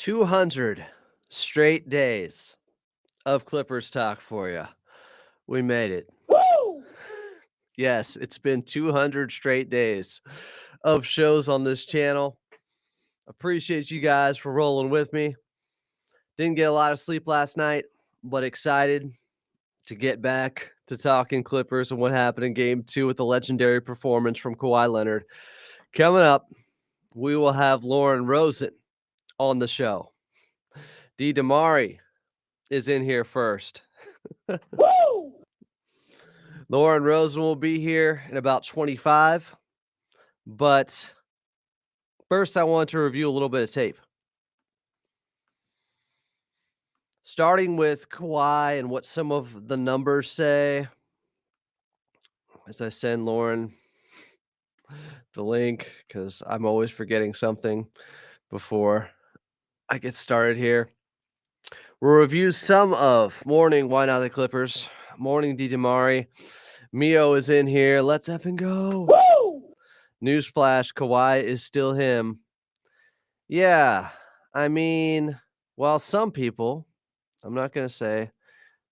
200 straight days of Clippers talk for you. We made it. Woo! Yes, it's been 200 straight days of shows on this channel. Appreciate you guys for rolling with me. Didn't get a lot of sleep last night, but excited to get back to talking Clippers and what happened in game 2 with the legendary performance from Kawhi Leonard. Coming up, we will have Lauren Rosen on the show. D. Damari is in here first. Woo! Lauren Rosen will be here in about 25. But first, I want to review a little bit of tape. Starting with Kawhi and what some of the numbers say. As I send Lauren the link, because I'm always forgetting something before I get started here. We'll review some of Morning Why Not the Clippers. Morning D. Damari. Mio is in here. Let's effing go. Woo! Newsflash, Kawhi is still him. Yeah, I mean, well, some people, I'm not going to say,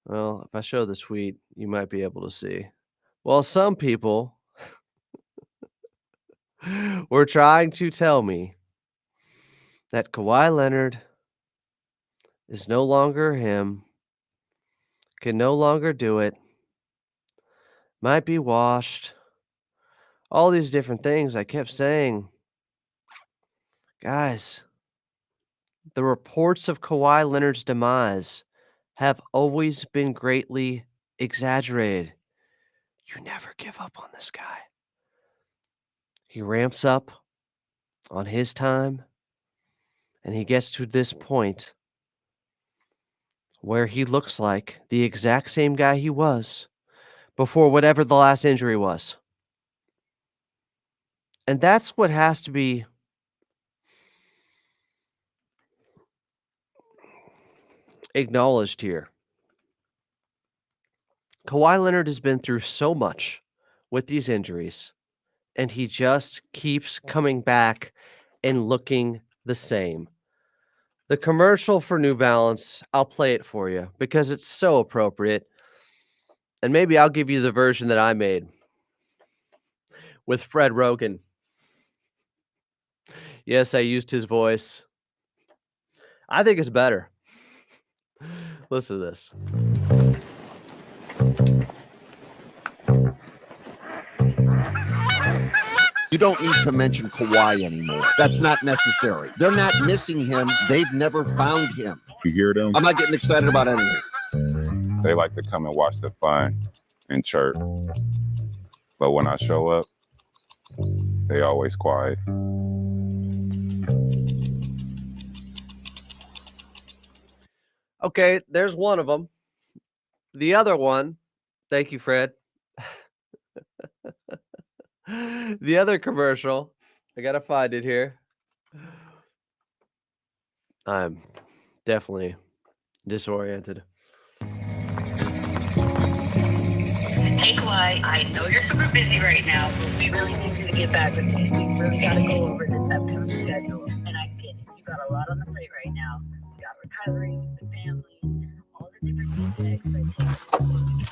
well, if I show the tweet, you might be able to see. Well, some people were trying to tell me that Kawhi Leonard is no longer him, can no longer do it, might be washed, all these different things. I kept saying, guys, the reports of Kawhi Leonard's demise have always been greatly exaggerated. You never give up on this guy. He ramps up on his time, and he gets to this point where he looks like the exact same guy he was before whatever the last injury was. And that's what has to be acknowledged here. Kawhi Leonard has been through so much with these injuries, and he just keeps coming back and looking the same. The commercial for New Balance, I'll play it for you because it's so appropriate. And maybe I'll give you the version that I made with Fred Rogan. Yes, I used his voice. I think it's better. Listen to this. You don't need to mention Kawhi anymore. That's not necessary. They're not missing him. They've never found him. You hear them? I'm not getting excited about anything. They like to come and watch the fun and chirp. But when I show up, they always quiet. Okay, there's one of them. The other one, thank you, Fred. The other commercial, I gotta find it here. I'm definitely disoriented. Hey, Kawhi, I know you're super busy right now, but we really need you to get back with me. We really got to go over this upcoming schedule. And I get it. You got a lot on the plate right now. You got recovery, the family, all the different things and expectations.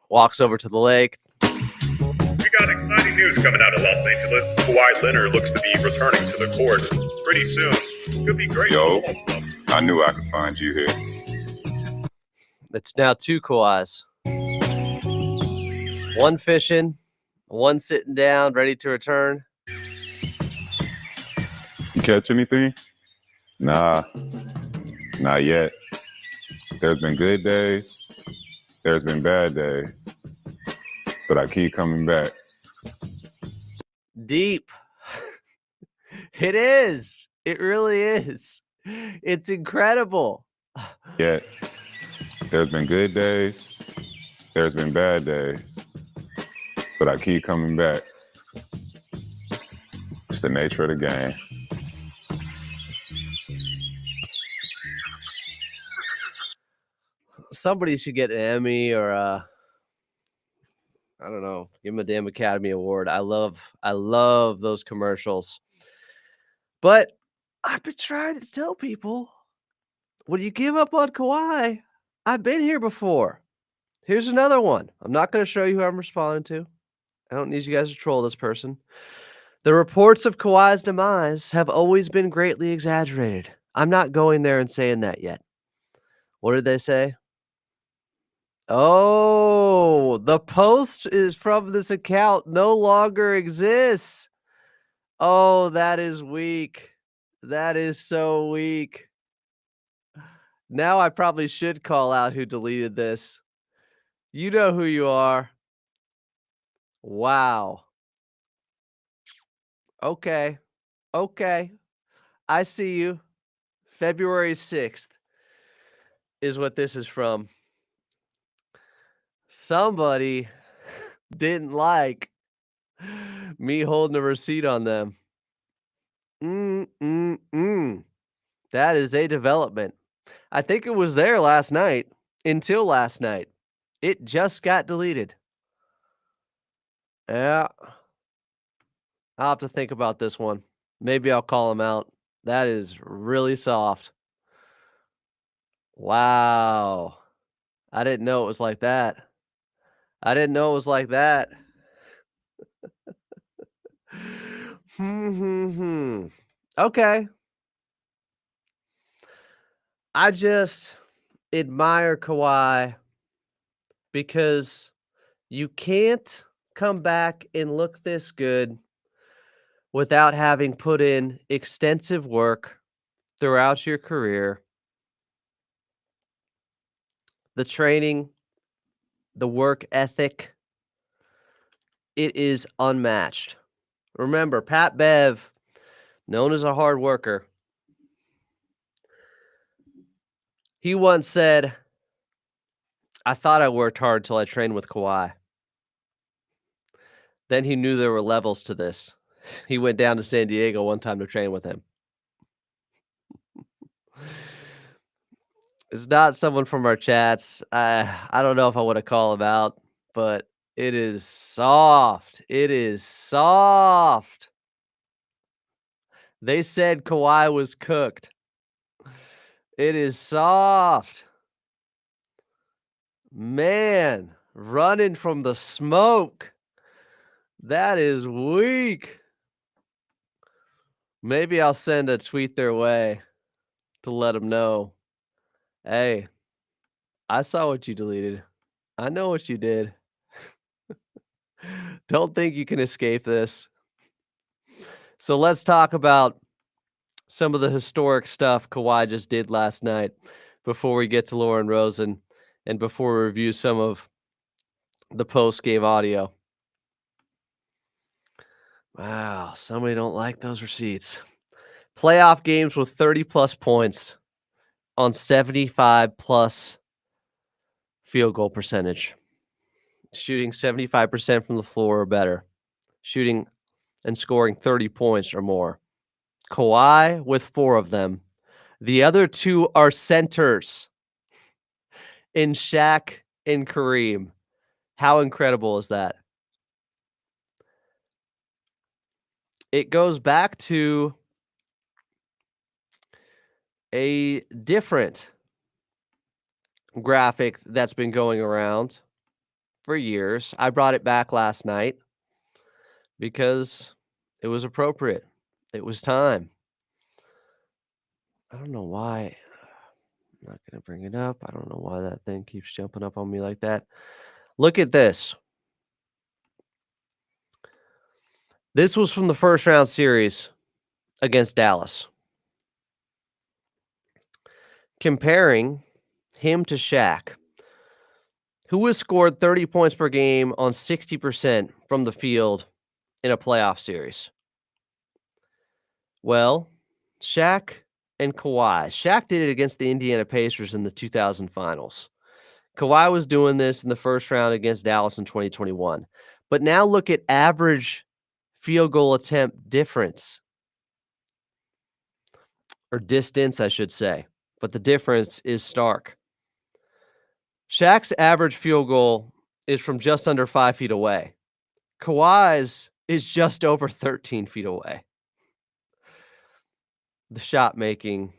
Walks over to the lake. We got exciting news coming out of Los Angeles. Kawhi Leonard looks to be returning to the court pretty soon. Could be great. Yo, I knew I could find you here. It's now two Kawhis. One fishing, one sitting down, ready to return. You catch anything? Nah, not yet. There's been good days. There's been bad days. But I keep coming back. Deep. It is. It really is. It's incredible. Yet, there's been good days. There's been bad days. But I keep coming back. It's the nature of the game. somebody should get an Emmy or I don't know, give him a damn Academy Award. I love those commercials. But I've been trying to tell people, when you give up on Kawhi, I've been here before. Here's another one. I'm not going to show you who I'm responding to. I don't need you guys to troll this person. The reports of Kawhi's demise have always been greatly exaggerated. I'm not going there and saying that yet. What did they say? Oh, the post is from this account no longer exists. Oh, that is weak. That is so weak. Now I probably should call out who deleted this. You know who you are. Wow. Okay. Okay. I see you. February 6th is what this is from. Somebody didn't like me holding a receipt on them. That is a development. I think it was there last night, until last night. It just got deleted. Yeah. I'll have to think about this one. Maybe I'll call him out. That is really soft. Wow. I didn't know it was like that. I didn't know it was like that. Okay. I just admire Kawhi because you can't come back and look this good without having put in extensive work throughout your career. The training, the work ethic, it is unmatched. Remember, Pat Bev, known as a hard worker, he once said, I thought I worked hard till I trained with Kawhi. Then he knew there were levels to this. He went down to San Diego one time to train with him. It's not someone from our chats. I don't know if I want to call him out, but it is soft. It is soft. They said Kawhi was cooked. It is soft. Man, running from the smoke. That is weak. Maybe I'll send a tweet their way to let them know. Hey, I saw what you deleted. I know what you did. Don't think you can escape this. So let's talk about some of the historic stuff Kawhi just did last night before we get to Lauren Rosen and before we review some of the post-game audio. Wow, somebody don't like those receipts. Playoff games with 30-plus points on 75-plus field goal percentage. Shooting 75% from the floor or better. Shooting and scoring 30 points or more. Kawhi with 4 of them. The other 2 are centers in Shaq and Kareem. How incredible is that? It goes back to a different graphic that's been going around for years. I brought it back last night because it was appropriate. It was time. I don't know why. I'm not going to bring it up. I don't know why that thing keeps jumping up on me like that. Look at this. This was from the first round series against Dallas. Comparing him to Shaq, who has scored 30 points per game on 60% from the field in a playoff series. Well, Shaq and Kawhi. Shaq did it against the Indiana Pacers in the 2000 finals. Kawhi was doing this in the first round against Dallas in 2021. But now look at average field goal attempt difference. Or distance, I should say. But the difference is stark. Shaq's average field goal is from just under 5 feet away. Kawhi's is just over 13 feet away. The shot making,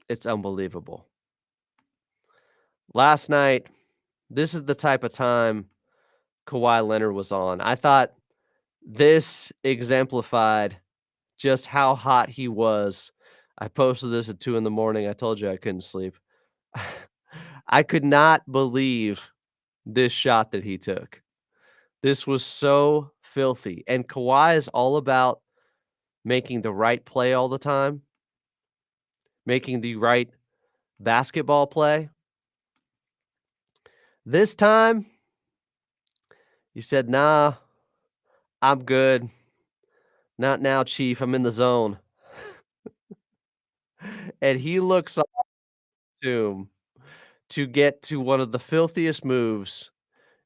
it's unbelievable. Last night, this is the type of time Kawhi Leonard was on. I thought this exemplified just how hot he was. I posted this at 2 in the morning. I told you I couldn't sleep. I could not believe this shot that he took. This was so filthy. And Kawhi is all about making the right play all the time, making the right basketball play. This time, he said, "Nah, I'm good. Not now, Chief. I'm in the zone." And he looks up to him to get to one of the filthiest moves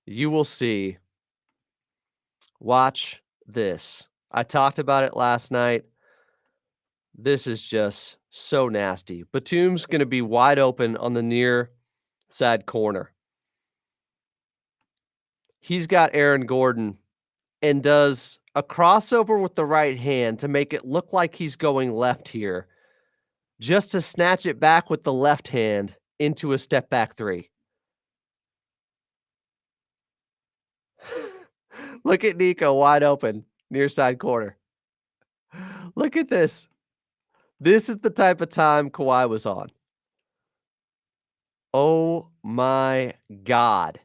you will see. Watch this. I talked about it last night. This is just so nasty. Batum's going to be wide open on the near side corner. He's got Aaron Gordon and does a crossover with the right hand to make it look like he's going left here, just to snatch it back with the left hand into a step back three. Look at Nico wide open, near side corner. Look at this. This is the type of time Kawhi was on. Oh my God.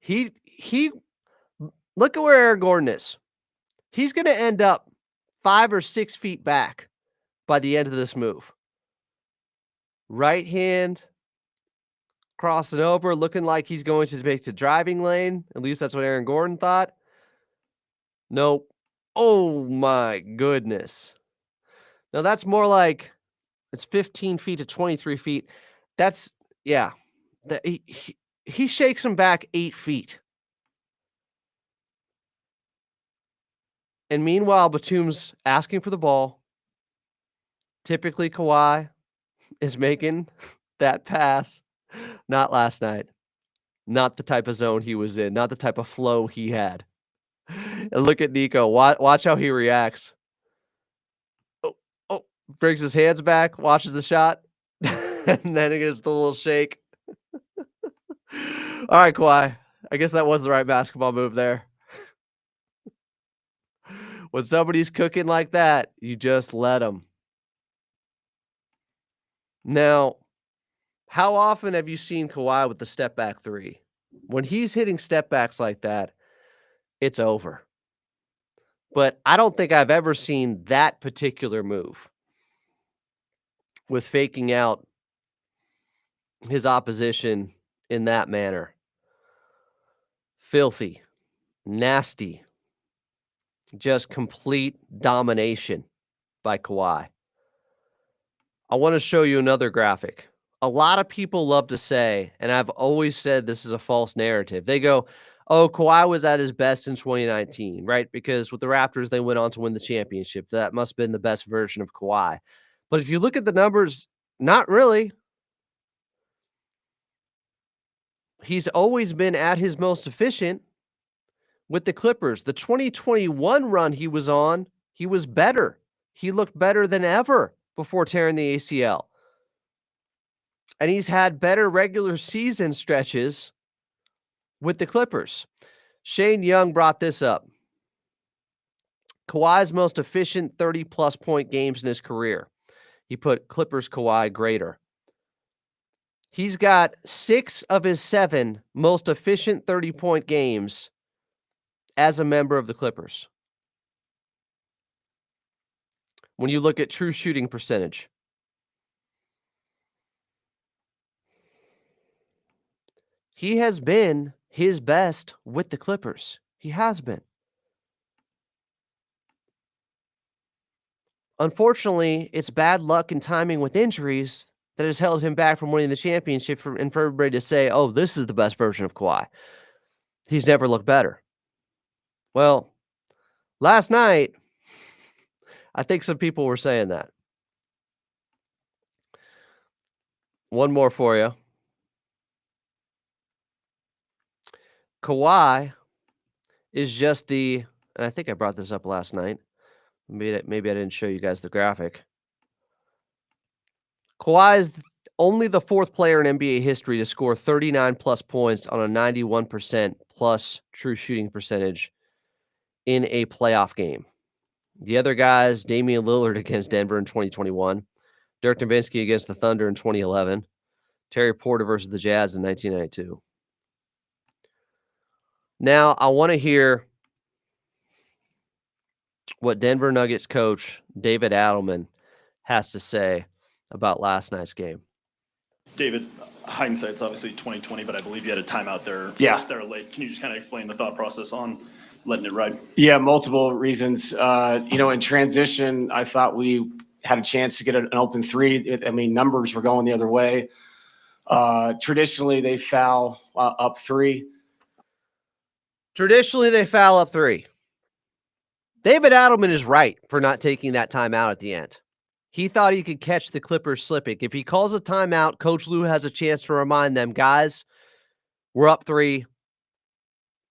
He look at where Aaron Gordon is. He's going to end up 5 or 6 feet back by the end of this move. Right hand crossing over, looking like he's going to make the driving lane. At least that's what Aaron Gordon thought. Nope. Oh my goodness. Now that's more like it's 15 feet to 23 feet. That's, yeah. He shakes him back 8 feet. And meanwhile, Batum's asking for the ball. Typically, Kawhi is making that pass. Not last night. Not the type of zone he was in. Not the type of flow he had. And look at Nico. Watch how he reacts. Oh, brings his hands back, watches the shot, and then he gives the little shake. All right, Kawhi. I guess that was the right basketball move there. When somebody's cooking like that, you just let them. Now, how often have you seen Kawhi with the step back three? When he's hitting step backs like that, it's over. But I don't think I've ever seen that particular move with faking out his opposition in that manner. Filthy, nasty, just complete domination by Kawhi. I want to show you another graphic. A lot of people love to say, and I've always said this is a false narrative. They go, oh, Kawhi was at his best in 2019, right? Because with the Raptors, they went on to win the championship. That must have been the best version of Kawhi. But if you look at the numbers, not really. He's always been at his most efficient with the Clippers. The 2021 run he was on, he was better. He looked better than ever before tearing the ACL. And he's had better regular season stretches with the Clippers. Shane Young brought this up. Kawhi's most efficient 30-plus point games in his career. He put Clippers Kawhi greater. He's got 6 of his 7 most efficient 30-point games as a member of the Clippers. When you look at true shooting percentage. He has been his best with the Clippers. He has been. Unfortunately, it's bad luck and timing with injuries that has held him back from winning the championship and for everybody to say, oh, this is the best version of Kawhi. He's never looked better. Well, last night, I think some people were saying that. One more for you. Kawhi is just and I think I brought this up last night. Maybe I didn't show you guys the graphic. Kawhi is only the fourth player in NBA history to score 39 plus points on a 91% plus true shooting percentage in a playoff game. The other guys, Damian Lillard against Denver in 2021, Dirk Nowitzki against the Thunder in 2011, Terry Porter versus the Jazz in 1992. Now, I want to hear what Denver Nuggets coach David Adelman has to say about last night's game. David, hindsight's obviously 2020, but I believe you had a timeout there. Yeah. There late. Can you just kind of explain the thought process on letting it ride? Yeah, multiple reasons. In transition, I thought we had a chance to get an open three. Numbers were going the other way. Traditionally, they foul up three. Traditionally, they foul up three. David Adelman is right for not taking that timeout at the end. He thought he could catch the Clippers slipping. If he calls a timeout, Coach Lue has a chance to remind them, guys, we're up three.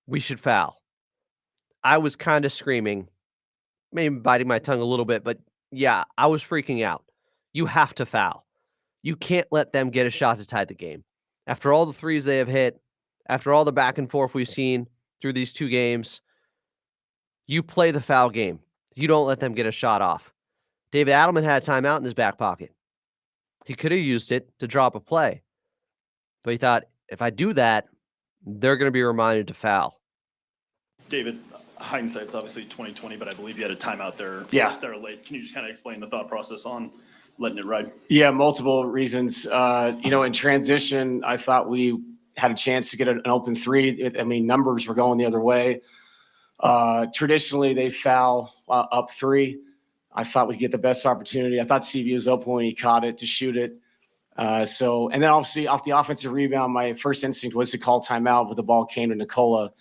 We should foul. I was kind of screaming, maybe biting my tongue a little bit, but yeah, I was freaking out. You have to foul. You can't let them get a shot to tie the game. After all the threes they have hit, after all the back and forth we've seen through these two games, you play the foul game. You don't let them get a shot off. David Adelman had a timeout in his back pocket. He could have used it to drop a play. But he thought, if I do that, they're going to be reminded to foul. David, hindsight's obviously 2020, but I believe you had a timeout there. Yeah. There late. Can you just kind of explain the thought process on letting it ride? Yeah, multiple reasons. In transition, I thought we had a chance to get an open three. Numbers were going the other way. Traditionally, they foul up three. I thought we'd get the best opportunity. I thought CB was open when he caught it to shoot it. And then obviously off the offensive rebound, my first instinct was to call timeout, but the ball came to Nikola.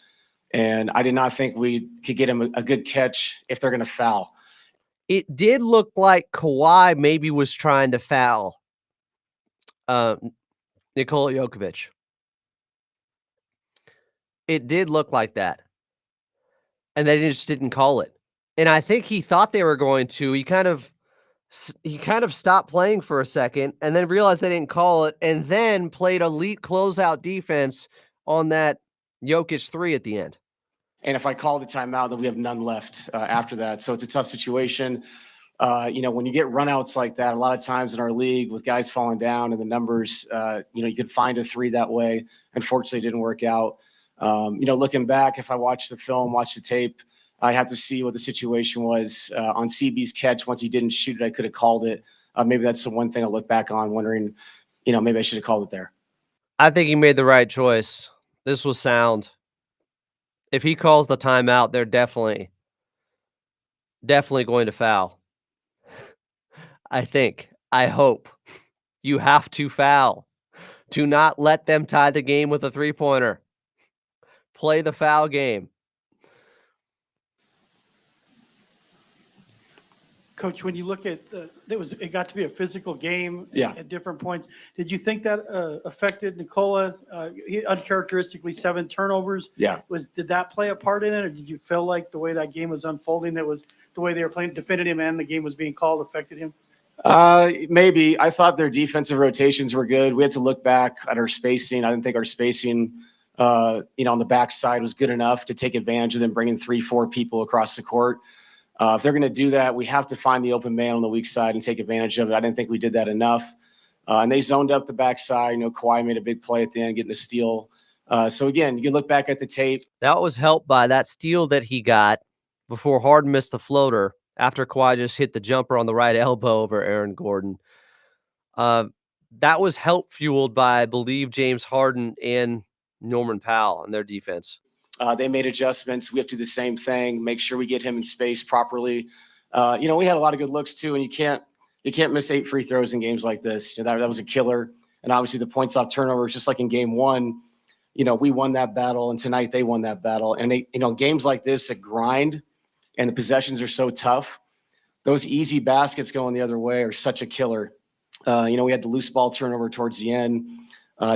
And I did not think we could get him a good catch if they're going to foul. It did look like Kawhi maybe was trying to foul Nikola Jokic. It did look like that. And they just didn't call it. And I think he thought they were going to. He kind of stopped playing for a second and then realized they didn't call it and then played elite closeout defense on that Jokic three at the end. And if I call the timeout, then we have none left after that. So it's a tough situation. When you get runouts like that, a lot of times in our league with guys falling down and the numbers, you could find a three that way. Unfortunately, it didn't work out. Looking back, if I watch the film, watch the tape, I have to see what the situation was on CB's catch. Once he didn't shoot it, I could have called it. Maybe that's the one thing I look back on wondering, maybe I should have called it there. I think he made the right choice. This was sound. If he calls the timeout, they're definitely going to foul. I hope. You have to foul. Do not let them tie the game with a three-pointer. Play the foul game. Coach, when you look at it got to be a physical game Yeah. at different points. Did you think that affected Nikola? He uncharacteristically 7 turnovers. Yeah. Did that play a part in it, or did you feel like the way that game was unfolding, that was the way they were playing, defended him, and the game was being called affected him? Maybe. I thought their defensive rotations were good. We had to look back at our spacing. I didn't think our spacing, on the backside was good enough to take advantage of them bringing 3-4 people across the court. If they're going to do that, we have to find the open man on the weak side and take advantage of it. I didn't think we did that enough. And they zoned up the backside. Kawhi made a big play at the end, getting a steal. So again, you look back at the tape. That was helped by that steal that he got before Harden missed the floater after Kawhi just hit the jumper on the right elbow over Aaron Gordon. That was help fueled by, I believe, James Harden and Norman Powell and their defense. They made adjustments. We have to do the same thing, make sure we get him in space properly. We had a lot of good looks too, and you can't miss 8 free throws in games like this. That was a killer. And obviously the points off turnovers, just like in game 1, we won that battle, and tonight they won that battle. And they, games like this that grind and the possessions are so tough, those easy baskets going the other way are such a killer. We had the loose ball turnover towards the end.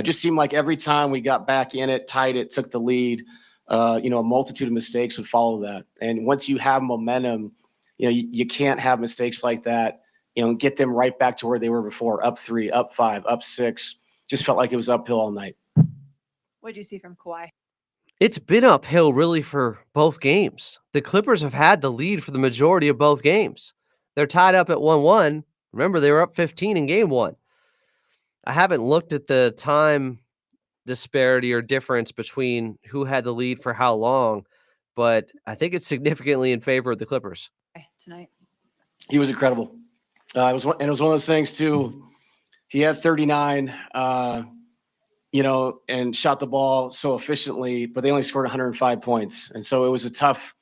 Just seemed like every time we got back in it, tied it, took the lead, a multitude of mistakes would follow that. And once you have momentum, you can't have mistakes like that, and get them right back to where they were before, up 3, up 5, up 6. Just felt like it was uphill all night. What did you see from Kawhi? It's been uphill really for both games. The Clippers have had the lead for the majority of both games. They're tied up at 1-1. Remember, they were up 15 in game 1. I haven't looked at the time disparity or difference between who had the lead for how long, but I think it's significantly in favor of the Clippers Tonight. He was incredible. It was one of those things too. He had 39, and shot the ball so efficiently, but they only scored 105 points. And so it was a tough,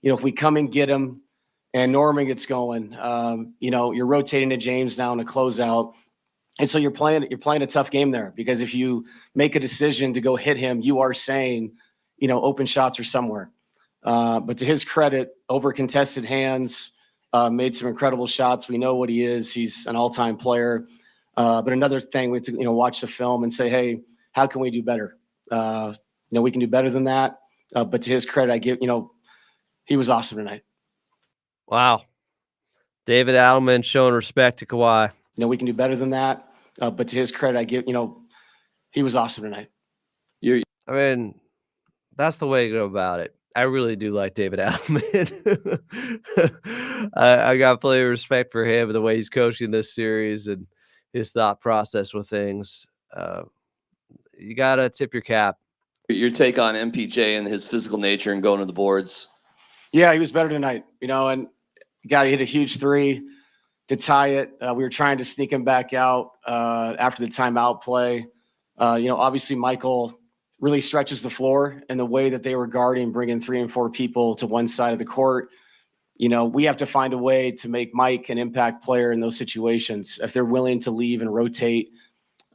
if we come and get him and Norman gets going, you're rotating to James now in a closeout. And so you're playing a tough game there, because if you make a decision to go hit him, you are saying, open shots are somewhere. But to his credit, over contested hands, made some incredible shots. We know what he is. He's an all-time player. But another thing, we have to, watch the film and say, hey, how can we do better? We can do better than that. But to his credit, I give, he was awesome tonight. Wow. David Adelman showing respect to Kawhi. We can do better than that. But to his credit, I give, he was awesome tonight. I mean, that's the way to go about it. I really do like David Adelman. I got plenty of respect for him and the way he's coaching this series and his thought process with things. You got to tip your cap. Your take on MPJ and his physical nature and going to the boards? Yeah, he was better tonight, and he hit a huge 3 to tie it. We were trying to sneak him back out after the timeout play. Obviously Michael really stretches the floor, and the way that they were guarding, bringing 3 and 4 people to one side of the court. We have to find a way to make Mike an impact player in those situations if they're willing to leave and rotate.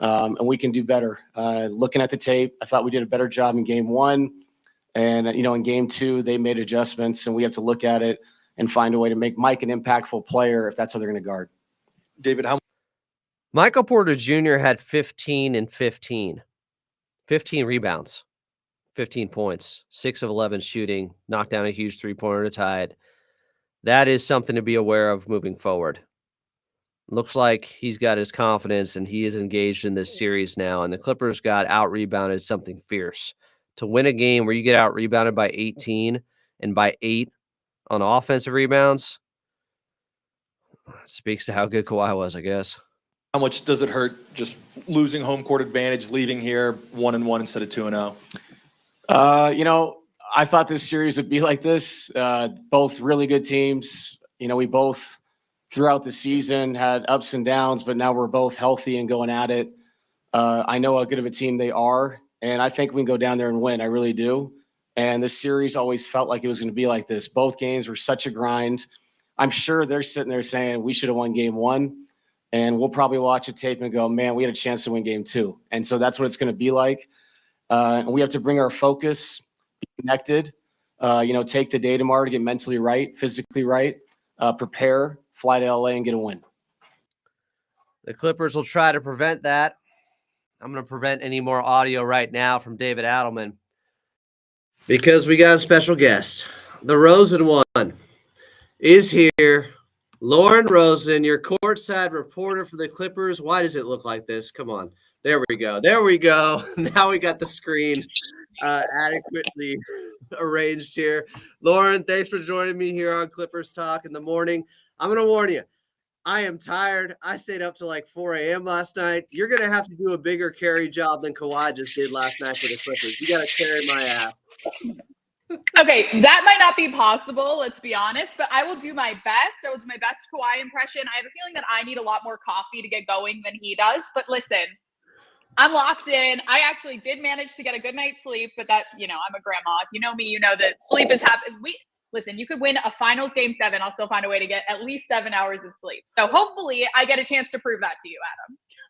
And we can do better. Looking at the tape, I thought we did a better job in game 1. And, in game 2, they made adjustments, and we have to look at it and find a way to make Mike an impactful player if that's how they're going to guard. David, Michael Porter Jr. had 15 and 15. 15 rebounds, 15 points, 6 of 11 shooting, knocked down a huge three-pointer to tie it. That is something to be aware of moving forward. Looks like he's got his confidence and he is engaged in this series now, and the Clippers got out-rebounded something fierce. To win a game where you get out-rebounded by 18 and by 8 on offensive rebounds speaks to how good Kawhi was, I guess. how much does it hurt just losing home court advantage, leaving here 1-1 instead of 2-0? I thought this series would be like this. Both really good teams. We both throughout the season had ups and downs, but now we're both healthy and going at it. I know how good of a team they are, and I think we can go down there and win. I really do. And this series always felt like it was going to be like this. Both games were such a grind. I'm sure they're sitting there saying we should have won game 1. And we'll probably watch a tape and go, man, we had a chance to win game 2. And so that's what it's going to be like. And we have to bring our focus, be connected, take the day tomorrow to get mentally right, physically right, prepare, fly to LA and get a win. The Clippers will try to prevent that. I'm going to prevent any more audio right now from David Adelman because we got a special guest. The Rosen one is here. Lauren Rosen, your courtside reporter for the Clippers. Why does it look like this? Come on. There we go. There we go. Now we got the screen adequately arranged here. Lauren, thanks for joining me here on Clippers Talk in the morning. I'm going to warn you. I am tired. I stayed up till like 4 a.m. last night. You're going to have to do a bigger carry job than Kawhi just did last night for the Clippers. You got to carry my ass. Okay, that might not be possible, let's be honest, but I will do my best. I will do my best Kawhi impression. I have a feeling that I need a lot more coffee to get going than he does, but listen, I'm locked in. I actually did manage to get a good night's sleep, but that, I'm a grandma. If you know me, you know that sleep is happening. Listen, you could win a finals game 7. I'll still find a way to get at least 7 hours of sleep. So hopefully I get a chance to prove that to you,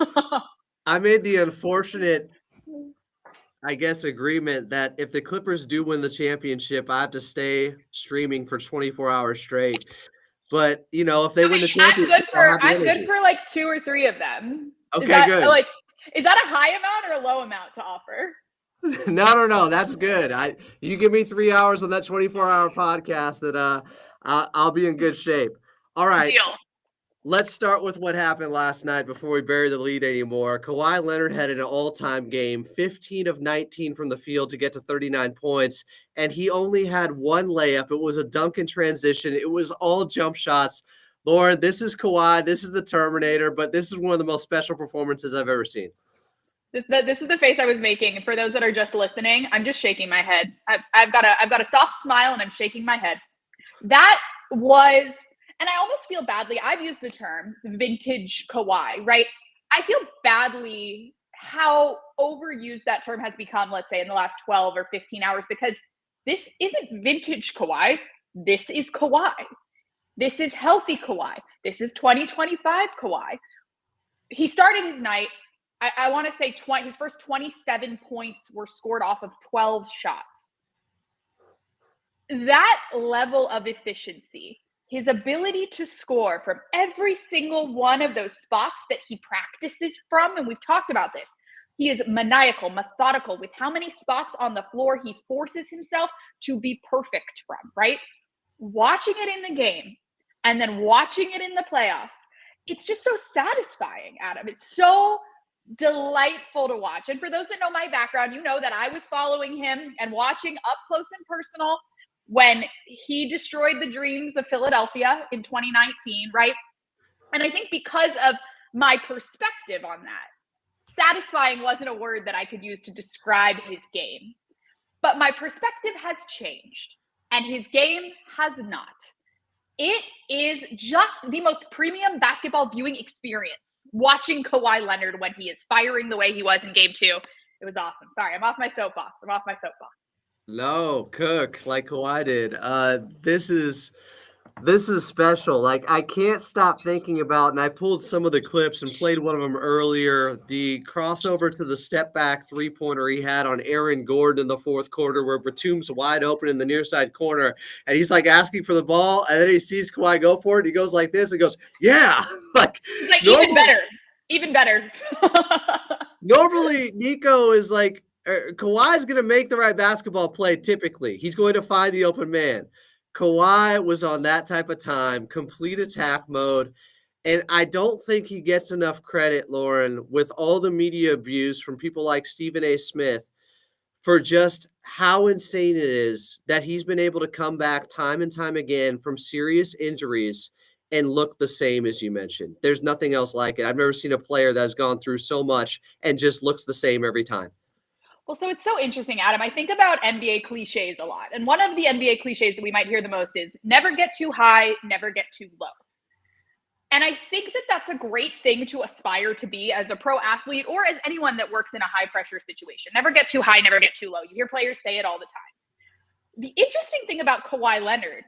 Adam. I made the unfortunate agreement that if the Clippers do win the championship, I have to stay streaming for 24 hours straight. But, if they win the championship, I'm good for like 2 or 3 of them. Okay, good. Is that a high amount or a low amount to offer? No. That's good. You give me 3 hours on that 24-hour podcast that I'll be in good shape. All right. Deal. Let's start with what happened last night before we bury the lead anymore. Kawhi Leonard had an all-time game, 15 of 19 from the field to get to 39 points, and he only had one layup. It was a dunk in transition. It was all jump shots. Lauren, this is Kawhi. This is the Terminator, but this is one of the most special performances I've ever seen. This is the face I was making. For those that are just listening, I'm just shaking my head. I've got a soft smile and I'm shaking my head. That was, and I almost feel badly. I've used the term vintage Kawhi, right? I feel badly how overused that term has become, let's say in the last 12 or 15 hours, because this isn't vintage Kawhi. This is Kawhi. This is healthy Kawhi. This is 2025 Kawhi. He started his night. I want to say his first 27 points were scored off of 12 shots. That level of efficiency, his ability to score from every single one of those spots that he practices from, and we've talked about this, he is maniacal, methodical with how many spots on the floor he forces himself to be perfect from, right? Watching it in the game and then watching it in the playoffs, it's just so satisfying, Adam. It's so delightful to watch. And for those that know my background, you know that I was following him and watching up close and personal when he destroyed the dreams of Philadelphia in 2019, right? And I think because of my perspective on that, satisfying wasn't a word that I could use to describe his game. But my perspective has changed and his game has not. It is just the most premium basketball viewing experience watching Kawhi Leonard when he is firing the way he was in game 2. It was awesome. Sorry, I'm off my soapbox. No, cook like Kawhi did. This is special. Like, I can't stop thinking about, and I pulled some of the clips and played one of them earlier, the crossover to the step back three-pointer he had on Aaron Gordon in the fourth quarter where Batum's wide open in the near side corner, and he's like asking for the ball, and then he sees Kawhi go for it. He goes like this and goes, yeah. It's like even better. Normally, Nico is like, Kawhi's going to make the right basketball play typically. He's going to find the open man. Kawhi was on that type of time, complete attack mode, and I don't think he gets enough credit, Lauren, with all the media abuse from people like Stephen A. Smith for just how insane it is that he's been able to come back time and time again from serious injuries and look the same, as you mentioned. There's nothing else like it. I've never seen a player that has gone through so much and just looks the same every time. Well, so it's so interesting, Adam. I think about NBA cliches a lot. And one of the NBA cliches that we might hear the most is never get too high, never get too low. And I think that that's a great thing to aspire to be as a pro athlete or as anyone that works in a high pressure situation. Never get too high, never get too low. You hear players say it all the time. The interesting thing about Kawhi Leonard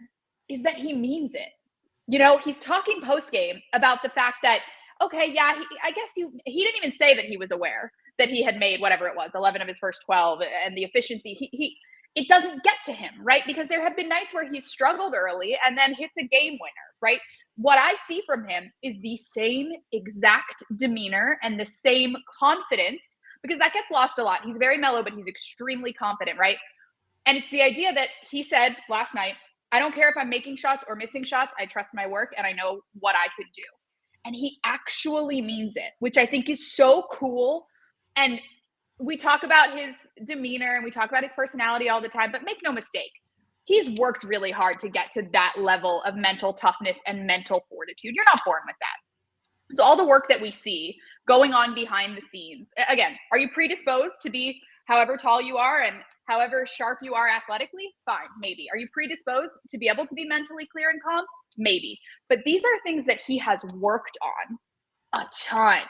is that he means it. You know, he's talking post-game about the fact that, okay, yeah, he didn't even say that he was aware that he had made whatever it was, 11 of his first 12, and the efficiency, it doesn't get to him, right? Because there have been nights where he's struggled early and then hits a game winner, right? What I see from him is the same exact demeanor and the same confidence, because that gets lost a lot. He's very mellow, but he's extremely confident, right? And it's the idea that he said last night, I don't care if I'm making shots or missing shots. I trust my work and I know what I could do. And he actually means it, which I think is so cool. And we talk about his demeanor and we talk about his personality all the time, but make no mistake, he's worked really hard to get to that level of mental toughness and mental fortitude. You're not born with that. So all the work that we see going on behind the scenes, again, are you predisposed to be however tall you are and however sharp you are athletically? Fine, maybe. Are you predisposed to be able to be mentally clear and calm? Maybe. But these are things that he has worked on a ton.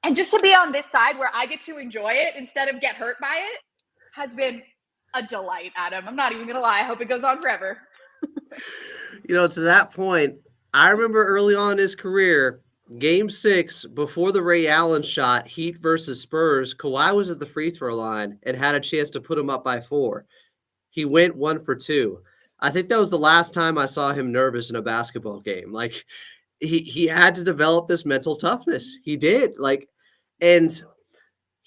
And just to be on this side where I get to enjoy it instead of get hurt by it has been a delight, Adam. I'm not even going to lie. I hope it goes on forever. You know, to that point, I remember early on in his career, Game 6, before the Ray Allen shot, Heat versus Spurs, Kawhi was at the free throw line and had a chance to put him up by 4. He went 1 for 2. I think that was the last time I saw him nervous in a basketball game. Like, he had to develop this mental toughness. He did. And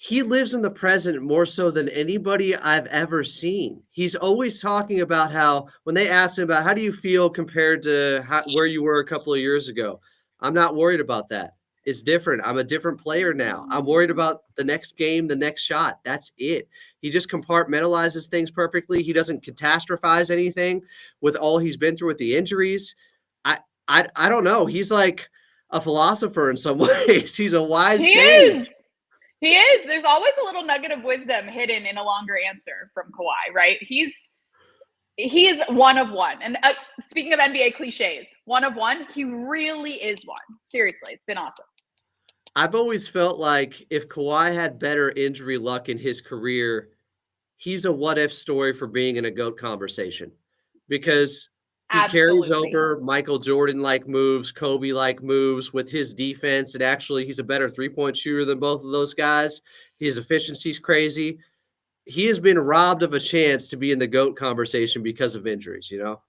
he lives in the present more so than anybody I've ever seen. He's always talking about how, when they asked him about how do you feel compared to where you were a couple of years ago, I'm not worried about that. It's different. I'm a different player now. I'm worried about the next game, the next shot. That's it. He just compartmentalizes things perfectly. He doesn't catastrophize anything with all he's been through with the injuries. I don't know. He's like a philosopher in some ways. He's a wise sage. He is. There's always a little nugget of wisdom hidden in a longer answer from Kawhi, right? He is one of one. And speaking of NBA cliches, one of one, he really is one. Seriously, it's been awesome. I've always felt like if Kawhi had better injury luck in his career, he's a what-if story for being in a GOAT conversation, because he carries over Michael Jordan-like moves, Kobe-like moves with his defense, and actually he's a better three-point shooter than both of those guys. His efficiency's crazy. He has been robbed of a chance to be in the GOAT conversation because of injuries, you know?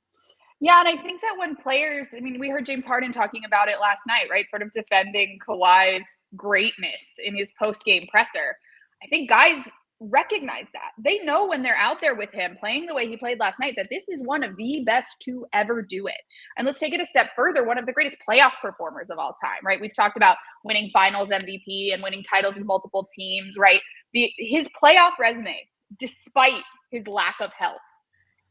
Yeah, and I think that when players, I mean, we heard James Harden talking about it last night, right? Sort of defending Kawhi's greatness in his post-game presser. I think guys recognize that. They know when they're out there with him playing the way he played last night that this is one of the best to ever do it. And let's take it a step further, one of the greatest playoff performers of all time, right? We've talked about winning finals MVP and winning titles with multiple teams, right? His playoff resume, despite his lack of health,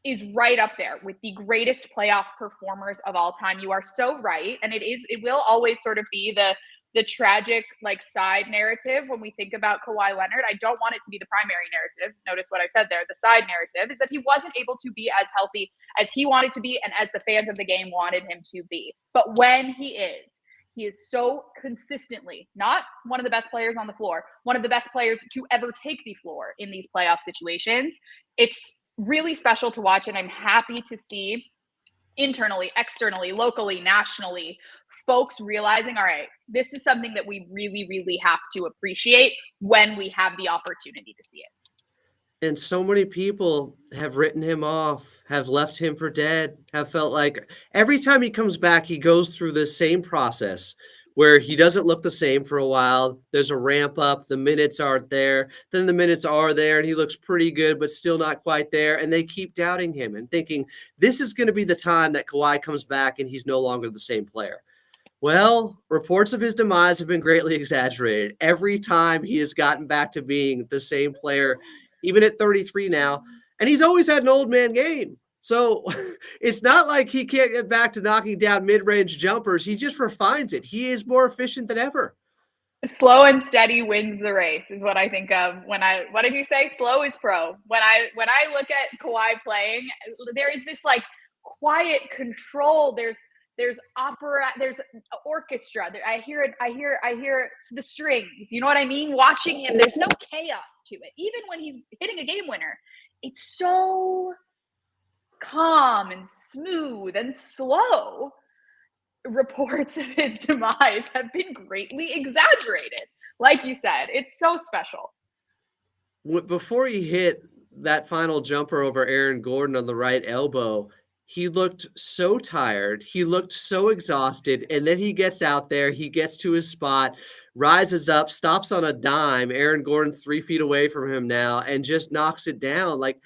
is right up there with the greatest playoff performers of all time. You are so right. And it will always sort of be the tragic like side narrative when we think about Kawhi Leonard. I don't want it to be the primary narrative. Notice what I said there. The side narrative is that he wasn't able to be as healthy as he wanted to be and as the fans of the game wanted him to be. But when he is so consistently not one of the best players on the floor, one of the best players to ever take the floor in these playoff situations. It's really special to watch, and I'm happy to see internally, externally, locally, nationally, folks realizing, all right, this is something that we really, really have to appreciate when we have the opportunity to see it. And so many people have written him off, have left him for dead, have felt like every time he comes back, he goes through this same process where he doesn't look the same for a while. There's a ramp up. The minutes aren't there. Then the minutes are there and he looks pretty good, but still not quite there. And they keep doubting him and thinking this is going to be the time that Kawhi comes back and he's no longer the same player. Well, reports of his demise have been greatly exaggerated. Every time he has gotten back to being the same player, even at 33 now, and he's always had an old man game. So it's not like he can't get back to knocking down mid-range jumpers. He just refines it. He is more efficient than ever. Slow and steady wins the race is what I think of when what did you say? Slow is pro. When I look at Kawhi playing, there is this like quiet control. There's opera, there's orchestra. I hear the strings. You know what I mean? Watching him, there's no chaos to it. Even when he's hitting a game winner, it's so calm and smooth and slow. Reports of his demise have been greatly exaggerated. Like you said, it's so special. Before he hit that final jumper over Aaron Gordon on the right elbow, he looked so tired. He looked so exhausted. And then he gets out there, he gets to his spot, rises up, stops on a dime. Aaron Gordon 3 feet away from him now and just knocks it down. Like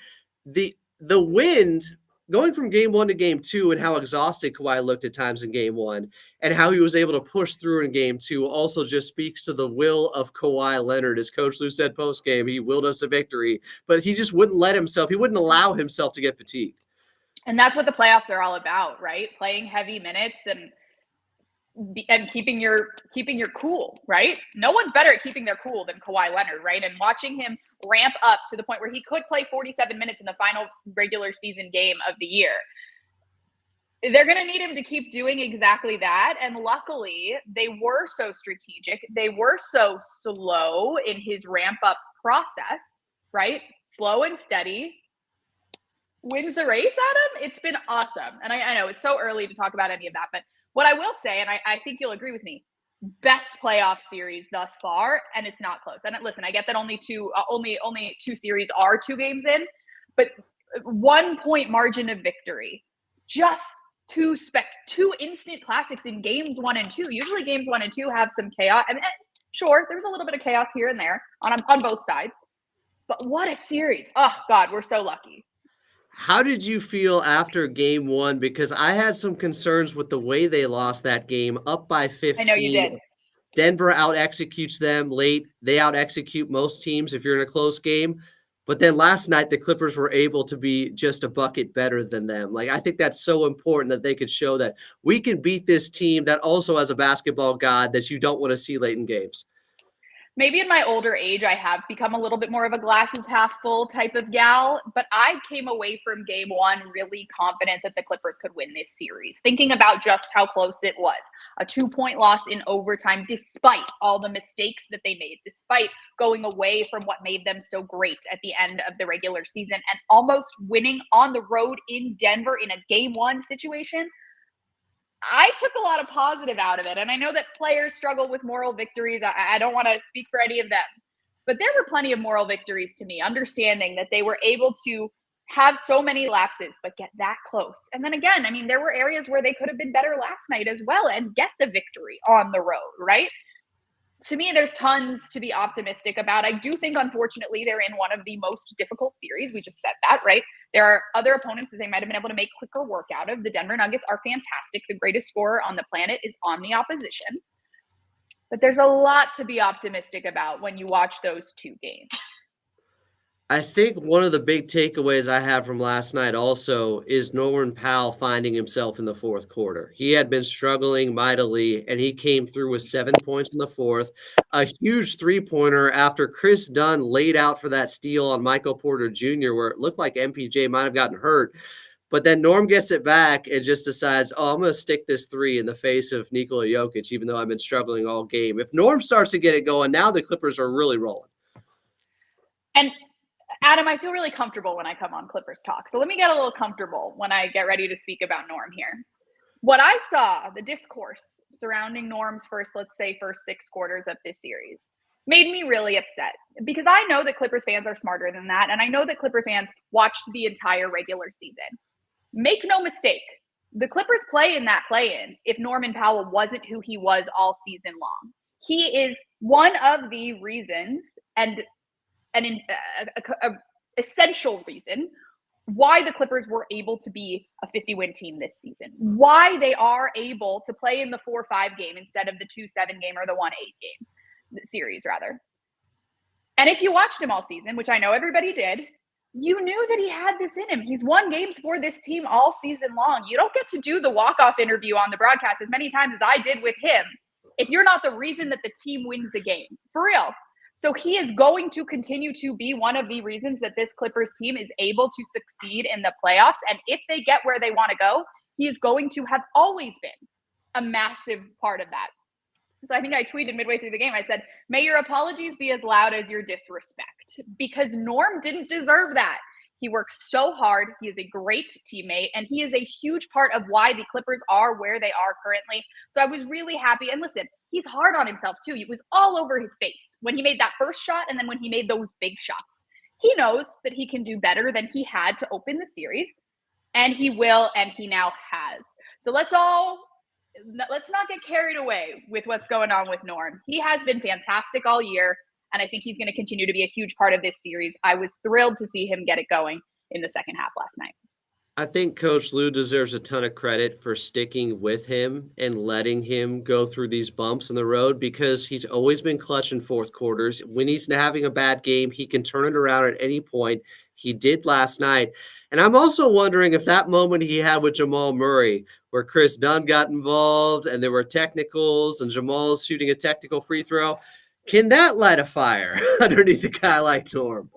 the wind going from game 1 to game 2 and how exhausted Kawhi looked at times in game 1 and how he was able to push through in game 2 also just speaks to the will of Kawhi Leonard. As Coach Lou said post-game, he willed us to victory, but he just wouldn't he wouldn't allow himself to get fatigued. And that's what the playoffs are all about, right? Playing heavy minutes and keeping your cool, right? No one's better at keeping their cool than Kawhi Leonard, right? And watching him ramp up to the point where he could play 47 minutes in the final regular season game of the year. They're going to need him to keep doing exactly that. And luckily, they were so strategic. They were so slow in his ramp up process, right? Slow and steady. Wins the race, Adam. It's been awesome. And I know it's so early to talk about any of that, but what I will say, and I think you'll agree with me, best playoff series thus far, and it's not close. And listen, I get that only two series are 2 games in, but 1 point margin of victory. Just two instant classics in games 1 and 2. Usually games 1 and 2 have some chaos. I mean, Sure, there was a little bit of chaos here and there on both sides. But what a series. Oh, God, we're so lucky. How did you feel after game one? Because I had some concerns with the way they lost that game, up by 15. I know you did. Denver out-executes them late. They out-execute most teams if you're in a close game. But then last night, the Clippers were able to be just a bucket better than them. Like, I think that's so important that they could show that we can beat this team that also has a basketball god that you don't want to see late in games. Maybe in my older age, I have become a little bit more of a glasses half full type of gal, but I came away from game one really confident that the Clippers could win this series, thinking about just how close it was. A 2-point loss in overtime, despite all the mistakes that they made, despite going away from what made them so great at the end of the regular season and almost winning on the road in Denver in a game one situation. I took a lot of positive out of it. And I know that players struggle with moral victories. I don't want to speak for any of them. But there were plenty of moral victories to me, understanding that they were able to have so many lapses, but get that close. And then again, I mean, there were areas where they could have been better last night as well and get the victory on the road, right? To me, there's tons to be optimistic about. I do think, unfortunately, they're in one of the most difficult series. We just said that, right? There are other opponents that they might have been able to make quicker work out of. The Denver Nuggets are fantastic. The greatest scorer on the planet is on the opposition. But there's a lot to be optimistic about when you watch those two games. I think one of the big takeaways I have from last night also is Norman Powell finding himself in the fourth quarter. He had been struggling mightily, and he came through with 7 points in the fourth. A huge three-pointer after Chris Dunn laid out for that steal on Michael Porter Jr., where it looked like MPJ might have gotten hurt. But then Norm gets it back and just decides, I'm going to stick this three in the face of Nikola Jokic, even though I've been struggling all game. If Norm starts to get it going, now the Clippers are really rolling. And Adam, I feel really comfortable when I come on Clippers Talk. So let me get a little comfortable when I get ready to speak about Norm here. What I saw, the discourse surrounding Norm's first 6 quarters of this series, made me really upset because I know that Clippers fans are smarter than that. And I know that Clipper fans watched the entire regular season. Make no mistake, the Clippers play in that play-in if Norman Powell wasn't who he was all season long. He is one of the reasons and an essential reason why the Clippers were able to be a 50-win team this season, why they are able to play in the 4-5 game instead of the 2-7 game or the 1-8 game series, rather. And if you watched him all season, which I know everybody did, you knew that he had this in him. He's won games for this team all season long. You don't get to do the walk-off interview on the broadcast as many times as I did with him if you're not the reason that the team wins the game. For real. So he is going to continue to be one of the reasons that this Clippers team is able to succeed in the playoffs. And if they get where they want to go, he is going to have always been a massive part of that. So I think I tweeted midway through the game, I said, may your apologies be as loud as your disrespect, because Norm didn't deserve that. He works so hard. He is a great teammate, and he is a huge part of why the Clippers are where they are currently. So I was really happy. And listen, he's hard on himself too. It was all over his face when he made that first shot and then when he made those big shots. He knows that he can do better than he had to open the series, and he will, and he now has. So let's not get carried away with what's going on with Norm. He has been fantastic all year, and I think he's going to continue to be a huge part of this series. I was thrilled to see him get it going in the second half last night. I think Coach Lue deserves a ton of credit for sticking with him and letting him go through these bumps in the road, because he's always been clutch in fourth quarters. When he's having a bad game, he can turn it around at any point. He did last night. And I'm also wondering if that moment he had with Jamal Murray, where Chris Dunn got involved and there were technicals and Jamal's shooting a technical free throw, can that light a fire underneath a guy like Norm?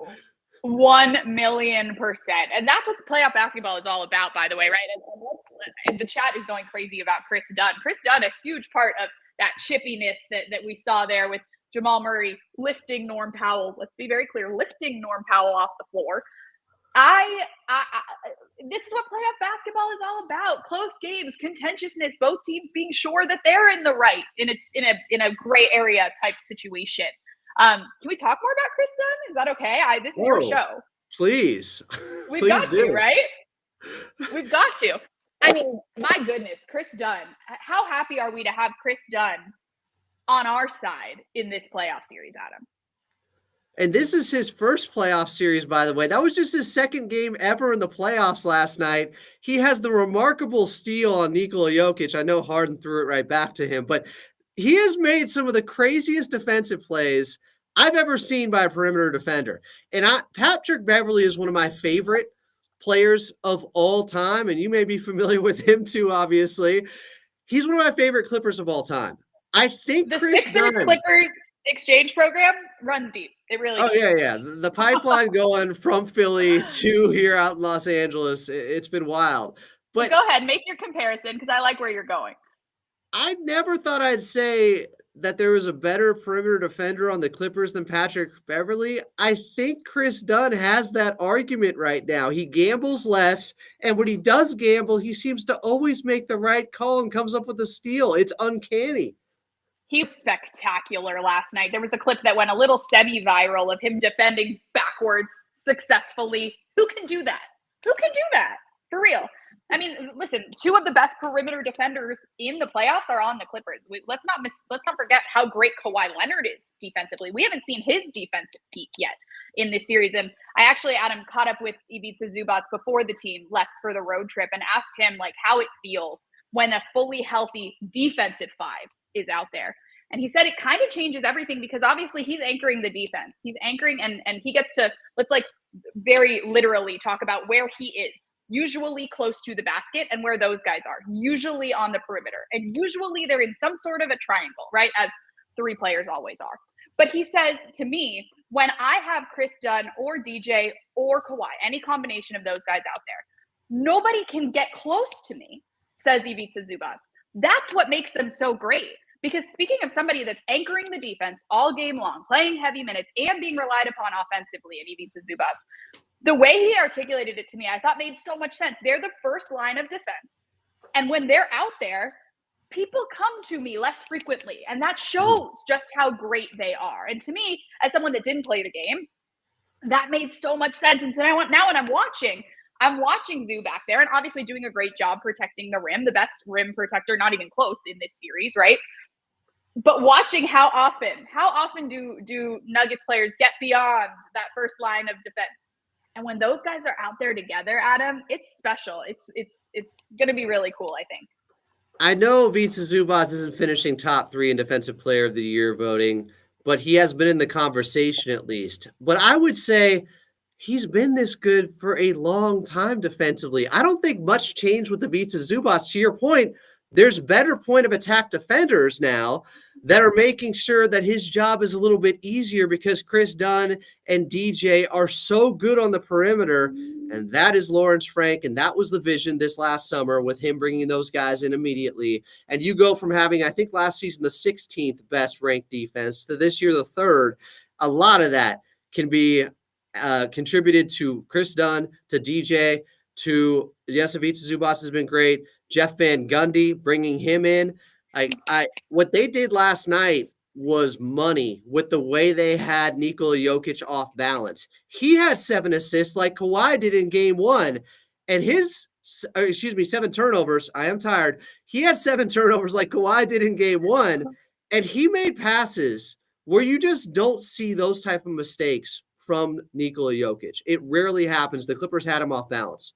1,000,000%. And that's what the playoff basketball is all about, by the way, right? And the chat is going crazy about Chris Dunn. Chris Dunn, a huge part of that chippiness that we saw there with Jamal Murray lifting Norm Powell. Let's be very clear, lifting Norm Powell off the floor. This is what playoff basketball is all about. Close games, contentiousness, both teams being sure that they're in the right in a gray area type situation. Can we talk more about Chris Dunn? Is that okay? This is your show. Please. We've Please got do. to, right? We've got to. I mean, my goodness, Chris Dunn. How happy are we to have Chris Dunn on our side in this playoff series, Adam. And this is his first playoff series, by the way. That was just his second game ever in the playoffs last night. He has the remarkable steal on Nikola Jokic. I know Harden threw it right back to him, but he has made some of the craziest defensive plays I've ever seen by a perimeter defender. And Patrick Beverley is one of my favorite players of all time, and you may be familiar with him too, obviously. He's one of my favorite Clippers of all time. I think the Chris Sixers Dunn, Clippers exchange program runs deep. It really does. yeah. The pipeline going from Philly to here out in Los Angeles, it's been wild. But go ahead, make your comparison because I like where you're going. I never thought I'd say that there was a better perimeter defender on the Clippers than Patrick Beverley. I think Chris Dunn has that argument right now. He gambles less, and when he does gamble, he seems to always make the right call and comes up with a steal. It's uncanny. He was spectacular last night. There was a clip that went a little semi-viral of him defending backwards successfully. Who can do that? Who can do that? For real. I mean, listen, two of the best perimeter defenders in the playoffs are on the Clippers. Let's not forget how great Kawhi Leonard is defensively. We haven't seen his defensive peak yet in this series. And I actually, Adam, caught up with Ivica Zubac before the team left for the road trip and asked him like how it feels when a fully healthy defensive five is out there. And he said it kind of changes everything because obviously he's anchoring the defense. He's anchoring and he gets to, let's like very literally talk about where he is. Usually close to the basket and where those guys are, usually on the perimeter. And usually they're in some sort of a triangle, right? As three players always are. But he says to me, when I have Chris Dunn or DJ or Kawhi, any combination of those guys out there, nobody can get close to me, says Ivica Zubac. That's what makes them so great. Because speaking of somebody that's anchoring the defense all game long, playing heavy minutes, and being relied upon offensively in Ivica Zubac, the way he articulated it to me, I thought made so much sense. They're the first line of defense. And when they're out there, people come to me less frequently. And that shows just how great they are. And to me, as someone that didn't play the game, that made so much sense. And so now when I'm watching Zoo back there and obviously doing a great job protecting the rim, the best rim protector, not even close in this series, right? But watching how often do Nuggets players get beyond that first line of defense? And when those guys are out there together, Adam, it's special. It's going to be really cool, I think. I know Ivica Zubac isn't finishing top 3 in Defensive Player of the Year voting, but he has been in the conversation at least. But I would say he's been this good for a long time defensively. I don't think much changed with Ivica Zubac. To your point, there's better point of attack defenders now that are making sure that his job is a little bit easier because Chris Dunn and DJ are so good on the perimeter, and that is Lawrence Frank, and that was the vision this last summer with him bringing those guys in immediately. And you go from having, I think last season, the 16th best ranked defense to this year, the 3rd. A lot of that can be contributed to Chris Dunn, to DJ, to yes, Ivica Zubac has been great. Jeff Van Gundy, bringing him in. What they did last night was money with the way they had Nikola Jokic off balance. He had 7 assists like Kawhi did in game 1, and 7 turnovers. I am tired. He had 7 turnovers like Kawhi did in game 1, and he made passes where you just don't see those type of mistakes from Nikola Jokic. It rarely happens. The Clippers had him off balance.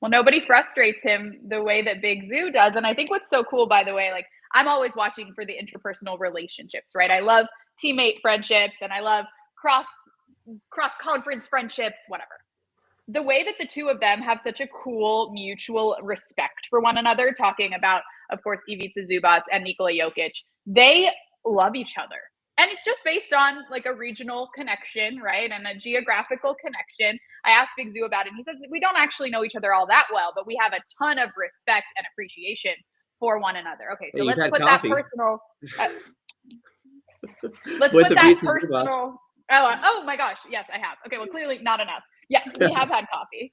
Well, nobody frustrates him the way that Big Zoo does. And I think what's so cool, by the way, like I'm always watching for the interpersonal relationships, right? I love teammate friendships and I love cross-conference friendships, whatever. The way that the two of them have such a cool mutual respect for one another, talking about, of course, Ivica Zubac and Nikola Jokic, they love each other. And it's just based on like a regional connection, right? And a geographical connection. I asked Big Zoo about it, and he says we don't actually know each other all that well, but we have a ton of respect and appreciation for one another. Okay, so let's put that personal. Let's put that personal. Oh my gosh, yes, I have. Okay, well, clearly not enough. Yes, we have had coffee.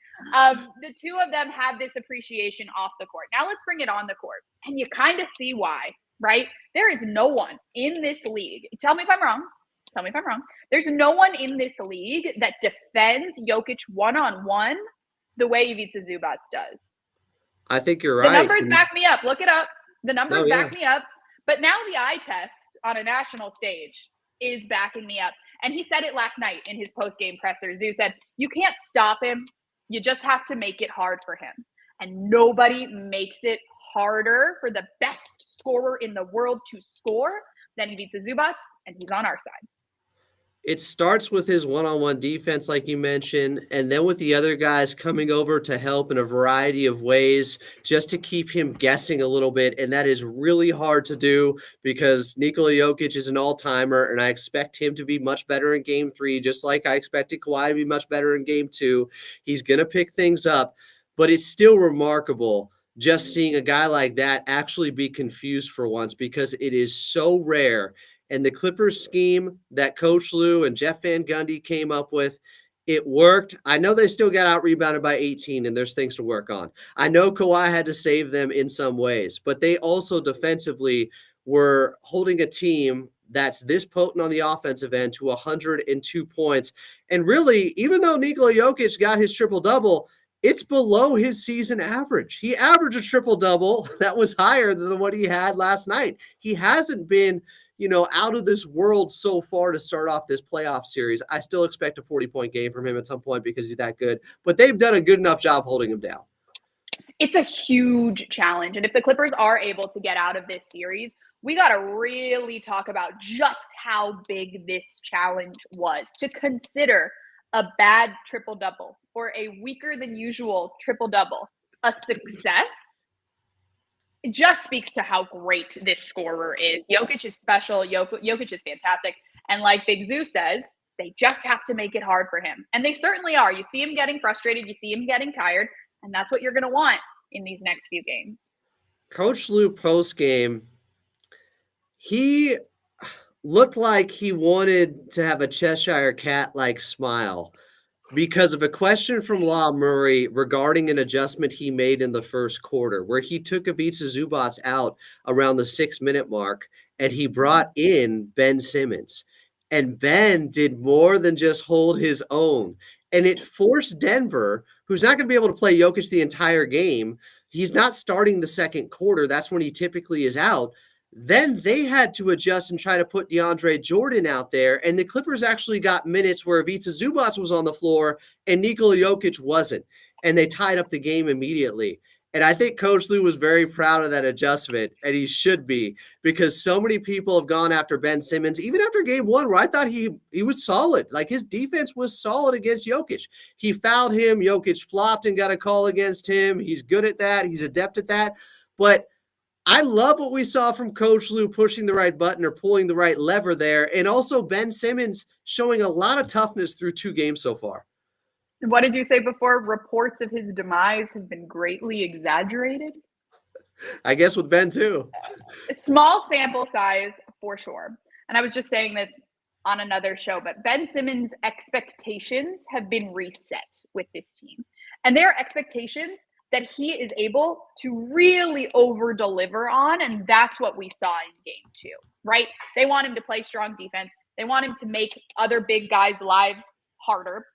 The two of them have this appreciation off the court. Now let's bring it on the court, and you kind of see why. Right? There is no one in this league. Tell me if I'm wrong. There's no one in this league that defends Jokic one-on-one the way Ivica Zubac does. I think you're right. The numbers back me up. Look it up. The numbers back me up. But now the eye test on a national stage is backing me up. And he said it last night in his post-game presser. Zoo said, you can't stop him. You just have to make it hard for him. And nobody makes it harder for the best scorer in the world to score than Ivica Zubac, and he's on our side. It starts with his one-on-one defense, like you mentioned, and then with the other guys coming over to help in a variety of ways just to keep him guessing a little bit. And that is really hard to do because Nikola Jokic is an all-timer, and I expect him to be much better in Game 3, just like I expected Kawhi to be much better in Game 2. He's going to pick things up, but it's still remarkable just seeing a guy like that actually be confused for once because it is so rare. And the Clippers scheme that Coach Lue and Jeff Van Gundy came up with, it worked. I know they still got out-rebounded by 18, and there's things to work on. I know Kawhi had to save them in some ways, but they also defensively were holding a team that's this potent on the offensive end to 102 points. And really, even though Nikola Jokic got his triple-double, it's below his season average. He averaged a triple-double that was higher than what he had last night. He hasn't been out of this world so far to start off this playoff series. I still expect a 40-point game from him at some point because he's that good, but they've done a good enough job holding him down. It's a huge challenge. And if the Clippers are able to get out of this series, we got to really talk about just how big this challenge was. To consider a bad triple-double or a weaker than usual triple-double a success, it just speaks to how great this scorer is. Jokic is special. Jokic is fantastic. And like Big Zoo says, they just have to make it hard for him. And they certainly are. You see him getting frustrated. You see him getting tired. And that's what you're going to want in these next few games. Coach Lue post-game, he looked like he wanted to have a Cheshire Cat-like smile because of a question from Law Murray regarding an adjustment he made in the first quarter, where he took Ivica Zubac out around the 6-minute mark, and he brought in Ben Simmons. And Ben did more than just hold his own. And it forced Denver, who's not going to be able to play Jokic the entire game. He's not starting the second quarter. That's when he typically is out. Then they had to adjust and try to put DeAndre Jordan out there, and the Clippers actually got minutes where Ivica Zubac was on the floor and Nikola Jokic wasn't, and they tied up the game immediately. And I think Coach Lue was very proud of that adjustment, and he should be, because so many people have gone after Ben Simmons, even after Game 1, where I thought he was solid. Like, his defense was solid against Jokic. He fouled him. Jokic flopped and got a call against him. He's good at that. He's adept at that. But I love what we saw from Coach Lue pushing the right button or pulling the right lever there, and also Ben Simmons showing a lot of toughness through 2 games so far. What did you say before? Reports of his demise have been greatly exaggerated? I guess with Ben too. Small sample size for sure. And I was just saying this on another show, but Ben Simmons' expectations have been reset with this team. And their expectations that he is able to really over-deliver on, and that's what we saw in Game 2, right? They want him to play strong defense. They want him to make other big guys' lives harder.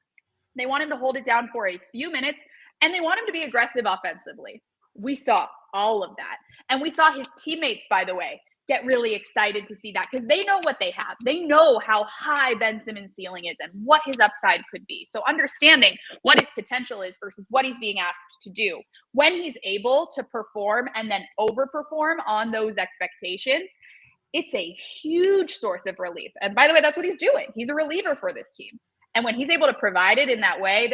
They want him to hold it down for a few minutes, and they want him to be aggressive offensively. We saw all of that. And we saw his teammates, by the way, get really excited to see that because they know what they have. They know how high Ben Simmons' ceiling is and what his upside could be. So understanding what his potential is versus what he's being asked to do. When he's able to perform and then overperform on those expectations, it's a huge source of relief. And by the way, that's what he's doing. He's a reliever for this team. And when he's able to provide it in that way,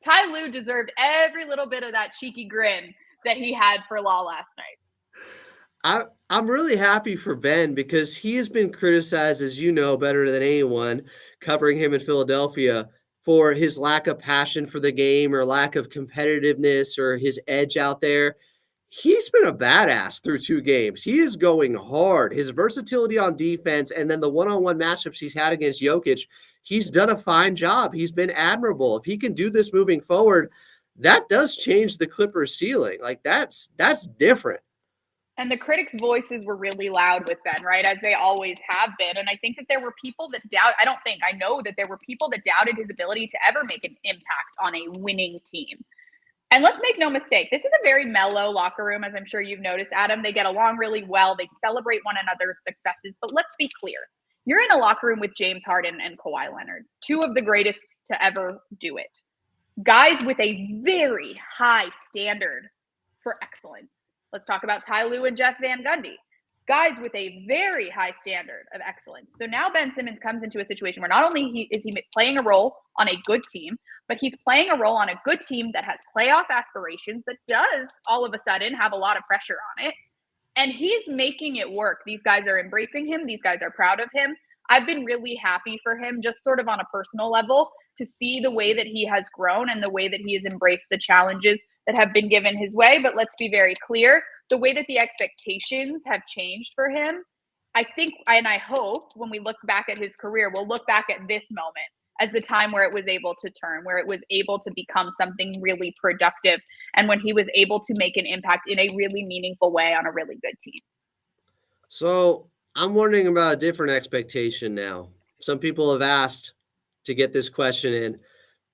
Ty Lue deserved every little bit of that cheeky grin that he had for Law last night. I'm really happy for Ben because he has been criticized, as you know, better than anyone, covering him in Philadelphia, for his lack of passion for the game or lack of competitiveness or his edge out there. He's been a badass through 2 games. He is going hard. His versatility on defense and then the one-on-one matchups he's had against Jokic, he's done a fine job. He's been admirable. If he can do this moving forward, that does change the Clippers' ceiling. Like, that's different. And the critics' voices were really loud with Ben, right? As they always have been. And I think that there were people that I know that there were people that doubted his ability to ever make an impact on a winning team. And let's make no mistake, this is a very mellow locker room, as I'm sure you've noticed, Adam. They get along really well. They celebrate one another's successes. But let's be clear. You're in a locker room with James Harden and Kawhi Leonard, two of the greatest to ever do it. Guys with a very high standard for excellence. Let's talk about Ty Lue and Jeff Van Gundy. Guys with a very high standard of excellence. So now Ben Simmons comes into a situation where not only is he playing a role on a good team, but he's playing a role on a good team that has playoff aspirations, that does all of a sudden have a lot of pressure on it. And he's making it work. These guys are embracing him. These guys are proud of him. I've been really happy for him, just sort of on a personal level, to see the way that he has grown and the way that he has embraced the challenges that have been given his way. But let's be very clear, the way that the expectations have changed for him, I think, and I hope when we look back at his career, we'll look back at this moment as the time where it was able to turn, where it was able to become something really productive, and when he was able to make an impact in a really meaningful way on a really good team. So I'm wondering about a different expectation now. Some people have asked to get this question in.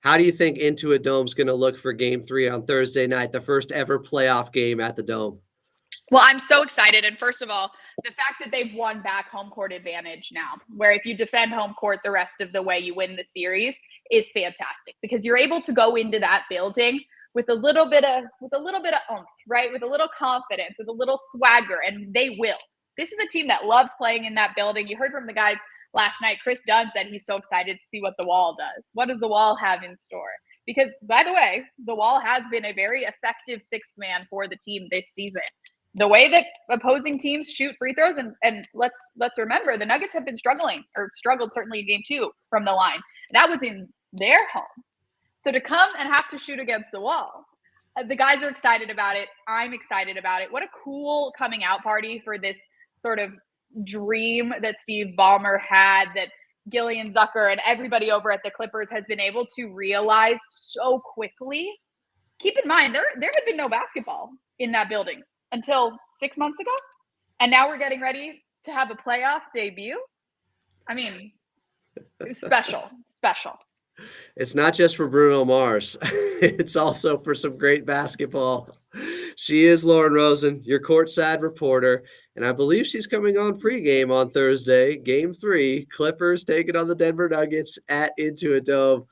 How do you think Intuit Dome's going to look for Game 3 on Thursday night, the first ever playoff game at the Dome? Well, I'm so excited. And first of all, the fact that they've won back home court advantage now, where if you defend home court the rest of the way, you win the series, is fantastic, because you're able to go into that building with a little bit of oomph, right? With a little confidence, with a little swagger, and they will. This is a team that loves playing in that building. You heard from the guys last night. Chris Dunn said he's so excited to see what the Wall does. What does the Wall have in store? Because, by the way, the Wall has been a very effective sixth man for the team this season. The way that opposing teams shoot free throws, and let's remember, the Nuggets have been struggled certainly in Game 2 from the line. That was in their home. So to come and have to shoot against the Wall, the guys are excited about it. I'm excited about it. What a cool coming out party for this sort of dream that Steve Ballmer had, that Gillian Zucker and everybody over at the Clippers has been able to realize so quickly. Keep in mind, there had been no basketball in that building until 6 months ago. And now we're getting ready to have a playoff debut. I mean, it's special. It's not just for Bruno Mars. It's also for some great basketball. She is Lauren Rosen, your courtside reporter, and I believe she's coming on pregame on Thursday, Game 3, Clippers taking on the Denver Nuggets at Intuit Dome.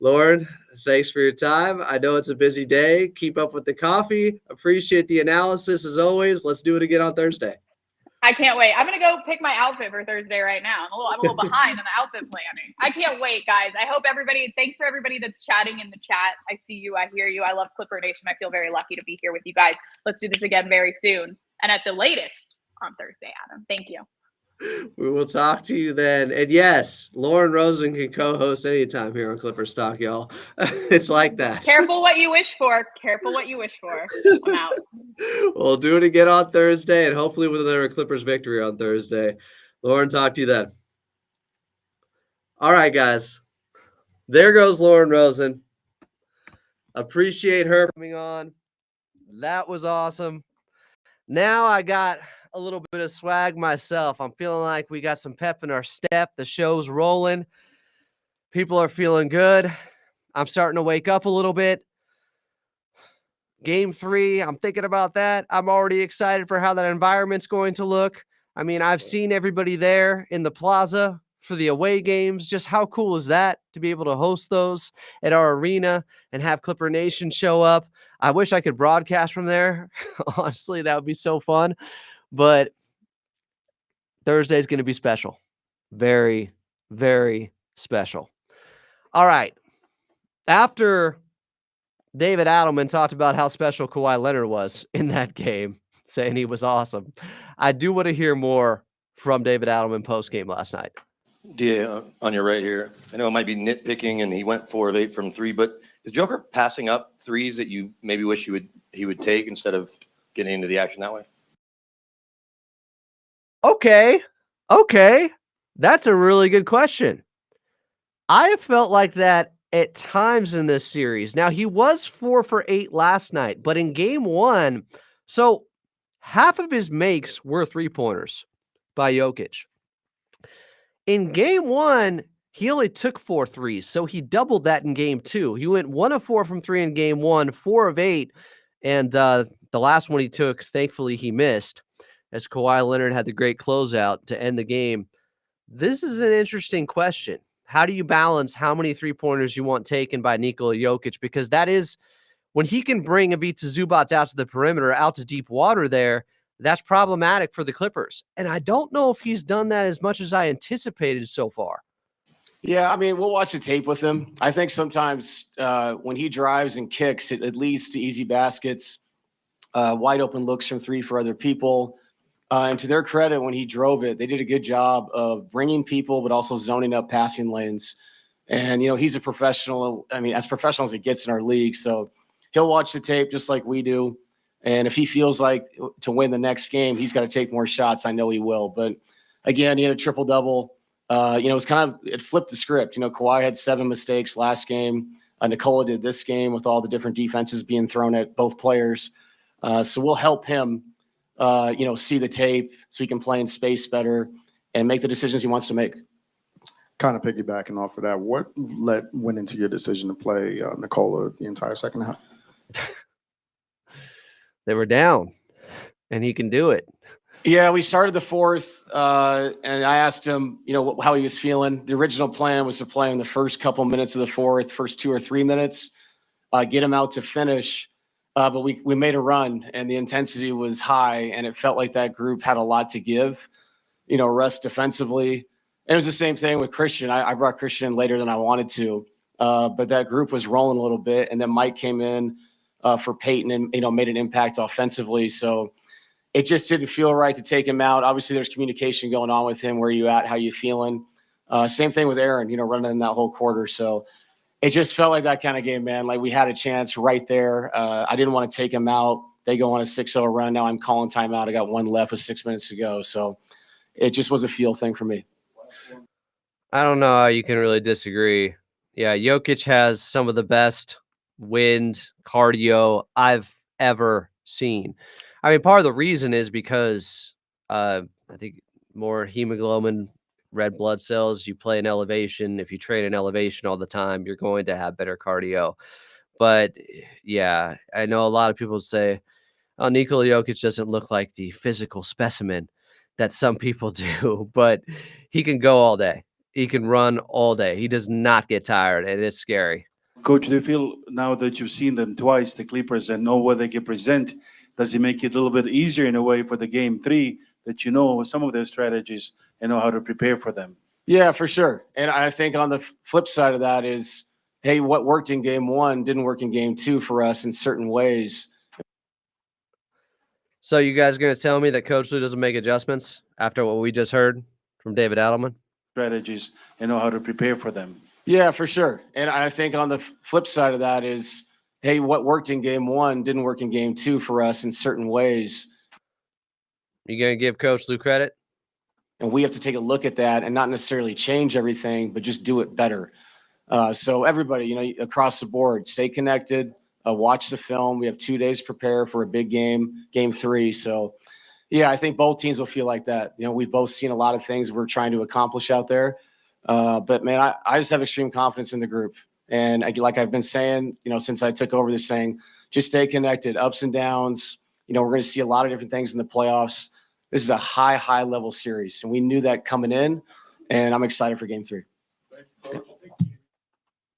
Lauren, thanks for your time. I know it's a busy day. Keep up with the coffee. Appreciate the analysis as always. Let's do it again on Thursday. I can't wait. I'm going to go pick my outfit for Thursday right now. I'm a little behind on the outfit planning. I can't wait, guys. I hope thanks for everybody that's chatting in the chat. I see you. I hear you. I love Clipper Nation. I feel very lucky to be here with you guys. Let's do this again very soon. And at the latest on Thursday, Adam. Thank you. We will talk to you then. And yes, Lauren Rosen can co-host anytime here on Clippers Talk, y'all. It's like that. Careful what you wish for. I'm out. We'll do it again on Thursday, and hopefully with another Clippers victory on Thursday. Lauren, talk to you then. All right, guys. There goes Lauren Rosen. Appreciate her coming on. That was awesome. Now I got a little bit of swag myself. I'm feeling like we got some pep in our step. The show's rolling. People are feeling good. I'm starting to wake up a little bit. Game 3, I'm thinking about that. I'm already excited for how that environment's going to look. I mean, I've seen everybody there in the plaza for the away games. Just how cool is that to be able to host those at our arena and have Clipper Nation show up? I wish I could broadcast from there. Honestly, that would be so fun. But Thursday is going to be special. Very, very special. All right. After David Adelman talked about how special Kawhi Leonard was in that game, saying he was awesome, I do want to hear more from David Adelman post-game last night. DA, on your right here, I know it might be nitpicking, and he went 4 of 8 from 3, but is Joker passing up threes that you maybe wish he would take instead of getting into the action that way? Okay. That's a really good question. I have felt like that at times in this series. Now, he was 4 for 8 last night, but in game 1, so half of his makes were three-pointers by Jokic. In game 1, He only took 4 threes, so he doubled that in game 2. He went 1 of 4 from 3 in game 1, 4 of 8, and the last one he took, thankfully, he missed, as Kawhi Leonard had the great closeout to end the game. This is an interesting question. How do you balance how many three-pointers you want taken by Nikola Jokic? Because that is, when he can bring Ivica Zubac out to the perimeter, out to deep water there, that's problematic for the Clippers. And I don't know if he's done that as much as I anticipated so far. Yeah, I mean, we'll watch the tape with him. I think sometimes when he drives and kicks, it leads to easy baskets, wide open looks from 3 for other people. And to their credit, when he drove it, they did a good job of bringing people, but also zoning up passing lanes. And, he's a professional. I mean, as professional as it gets in our league. So he'll watch the tape just like we do. And if he feels like to win the next game, he's got to take more shots. I know he will. But again, he had a triple-double. It flipped the script. Kawhi had 7 mistakes last game. Nikola did this game with all the different defenses being thrown at both players. So we'll help him, see the tape so he can play in space better and make the decisions he wants to make. Kind of piggybacking off of that, what went into your decision to play Nikola the entire second half? They were down, and he can do it. Yeah, we started the fourth, and I asked him, how he was feeling. The original plan was to play in the first couple minutes of the fourth, first 2 or 3 minutes, get him out to finish. But we made a run, and the intensity was high, and it felt like that group had a lot to give, rest defensively. And it was the same thing with Christian. I brought Christian in later than I wanted to, but that group was rolling a little bit, and then Mike came in for Peyton and, made an impact offensively. So it just didn't feel right to take him out. Obviously, there's communication going on with him. Where you at? How you feeling? Same thing with Aaron, running in that whole quarter. So it just felt like that kind of game, man. Like we had a chance right there. I didn't want to take him out. They go on a 6-0 run. Now I'm calling timeout. I got 1 left with 6 minutes to go. So it just was a feel thing for me. I don't know how you can really disagree. Yeah, Jokic has some of the best wind cardio I've ever seen. I mean, part of the reason is because I think more hemoglobin, red blood cells, you play in elevation. If you train in elevation all the time, you're going to have better cardio. But yeah, I know a lot of people say, oh, Nikola Jokic doesn't look like the physical specimen that some people do, but he can go all day. He can run all day. He does not get tired, and it's scary. Coach, do you feel now that you've seen them twice, the Clippers, and know what they can present, does it make it a little bit easier in a way for the game 3 that some of their strategies and know how to prepare for them? Yeah, for sure. And I think on the flip side of that is, hey, what worked in game 1 didn't work in game 2 for us in certain ways. So you guys going to tell me that Coach Lue doesn't make adjustments after what we just heard from David Adelman? Strategies and know how to prepare for them. Yeah, for sure. And I think on the flip side of that is, hey, what worked in game 1 didn't work in game 2 for us in certain ways. You going to give Coach Lue credit? And we have to take a look at that and not necessarily change everything, but just do it better. So everybody, across the board, stay connected, watch the film. We have 2 days to prepare for a big game, game 3. So, yeah, I think both teams will feel like that. We've both seen a lot of things we're trying to accomplish out there. But, man, I just have extreme confidence in the group. And like I've been saying, since I took over this thing, just stay connected, ups and downs. We're going to see a lot of different things in the playoffs. This is a high level series. And we knew that coming in, and I'm excited for game 3.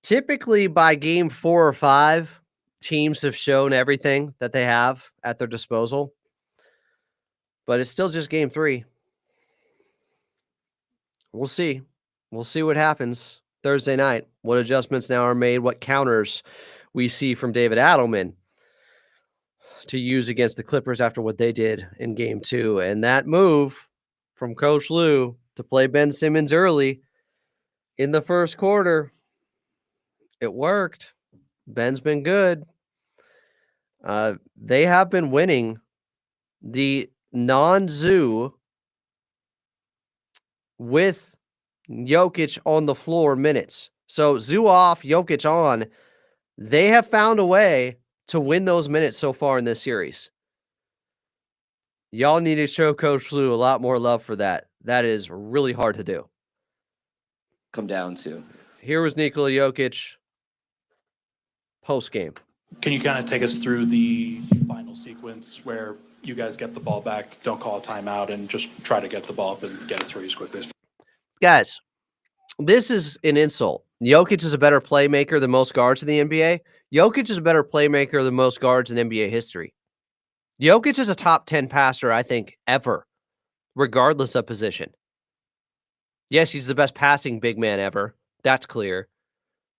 Typically by game 4 or 5, teams have shown everything that they have at their disposal. But it's still just game 3. We'll see. We'll see what happens Thursday night. What adjustments now are made, what counters we see from David Adelman to use against the Clippers after what they did in game 2. And that move from Coach Lue to play Ben Simmons early in the first quarter, it worked. Ben's been good. They have been winning the non-Zoo with Jokic on the floor minutes. So Zoo off, Jokic on. They have found a way to win those minutes so far in this series. Y'all need to show Coach Lue a lot more love for that. That is really hard to do. come down to. Here was Nikola Jokic post game. Can you kind of take us through the final sequence where you guys get the ball back, don't call a timeout, and just try to get the ball up and get it through as quickly as possible? Guys, this is an insult. Jokic is a better playmaker than most guards in the NBA. Jokic is a better playmaker than most guards in NBA history. Jokic is a top 10 passer, I think, ever, regardless of position. Yes, he's the best passing big man ever. That's clear.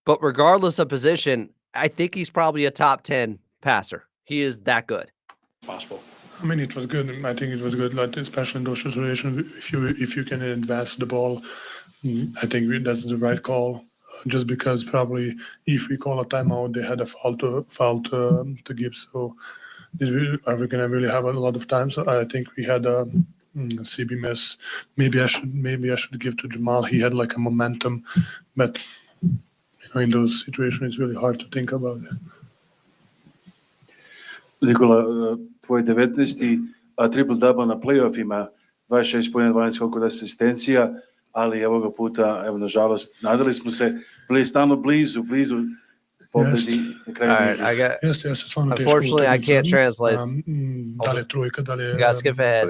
But regardless of position, I think he's probably a top 10 passer. He is that good. Possible. I mean, it was good. I think it was good, like, especially in those situations. If you can advance the ball, I think that's the right call. Just because probably if we call a timeout, they had a foul to give. So are we gonna really have a lot of time? So I think we had a CB miss. Maybe I should give to Jamal. He had like a momentum, but in those situations, it's really hard to think about it. Nikola, tvoj 19. triple-double na playoffima, 26 poena, 12 skokova asistencija, ali evo ga puta, evo nažalost, nadali smo se, bili stalno blizu pobedi na kraju. Unfortunately, I can't translate. Da li je trojka, da li je... You gotta skip ahead.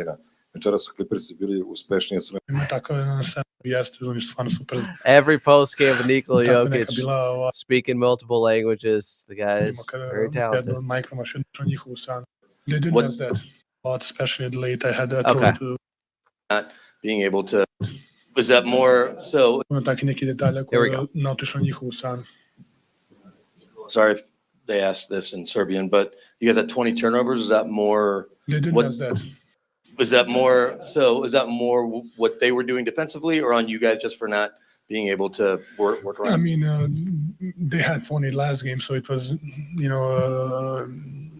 Večera su Clippersi bili uspešniji. Ima tako jedan set, jeste, oni su stvarno super. Every post game of Nikola Jokic, speaking multiple languages. The guy is very talented. They did What- that a lot, especially late. I had that throw Okay. to... Not being able to, was that more, so, Ima taki neki detalja Here we koji go. ne otišao na njihovu stranu. sorry if they asked this in Serbian, but you guys had 20 turnovers, is that more? They did What- that. Was that more, so is that more what they were doing defensively or on you guys just for not being able to work I around? mean, they had 20 last game, so it was,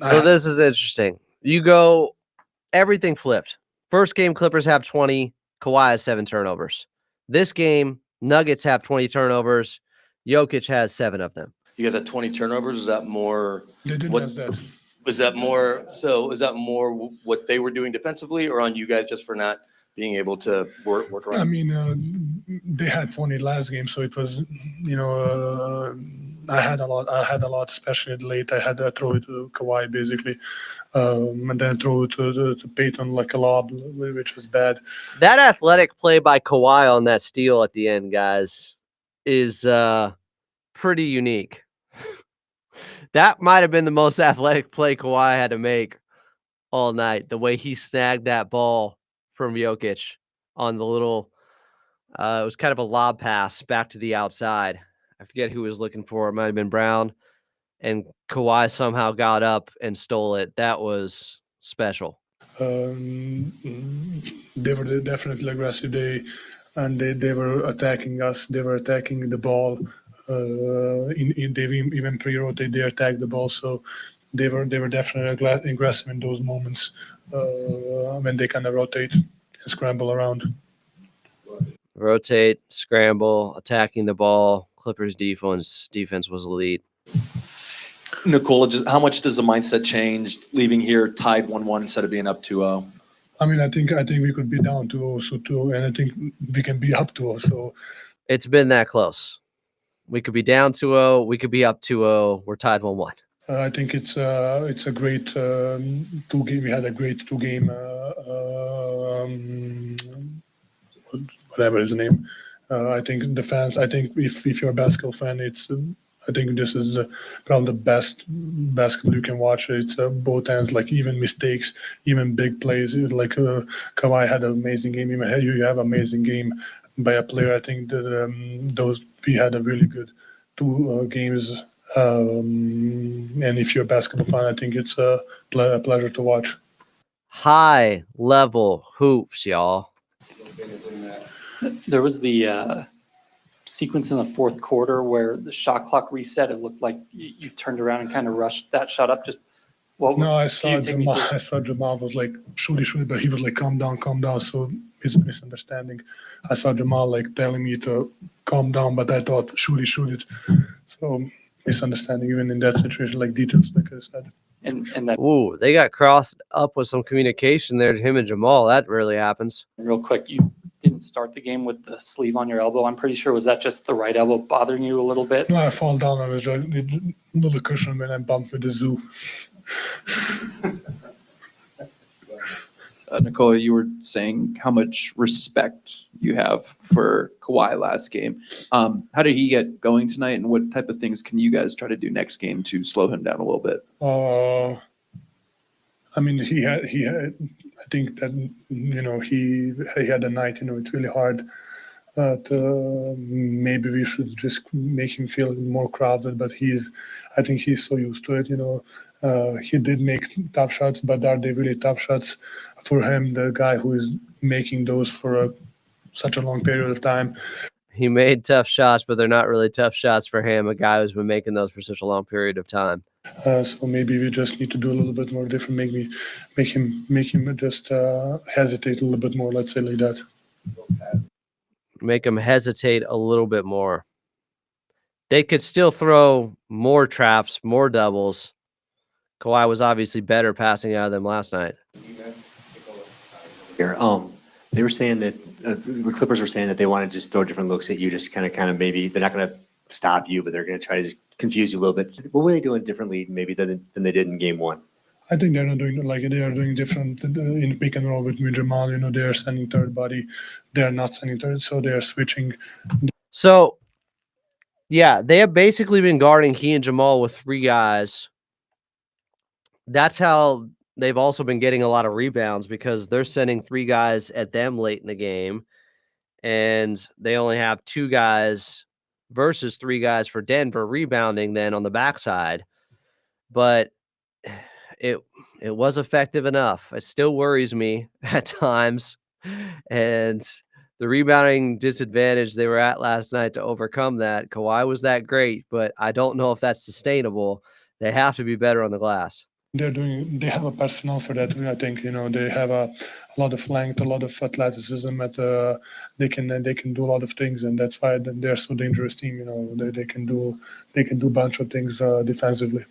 So this is interesting. You go, everything flipped. First game, Clippers have 20. Kawhi has 7 turnovers. This game, Nuggets have 20 turnovers. Jokic has 7 of them. You guys had 20 turnovers, is that more? They did what- that. Was that more, so is that more what they were doing defensively or on you guys just for not being able to work I around? mean, they had 20 last game, so it was, I had a lot, especially late. I had to throw it to Kawhi basically, and then throw it to Peyton like a lob, which was bad. That athletic play by Kawhi on that steal at the end, guys, is pretty unique. That might have been the most athletic play Kawhi had to make all night. The way he snagged that ball from Jokic on the little, it was kind of a lob pass back to the outside. I forget who was looking for. It might have been Brown. And Kawhi somehow got up and stole it. That was special. They were definitely aggressive. They were attacking us. They were attacking the ball. They even pre-rotate. They attacked the ball. So they were definitely aggressive in those moments when they kind of rotate and scramble around. Rotate, scramble, attacking the ball. Clippers defense was elite. Nikola, just how much does the mindset change leaving here tied 1-1 instead of being up 2-0? I mean, I think we could be down 2-0, so too, and I think we can be up 2-0. So It's been that close. We could be down 2-0. We could be up 2-0. We're tied 1-1. I think it's a great 2-game. We had a great 2-game. Whatever his name. I think the fans. I think if you're a basketball fan, I think this is probably the best basketball you can watch. It's both ends, like even mistakes, even big plays. Like Kawhi had an amazing game. You have an amazing game by a player. I think that we had a really good 2 games. And if you're a basketball fan, I think it's a pleasure to watch. High level hoops, y'all. There was the sequence in the fourth quarter where the shot clock reset. It looked like you turned around and kind of rushed that shot up. Just No, I saw Jamal was like shoot, but he was like calm down. So it's a misunderstanding. I saw Jamal like telling me to calm down, but I thought shoot it. So misunderstanding even in that situation, like details, like I said. and that Ooh, they got crossed up with some communication there to him and Jamal. That rarely happens. real quick, you didn't start the game with the sleeve on your elbow. I'm pretty sure, was that just the right elbow bothering you a little bit? No, I fall down. I was just a little cushion when I bumped with the zoo. Nikola, you were saying how much respect you have for Kawhi last game. How did he get going tonight, and what type of things can you guys try to do next game to slow him down a little bit? I mean, he had. I think that he had a night. It's really hard. But maybe we should just make him feel more crowded. But I think he's so used to it. He did make tough shots, but are they really tough shots for him? The guy who is making those for such a long period of time. He made tough shots, but they're not really tough shots for him, a guy who's been making those for such a long period of time. So maybe we just need to do a little bit more different. Make him just hesitate a little bit more. Let's say like that. Make him hesitate a little bit more. They could still throw more traps, more doubles. Kawhi was obviously better passing out of them last night. Here, they were saying that the Clippers were saying that they want to just throw different looks at you, just kind of maybe they're not going to stop you, but they're going to try to just confuse you a little bit. What were they doing differently maybe than they did in game one? I think they're not doing like they are doing different in pick and roll with Jamal. They are sending third body, they are not sending third, so they are switching. So, yeah, they have basically been guarding he and Jamal with three guys. That's how they've also been getting a lot of rebounds, because they're sending three guys at them late in the game, and they only have two guys versus three guys for Denver rebounding then on the backside. But it was effective enough. It still worries me at times, and the rebounding disadvantage they were at last night to overcome that. Kawhi was that great, but I don't know if that's sustainable. They have to be better on the glass. They have a personnel for that. I think they have a lot of length, a lot of athleticism. They can do a lot of things, and that's why they're so dangerous team. They can do a bunch of things defensively.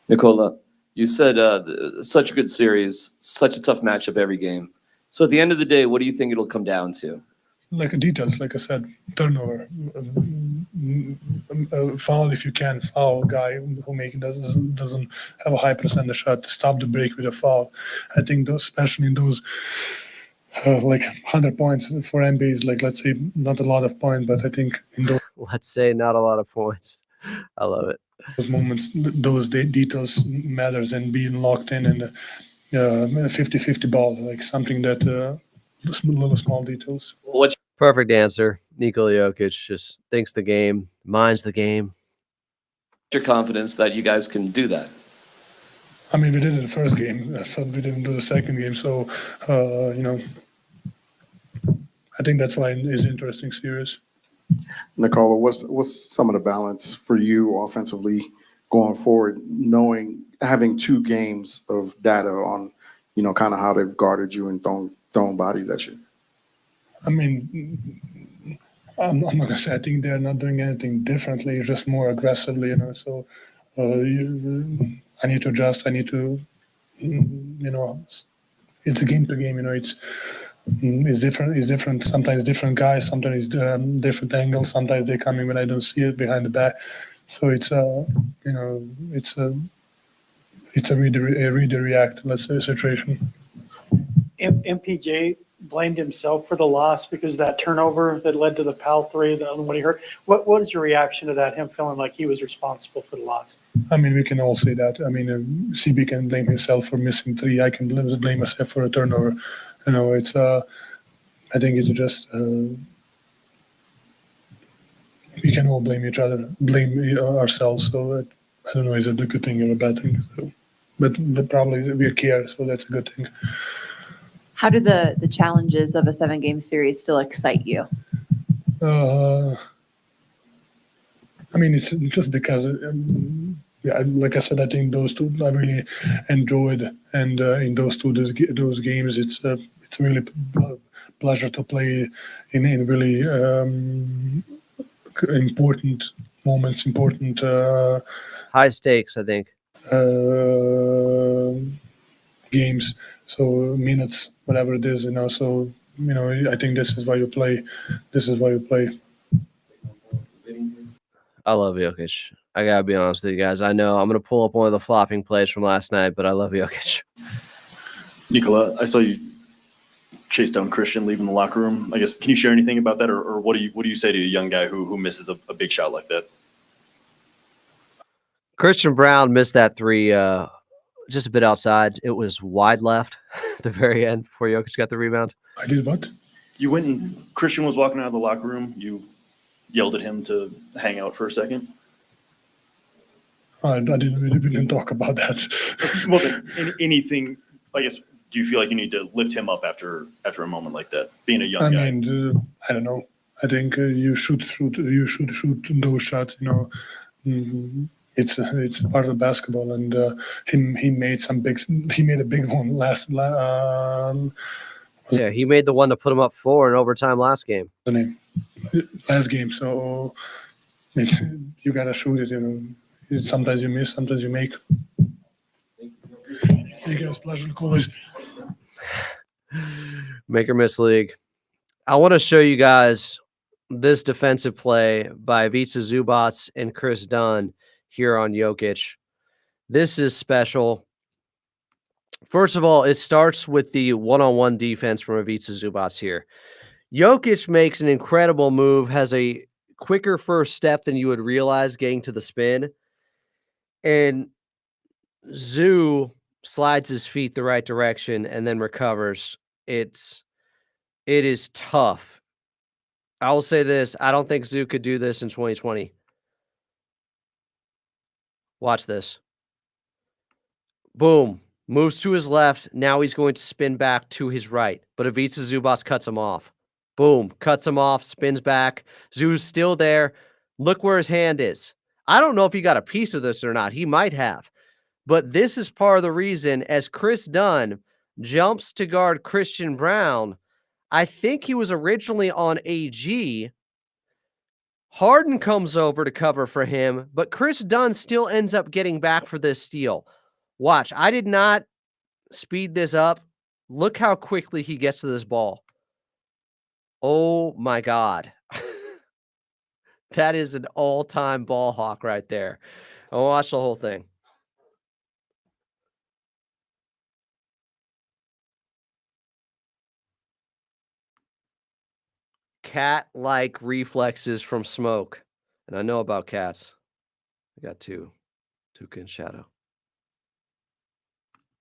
Nikola, you said such a good series, such a tough matchup every game. So at the end of the day, what do you think it'll come down to? Like details, like I said, turnover, foul if you can, foul guy who doesn't have a high percentage shot, stop the break with a foul. I think those, especially in those like 100 points for NBA is like, let's say not a lot of points, but I think in those let's say not a lot of points. I love it. Those moments, those details matters, and being locked in and 50-50 ball, like something that little small details. What's perfect answer? Nikola Jokic just thinks the game, minds the game. your confidence that you guys can do that? I mean, we did it the first game, so we didn't do the second game. So, I think that's why it's an interesting series. Nikola, what's some of the balance for you offensively going forward, having two games of data on, kind of how they've guarded you and thrown bodies at you? I mean, I'm not gonna say I think they're not doing anything differently, just more aggressively, So I need to adjust. I need to, it's a game to game. It's different. It's different. Sometimes different guys. Sometimes different angles. Sometimes they're coming when I don't see it behind the back. So it's a read react, let's say, situation. MPJ blamed himself for the loss because that turnover that led to the Pal 3, what he heard. What is your reaction to that, him feeling like he was responsible for the loss? I mean, we can all say that. I mean, CB can blame himself for missing three. I can blame myself for a turnover. It's I think it's just we can all blame each other, blame ourselves. So I don't know, is it a good thing or a bad thing? So, but probably we care, so that's a good thing. How do the challenges of a 7-game series still excite you? I mean, it's just because, like I said, I think those two I really enjoyed, and in those games, it's really pleasure to play in really important moments, important high stakes, I think, games. So minutes, whatever it is, So I think this is why you play. This is why you play. I love Jokic. I gotta be honest with you guys. I know I'm gonna pull up one of the flopping plays from last night, but I love Jokic. Nikola, I saw you chase down Christian leaving the locker room. I guess, can you share anything about that, or what do you say to a young guy who misses a big shot like that? Christian Brown missed that three just a bit outside. It was wide left at the very end before Jokic got the rebound. I did what? You went and Christian was walking out of the locker room. You yelled at him to hang out for a second. I didn't talk about that. Well, then, anything, I guess, do you feel like you need to lift him up after a moment like that, being a young guy? I don't know. I think you should shoot those shots. It's part of basketball, and he made a big one last. Yeah, he made the one to put him up 4 in overtime last game. Last game, so you gotta shoot it. Sometimes you miss, sometimes you make. Thank you guys, pleasure to always. Make or miss league. I want to show you guys this defensive play by Ivica Zubac and Chris Dunn here on Jokic. This is special. First of all, it starts with the one-on-one defense from Ivica Zubac here. Jokic makes an incredible move, has a quicker first step than you would realize getting to the spin. And Zoo slides his feet the right direction and then recovers. It is tough. I will say this. I don't think Zoo could do this in 2020. Watch this. Boom. Moves to his left. Now he's going to spin back to his right. But Ivica Zubac cuts him off. Boom. Cuts him off. Spins back. Zoo's still there. Look where his hand is. I don't know if he got a piece of this or not. He might have. But this is part of the reason as Chris Dunn jumps to guard Christian Brown. I think he was originally on AG. Harden comes over to cover for him, but Chris Dunn still ends up getting back for this steal. Watch, I did not speed this up. Look how quickly he gets to this ball. Oh my God. That is an all-time ball hawk right there. I'll watch the whole thing. Cat-like reflexes from Smoke. And I know about cats. I got two. Tuca and Shadow.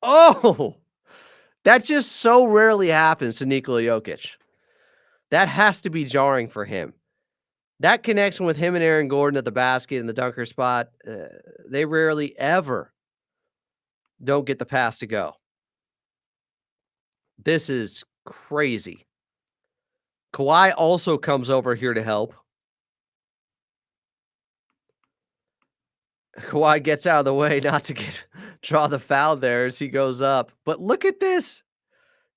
Oh! That just so rarely happens to Nikola Jokic. That has to be jarring for him. That connection with him and Aaron Gordon at the basket in the dunker spot, they rarely ever don't get the pass to go. This is crazy. Kawhi also comes over here to help. Kawhi gets out of the way not to draw the foul there as he goes up. But look at this.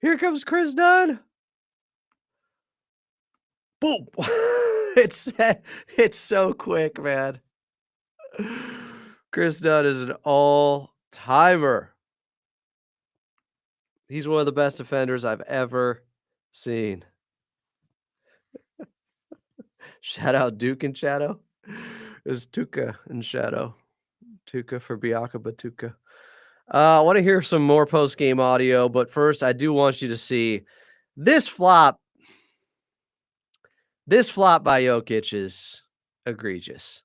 Here comes Chris Dunn. Boom. It's so quick, man. Chris Dunn is an all-timer. He's one of the best defenders I've ever seen. Shout out Duke and Shadow. It was Tuca and Shadow. Tuca for Biaka Batuka. I want to hear some more post-game audio, but first I do want you to see this flop. This flop by Jokic is egregious.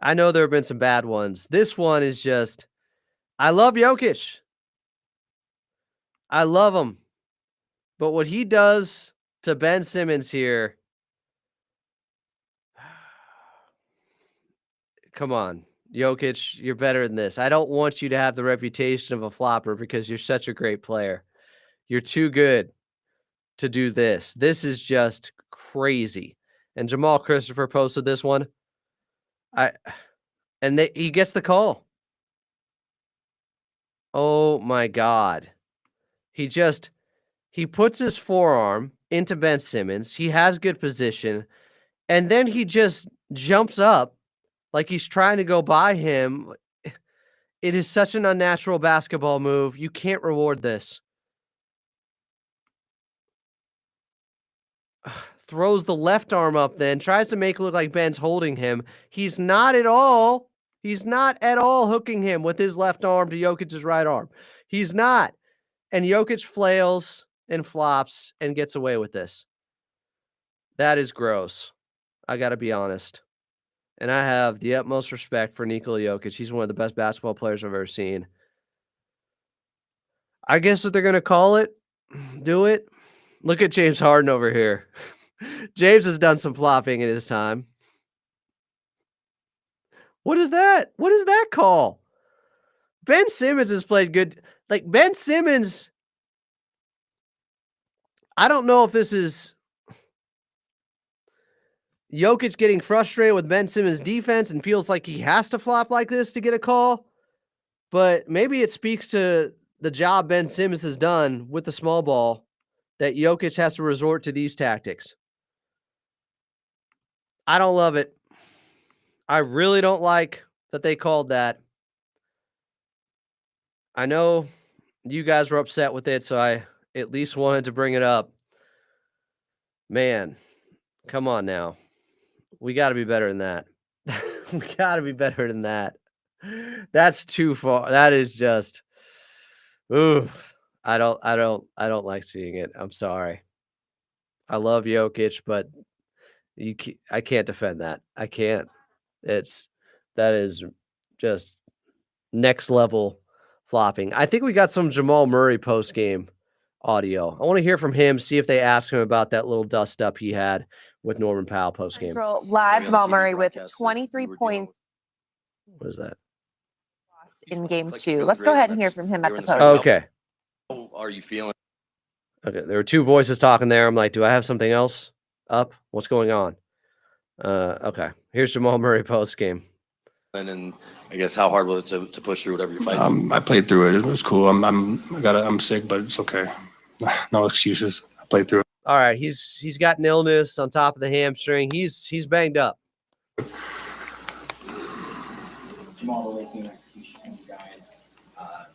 I know there have been some bad ones. This one is just, I love Jokic. I love him. But what he does to Ben Simmons here, come on, Jokic, you're better than this. I don't want you to have the reputation of a flopper because you're such a great player. You're too good to do this. This is just crazy. And Jamal Christopher posted this one. He gets the call. Oh my God. He puts his forearm into Ben Simmons. He has good position. And then he just jumps up like he's trying to go by him. It is such an unnatural basketball move. You can't reward this. throws the left arm up then, tries to make it look like Ben's holding him. He's not at all. He's not at all hooking him with his left arm to Jokic's right arm. He's not. And Jokic flails and flops and gets away with this. That is gross. I got to be honest. And I have the utmost respect for Nikola Jokic. He's one of the best basketball players I've ever seen. I guess what they're going to call it, do it. Look at James Harden over here. James has done some flopping in his time. What is that? What is that call? Ben Simmons has played good. Like, Ben Simmons, I don't know if this is Jokic getting frustrated with Ben Simmons' defense and feels like he has to flop like this to get a call, but maybe it speaks to the job Ben Simmons has done with the small ball that Jokic has to resort to these tactics. I don't love it. I really don't like that they called that. I know you guys were upset with it, so I at least wanted to bring it up. Man, come on now. We got to be better than that. We got to be better than that. That's too far. That is just, ooh, I don't like seeing it. I'm sorry. I love Jokic, but I can't defend that. I can't. That is just next level flopping. I think we got some Jamal Murray post game audio. I want to hear from him, see if they ask him about that little dust up he had with Norman Powell post game. Live Jamal Murray with 23 points What is that? in game 2. Let's go ahead and hear from him at the post. Okay. How are you feeling? Okay. There were two voices talking there. I'm like, do I have something else up? What's going on? Okay. Here's Jamal Murray post game. And I guess how hard was it to push through whatever you're fighting? I played through it. It was cool. I'm sick, but it's okay. No excuses. I played through it. All right. He's got an illness on top of the hamstring. He's banged up. Jamal, the late execution from you guys, a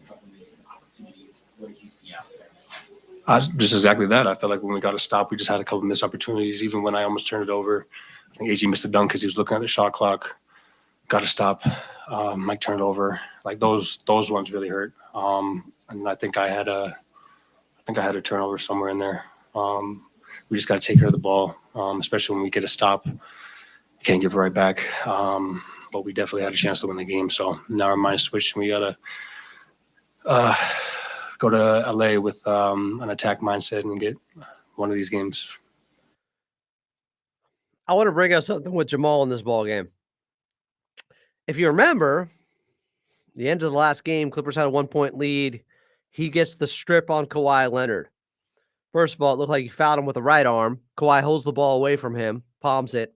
couple of these opportunities. What did you see out there? Just exactly that. I felt like when we got a stop, we just had a couple of missed opportunities. Even when I almost turned it over, I think AG missed a dunk because he was looking at the shot clock. Got to stop. Mike turned over. Like those ones really hurt. And I think I had a turnover somewhere in there. We just got to take care of the ball, especially when we get a stop. Can't give it right back. But we definitely had a chance to win the game. So now our mind switched and we got to go to LA with an attack mindset and get one of these games. I want to bring up something with Jamal in this ball game. If you remember, the end of the last game, Clippers had a 1-point lead. He gets the strip on Kawhi Leonard. First of all, it looked like he fouled him with the right arm. Kawhi holds the ball away from him, palms it,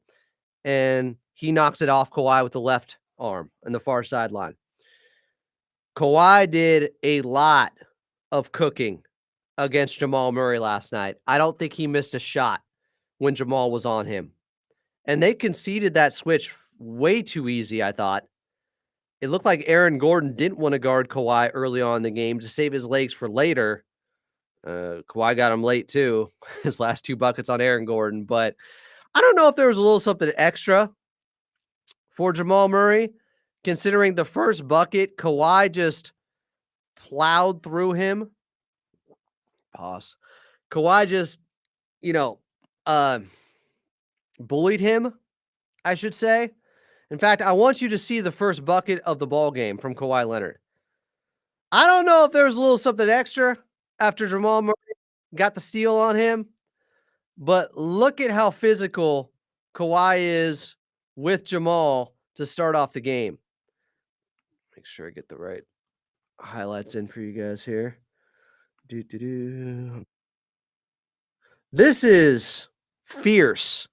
and he knocks it off Kawhi with the left arm on the far sideline. Kawhi did a lot of cooking against Jamal Murray last night. I don't think he missed a shot when Jamal was on him. And they conceded that switch way too easy, I thought. It looked like Aaron Gordon didn't want to guard Kawhi early on in the game to save his legs for later. Kawhi got him late too, his last 2 buckets on Aaron Gordon. But I don't know if there was a little something extra for Jamal Murray, considering the first bucket, Kawhi just plowed through him. Pause. Kawhi just, bullied him, I should say. In fact, I want you to see the first bucket of the ball game from Kawhi Leonard. I don't know if there was a little something extra after Jamal Murray got the steal on him, but look at how physical Kawhi is with Jamal to start off the game. Make sure I get the right highlights in for you guys here. This is fierce.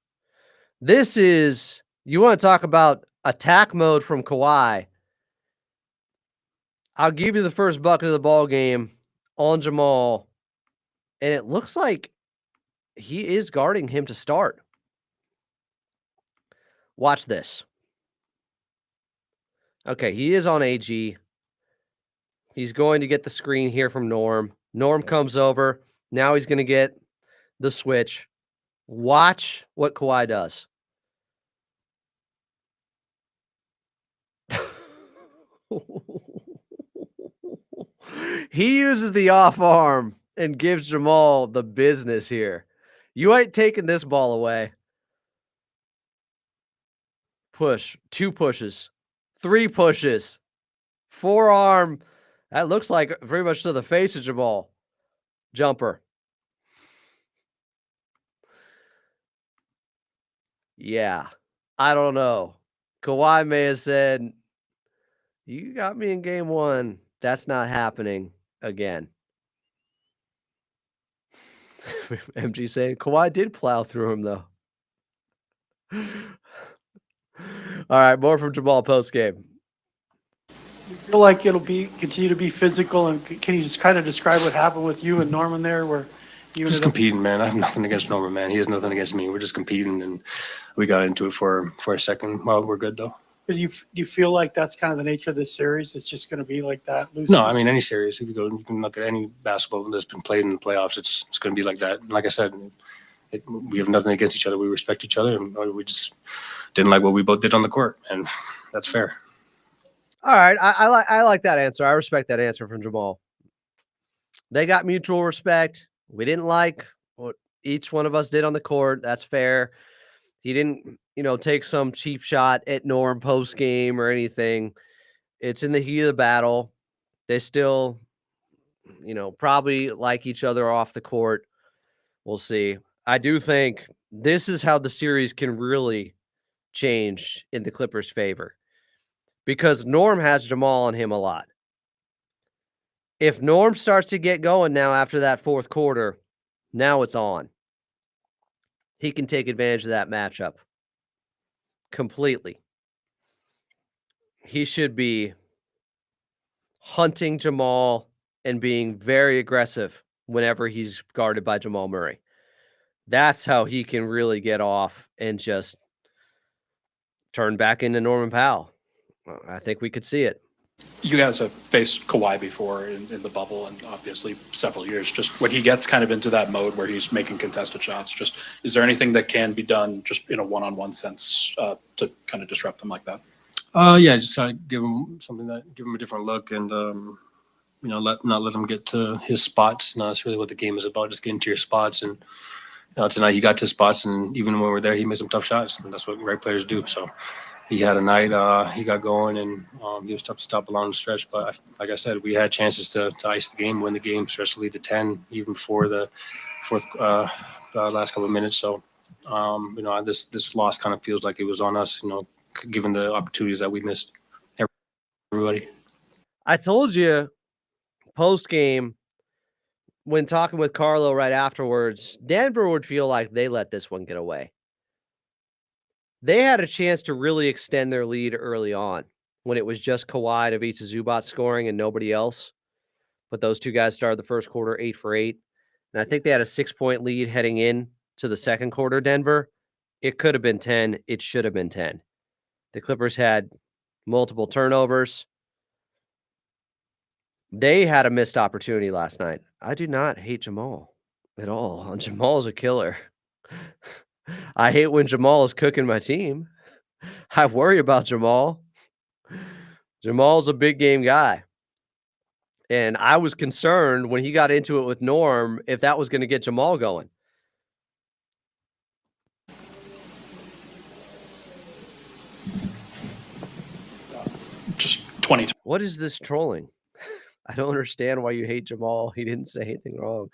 This is, you want to talk about attack mode from Kawhi. I'll give you the first bucket of the ball game on Jamal, and it looks like he is guarding him to start. Watch this. Okay, he is on AG. He's going to get the screen here from Norm. Norm comes over. Now he's going to get the switch. Watch what Kawhi does. He uses the off arm and gives Jamal the business here. You ain't taking this ball away. Push. 2 pushes. 3 pushes. Forearm. That looks like very much to the face of Jamal. Jumper. Yeah. I don't know. Kawhi may have said, you got me in game 1. That's not happening again. MG saying Kawhi did plow through him though. All right, more from Jamal post game. You feel like it'll continue to be physical, and can you just kind of describe what happened with you and Norman there, where you Just ended up? competing, man. I have nothing against Norman, man. He has nothing against me. We're just competing, and we got into it for a second. Well, we're good though. Do you feel like that's kind of the nature of this series? It's just going to be like that? No, I mean any series. If you can look at any basketball that's been played in the playoffs, it's going to be like that. And like I said, we have nothing against each other. We respect each other, and we just didn't like what we both did on the court, and that's fair. All right, I like that answer. I respect that answer from Jamal. They got mutual respect. We didn't like what each one of us did on the court. That's fair. He didn't, take some cheap shot at Norm post game or anything. It's in the heat of the battle. They still, probably like each other off the court. We'll see. I do think this is how the series can really change in the Clippers' favor, because Norm has Jamal on him a lot. If Norm starts to get going now after that fourth quarter, now it's on. He can take advantage of that matchup completely. He should be hunting Jamal and being very aggressive whenever he's guarded by Jamal Murray. That's how he can really get off and just turn back into Norman Powell. I think we could see it. You guys have faced Kawhi before in the bubble and obviously several years. Just when he gets kind of into that mode where he's making contested shots, just is there anything that can be done just in a one-on-one sense to kind of disrupt him like that? Yeah, just kind of give him something give him a different look, and not let him get to his spots. No, that's really what the game is about. Just getting to your spots, and tonight he got to spots, and even when we're there, he made some tough shots, and that's what great players do. So he had a night. He got going, and he was tough to stop along the stretch. But like I said, we had chances to ice the game, win the game, stretch the lead to 10, even before the fourth last couple of minutes. So this loss kind of feels like it was on us. Given the opportunities that we missed. Everybody. I told you post game when talking with Carlo right afterwards, Denver would feel like they let this one get away. They had a chance to really extend their lead early on when it was just Kawhi and Ivica Zubac scoring and nobody else. But those two guys started the first quarter 8 for 8. And I think they had a 6-point lead heading in to the second quarter, Denver. It could have been 10. It should have been 10. The Clippers had multiple turnovers. They had a missed opportunity last night. I do not hate Jamal at all. Jamal is a killer. I hate when Jamal is cooking my team. I worry about Jamal. Jamal's a big game guy. And I was concerned when he got into it with Norm if that was going to get Jamal going. Just 20. What is this trolling? I don't understand why you hate Jamal. He didn't say anything wrong.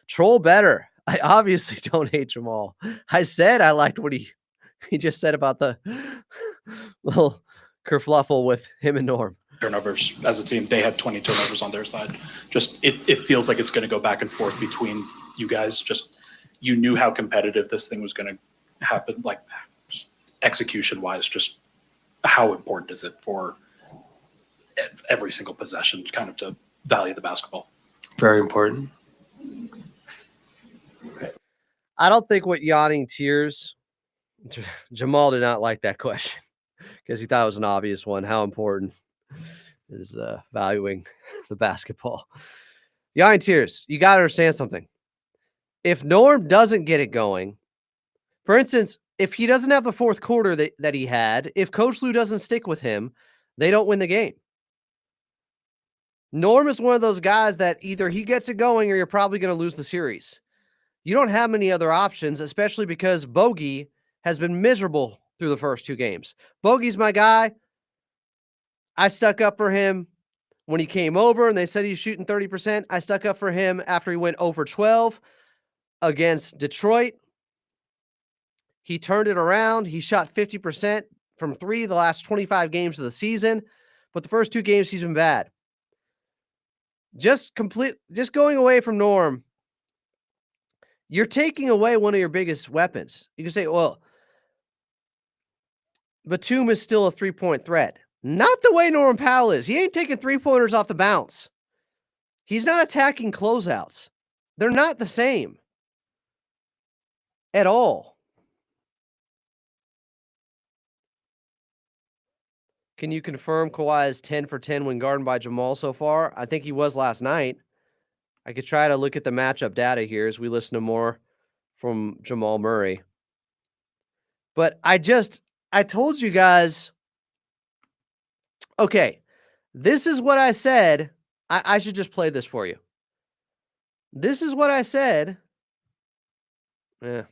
Troll better. I obviously don't hate Jamal. I said I liked what he just said about the little kerfluffle with him and Norm. Turnovers as a team. They had 20 turnovers on their side. Just it feels like it's going to go back and forth between you guys. Just you knew how competitive this thing was going to happen, like execution wise. Just how important is it for every single possession kind of to value the basketball? Very important. I don't think what yawning tears, Jamal did not like that question because he thought it was an obvious one. How important is valuing the basketball? Yawning tears, you got to understand something. If Norm doesn't get it going, For instance, if he doesn't have the fourth quarter that he had, if Coach Lue doesn't stick with him, they don't win the game. Norm is one of those guys that either he gets it going or you're probably going to lose the series. You don't have many other options, especially because Bogey has been miserable through the first two games. Bogey's my guy. I stuck up for him when he came over and they said he's shooting 30%. I stuck up for him after he went over 12 against Detroit. He turned it around. He shot 50% from three the last 25 games of the season, but the first two games he's been bad. Just going away from Norm, you're taking away one of your biggest weapons. You can say, well, Batum is still a three-point threat. Not the way Norm Powell is. He ain't taking three-pointers off the bounce. He's not attacking closeouts. They're not the same at all. Can you confirm Kawhi is 10 for 10 when guarded by Jamal so far? I think he was last night. I could try to look at the matchup data here as we listen to more from Jamal Murray. But I told you guys, okay, this is what I said. I should just play this for you. This is what I said. I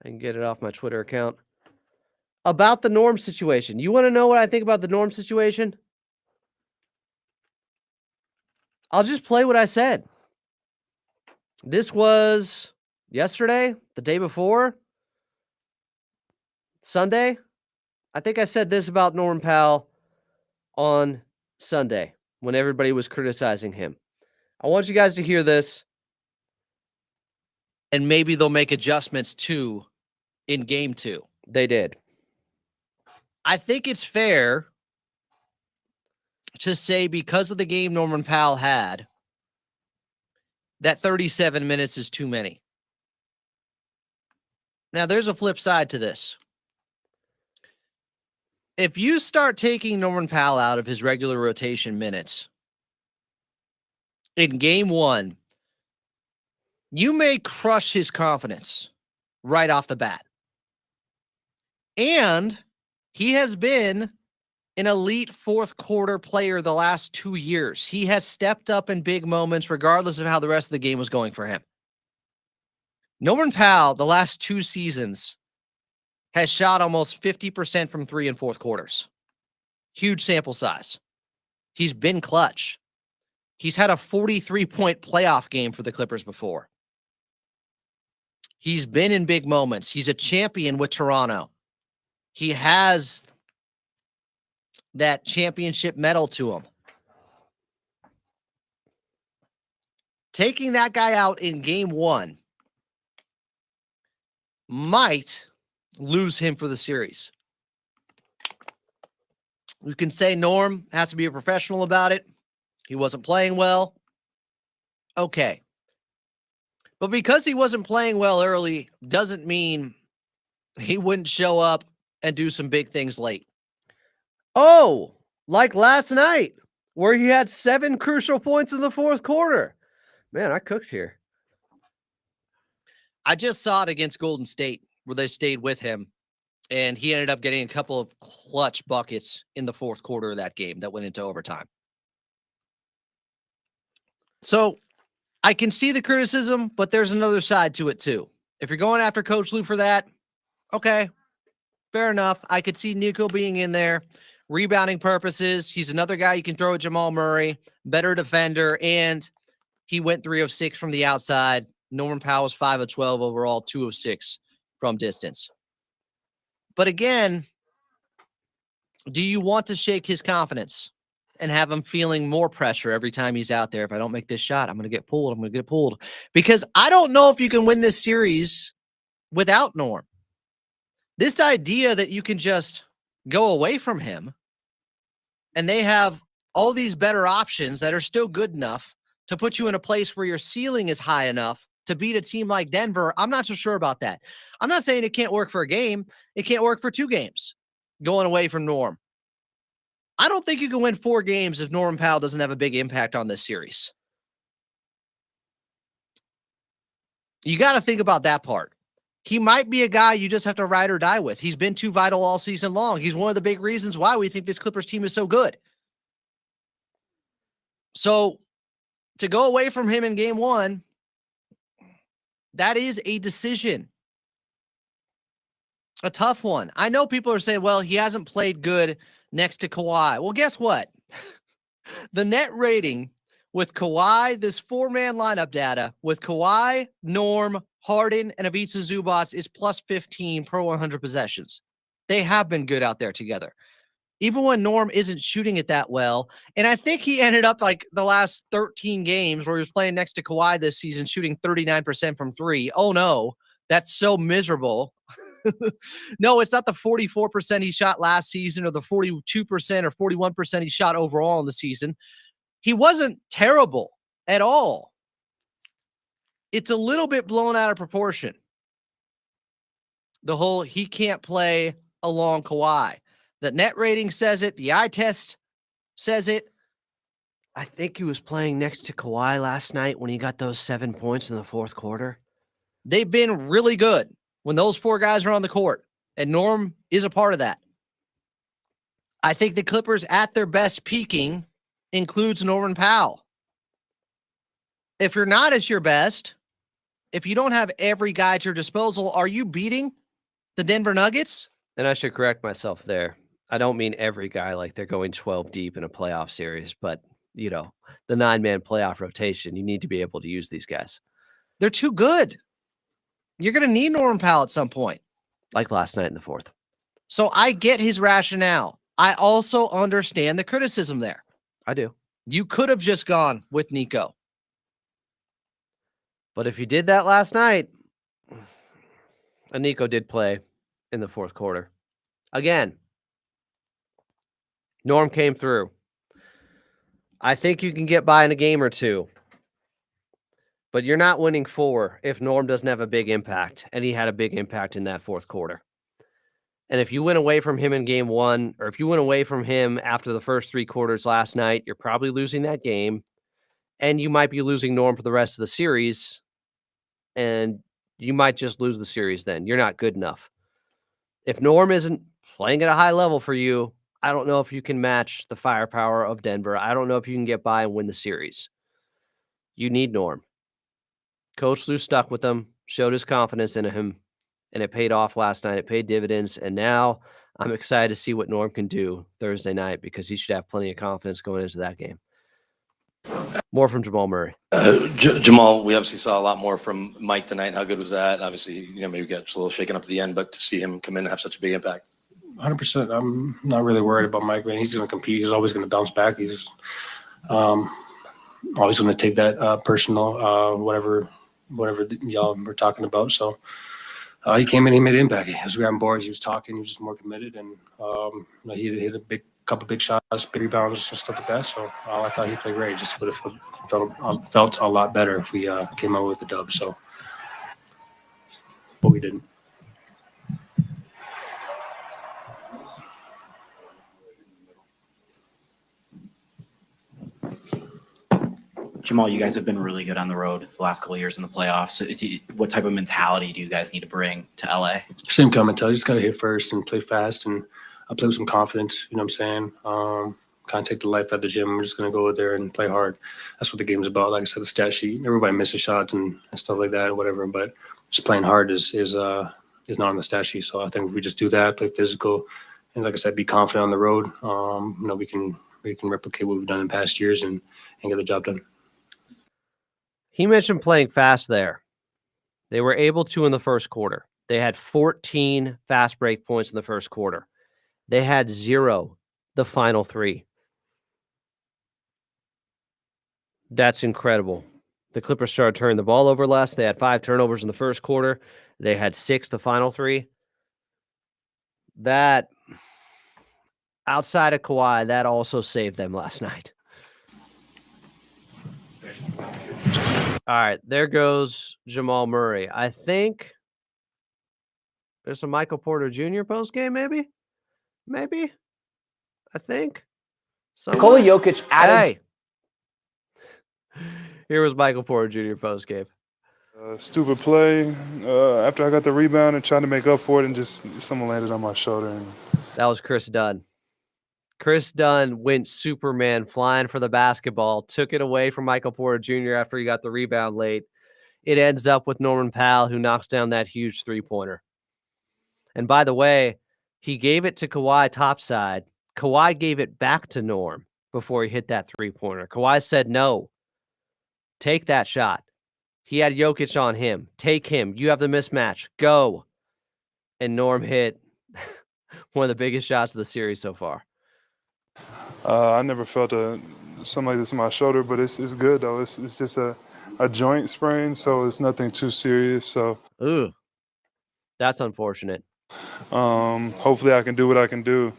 can get it off my Twitter account. About the Norm situation. You want to know what I think about the Norm situation? I'll just play what I said. This was yesterday, the day before, Sunday. I think I said this about Norm Powell on Sunday when everybody was criticizing him. I want you guys to hear this. And maybe they'll make adjustments too in game 2. They did. I think it's fair to say because of the game Norman Powell had, that 37 minutes is too many. Now, there's a flip side to this. If you start taking Norman Powell out of his regular rotation minutes in game 1, you may crush his confidence right off the bat. And he has been an elite fourth quarter player the last 2 years. He has stepped up in big moments regardless of how the rest of the game was going for him. Norman Powell, the last 2 seasons, has shot almost 50% from 3 and fourth quarters. Huge sample size. He's been clutch. He's had a 43-point playoff game for the Clippers before. He's been in big moments. He's a champion with Toronto. He has that championship medal to him. Taking that guy out in game 1 might lose him for the series. You can say Norm has to be a professional about it. He wasn't playing well. Okay. But because he wasn't playing well early doesn't mean he wouldn't show up and do some big things late. Oh, like last night where he had 7 crucial points in the fourth quarter. Man, I cooked here. I just saw it against Golden State where they stayed with him, and he ended up getting a couple of clutch buckets in the fourth quarter of that game that went into overtime. So I can see the criticism, but there's another side to it too. If you're going after Coach Lue for that, okay, fair enough. I could see Nico being in there. Rebounding purposes, he's another guy you can throw at Jamal Murray, better defender, and he went 3 of 6 from the outside. Norman Powell's 5 of 12 overall, 2 of 6 from distance. But again, do you want to shake his confidence and have him feeling more pressure every time he's out there? If I don't make this shot, I'm going to get pulled. I'm going to get pulled. Because I don't know if you can win this series without Norm. This idea that you can just go away from him and they have all these better options that are still good enough to put you in a place where your ceiling is high enough to beat a team like Denver, I'm not so sure about that. I'm not saying it can't work for a game. It can't work for 2 games going away from Norm. I don't think you can win 4 games if Norman Powell doesn't have a big impact on this series. You got to think about that part. he might be a guy you just have to ride or die with. He's been too vital all season long. He's one of the big reasons why we think this Clippers team is so good. So to go away from him in game one, that is a decision. A tough one. I know people are saying, well, he hasn't played good next to Kawhi. Well, guess what? The net rating with Kawhi, this 4-man lineup data, with Kawhi, Norm, Harden, and Ivica Zubac is plus 15 per 100 possessions. They have been good out there together. Even when Norm isn't shooting it that well. And I think he ended up like the last 13 games where he was playing next to Kawhi this season, shooting 39% from three. Oh no, that's so miserable. No, it's not the 44% he shot last season or the 42% or 41% he shot overall in the season. He wasn't terrible at all. It's a little bit blown out of proportion. The whole he can't play along Kawhi. The net rating says it. The eye test says it. I think he was playing next to Kawhi last night when he got those 7 points in the fourth quarter. They've been really good when those 4 guys are on the court, and Norm is a part of that. I think the Clippers at their best peaking includes Norman Powell. If you're not at your best, if you don't have every guy at your disposal, are you beating the Denver Nuggets? And I should correct myself there. I don't mean every guy like they're going 12 deep in a playoff series, but, you know, the 9-man playoff rotation, you need to be able to use these guys. They're too good. You're going to need Norman Powell at some point. Like last night in the fourth. So I get his rationale. I also understand the criticism there. I do. You could have just gone with Nico. But if you did that last night, and Nico did play in the fourth quarter. Again, Norm came through. I think you can get by in a game or two. But you're not winning 4 if Norm doesn't have a big impact. And he had a big impact in that fourth quarter. And if you went away from him in game 1, or if you went away from him after the first 3 quarters last night, you're probably losing that game. And you might be losing Norm for the rest of the series. And you might just lose the series then. You're not good enough. If Norm isn't playing at a high level for you, I don't know if you can match the firepower of Denver. I don't know if you can get by and win the series. You need Norm. Coach Lou stuck with him, showed his confidence in him, and it paid off last night. It paid dividends, and now I'm excited to see what Norm can do Thursday night because he should have plenty of confidence going into that game. More from Jamal Murray. Jamal, we obviously saw a lot more from Mike tonight. How good was that? Obviously, you know, maybe got a little shaken up at the end, but to see him come in and have such a big impact. 100%. I'm not really worried about Mike, man. He's going to compete. He's always going to bounce back. He's always going to take that personal, whatever y'all were talking about. So he came in, he made an impact. He was grabbing boards, he was talking, he was just more committed, and he hit a couple big shots, big rebounds, and stuff like that. So I thought he played great. Just would have felt a lot better if we came out with the dub. So, but we didn't. Jamal, you guys have been really good on the road the last couple of years in the playoffs. So what type of mentality do you guys need to bring to LA? Same kind of mentality. Just got to hit first and play fast and play with some confidence. You know what I'm saying? Kind of take the life out of the gym. We're just going to go out there and play hard. That's what the game's about. Like I said, the stat sheet, everybody misses shots and stuff like that or whatever. But just playing hard is not on the stat sheet. So I think if we just do that, play physical, and like I said, be confident on the road, we can replicate what we've done in past years and get the job done. He mentioned playing fast there. They were able to in the first quarter. They had 14 fast break points in the first quarter. They had 0 the final 3. That's incredible. The Clippers started turning the ball over less. They had 5 turnovers in the first quarter. They had 6 the final 3. That, outside of Kawhi, that also saved them last night. All right, there goes Jamal Murray. I think there's a Michael Porter Jr. postgame, maybe? Maybe? I think. Nikola Jokic added. Hey. Here was Michael Porter Jr. postgame. Stupid play after I got the rebound and tried to make up for it, and just someone landed on my shoulder. And That was Chris Dunn. Chris Dunn went Superman flying for the basketball, took it away from Michael Porter Jr. after he got the rebound late. It ends up with Norman Powell, who knocks down that huge three-pointer. And by the way, he gave it to Kawhi topside. Kawhi gave it back to Norm before he hit that three-pointer. Kawhi said, no, take that shot. He had Jokic on him. Take him. You have the mismatch. Go. And Norm hit one of the biggest shots of the series so far. I never felt something like this in my shoulder, but it's good though. It's just a joint sprain, so it's nothing too serious. So, ooh, that's unfortunate. Hopefully, I can do what I can do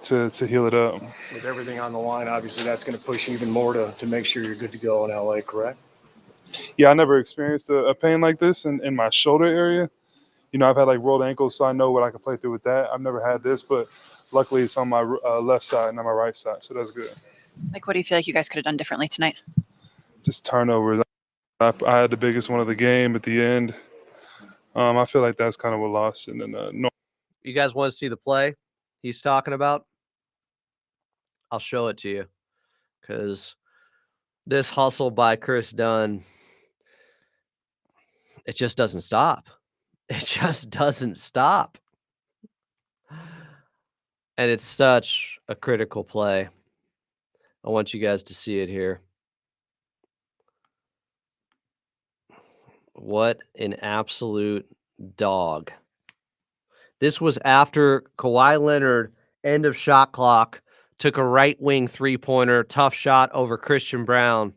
to heal it up. With everything on the line, obviously that's going to push you even more to make sure you're good to go in LA, correct? Yeah, I never experienced a pain like this in my shoulder area. You know, I've had like rolled ankles, so I know what I can play through with that. I've never had this, but luckily it's on my left side, not my right side, so that's good. Like, what do you feel like you guys could have done differently tonight? Just turnovers. I had the biggest one of the game at the end. I feel like that's kind of what lost. And then, you guys want to see the play he's talking about? I'll show it to you, because this hustle by Chris Dunn, it just doesn't stop. It just doesn't stop. And it's such a critical play. I want you guys to see it here. What an absolute dog. This was after Kawhi Leonard, end of shot clock, took a right wing three-pointer, tough shot over Christian Brown.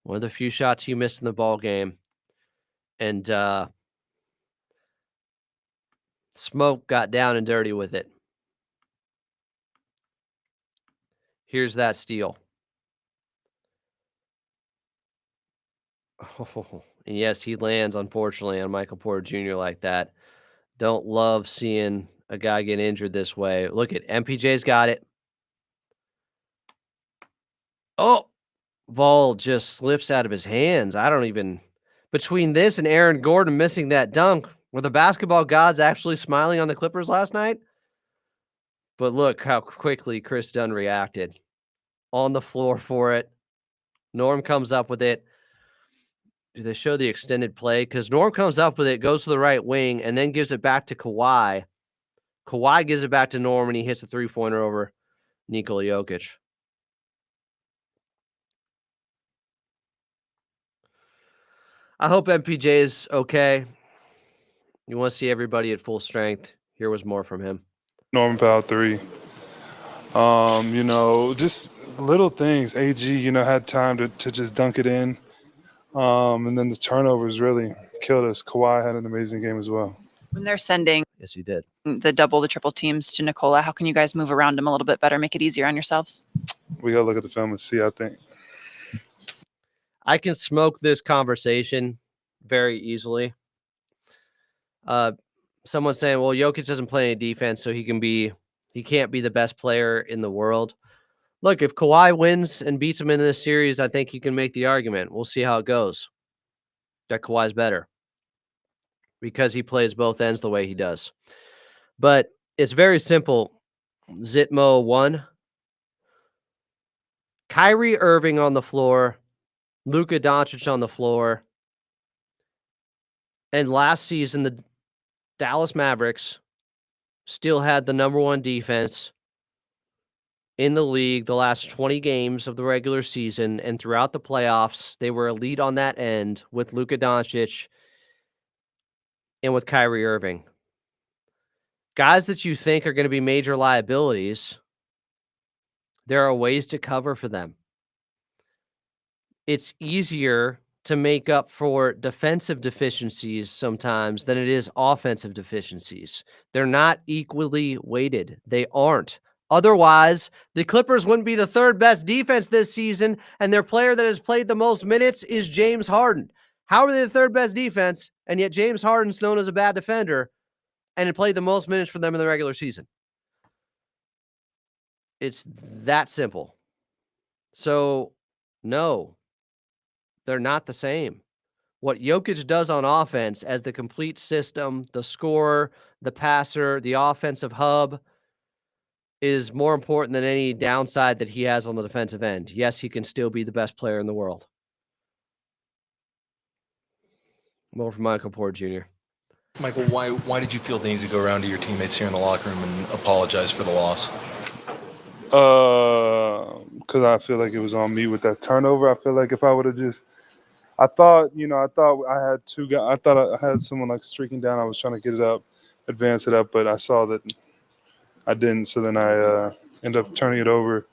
One of the few shots he missed in the ball game. And Smoke got down and dirty with it. Here's that steal. Oh, and yes, he lands, unfortunately, on Michael Porter Jr. like that. Don't love seeing a guy get injured this way. Look at MPJ's got it. Oh, ball just slips out of his hands. I don't even... Between this and Aaron Gordon missing that dunk, were the basketball gods actually smiling on the Clippers last night? But look how quickly Chris Dunn reacted. On the floor for it. Norm comes up with it. Do they show the extended play? Because Norm comes up with it, goes to the right wing, and then gives it back to Kawhi. Kawhi gives it back to Norm, and he hits a three-pointer over Nikola Jokic. I hope MPJ is okay. You want to see everybody at full strength. Here was more from him. Norman Powell 3. You know, just little things. AG, you know, had time to just dunk it in. And then the turnovers really killed us. Kawhi had an amazing game as well. When they're sending Yes, he did. the double, the triple teams to Nikola, how can you guys move around him a little bit better, make it easier on yourselves? We got to look at the film and see, I think. I can smoke this conversation very easily. Someone saying, well, Jokic doesn't play any defense, so he can't be the best player in the world. Look, if Kawhi wins and beats him in this series, I think you can make the argument. We'll see how it goes. That Kawhi's better because he plays both ends the way he does. But it's very simple. Zitmo 1. Kyrie Irving on the floor. Luka Doncic on the floor. And last season, the Dallas Mavericks still had the number one defense in the league the last 20 games of the regular season. And throughout the playoffs, they were elite on that end with Luka Doncic and with Kyrie Irving. Guys that you think are going to be major liabilities, there are ways to cover for them. It's easier to make up for defensive deficiencies sometimes than it is offensive deficiencies. They're not equally weighted. They aren't. Otherwise, the Clippers wouldn't be the third best defense this season, and their player that has played the most minutes is James Harden. How are they the third best defense, and yet James Harden's known as a bad defender and had played the most minutes for them in the regular season? It's that simple. So, no, they're not the same. What Jokic does on offense as the complete system, the scorer, the passer, the offensive hub, is more important than any downside that he has on the defensive end. Yes, he can still be the best player in the world. More from Michael Porter Jr. Michael, why did you feel the need to go around to your teammates here in the locker room and apologize for the loss? Because I feel like it was on me with that turnover. I feel like if I would have just, I thought I had two guys. I thought I had someone like streaking down. I was trying to get it up, advance it up, but I saw that I didn't. So then I ended up turning it over.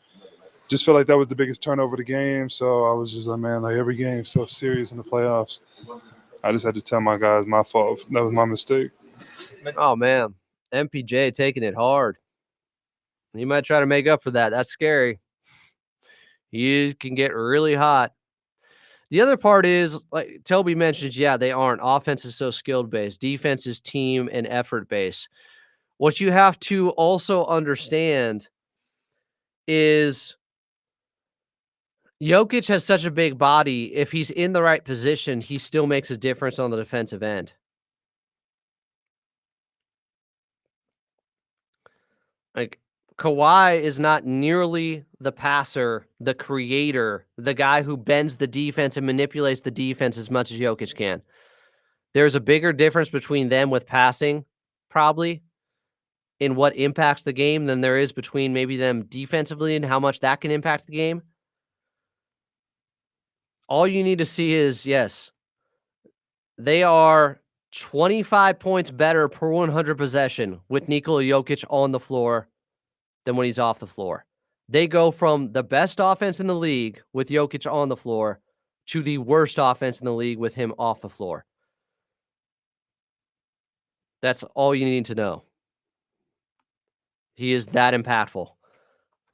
Just felt like that was the biggest turnover of the game. So I was just like, man, like every game's so serious in the playoffs. I just had to tell my guys my fault. That was my mistake. Oh, man. MPJ taking it hard. He might try to make up for that. That's scary. You can get really hot. The other part is, like Toby mentions, yeah, they aren't. Offense is so skill-based. Defense is team and effort-based. What you have to also understand is Jokic has such a big body. If he's in the right position, he still makes a difference on the defensive end. Like, Kawhi is not nearly the passer, the creator, the guy who bends the defense and manipulates the defense as much as Jokic can. There's a bigger difference between them with passing, probably, in what impacts the game than there is between maybe them defensively and how much that can impact the game. All you need to see is, yes, they are 25 points better per 100 possession with Nikola Jokic on the floor than when he's off the floor. They go from the best offense in the league with Jokic on the floor to the worst offense in the league with him off the floor. That's all you need to know. He is that impactful.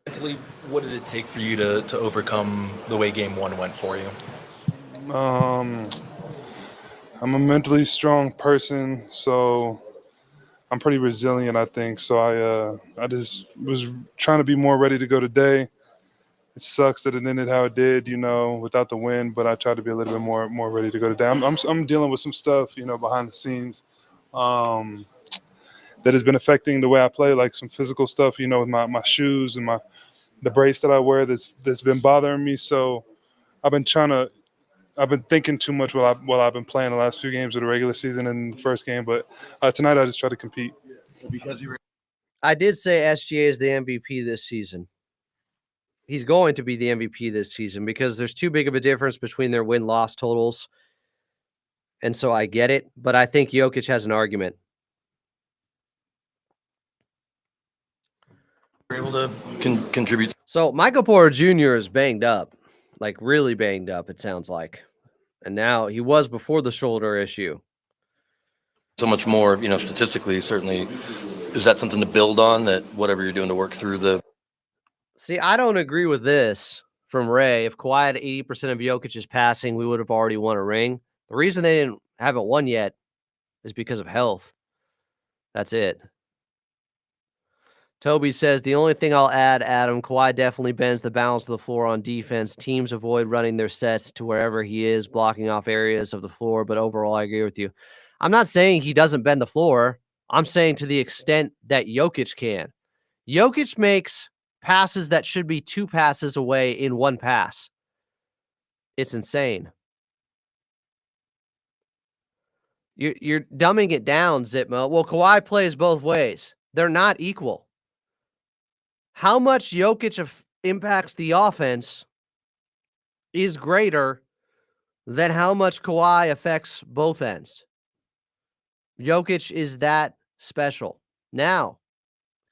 Mentally, what did it take for you to overcome the way game one went for you? I'm a mentally strong person, so I'm pretty resilient, I think. So I just was trying to be more ready to go today. It sucks that it ended how it did, without the win. But I tried to be a little bit more ready to go today. I'm dealing with some stuff, behind the scenes, that has been affecting the way I play, like some physical stuff, with my shoes and the brace that I wear that's been bothering me. So I've been thinking too much while I've been playing the last few games of the regular season and the first game. But tonight I just try to compete. I did say SGA is the MVP this season. He's going to be the MVP this season because there's too big of a difference between their win-loss totals. And so I get it, but I think Jokic has an argument. We're able to contribute. So Michael Porter Jr. is banged up, like really banged up, it sounds like. And now he was before the shoulder issue. So much more, statistically, certainly. Is that something to build on, that whatever you're doing to work through the... See, I don't agree with this from Ray. If Kawhi had 80% of Jokic's passing, we would have already won a ring. The reason they haven't won yet is because of health. That's it. Toby says, the only thing I'll add, Adam, Kawhi definitely bends the balance of the floor on defense. Teams avoid running their sets to wherever he is, blocking off areas of the floor. But overall, I agree with you. I'm not saying he doesn't bend the floor. I'm saying to the extent that Jokic can. Jokic makes passes that should be 2 passes away in 1 pass. It's insane. You're dumbing it down, Zitmo. Well, Kawhi plays both ways. They're not equal. How much Jokic impacts the offense is greater than how much Kawhi affects both ends. Jokic is that special. Now,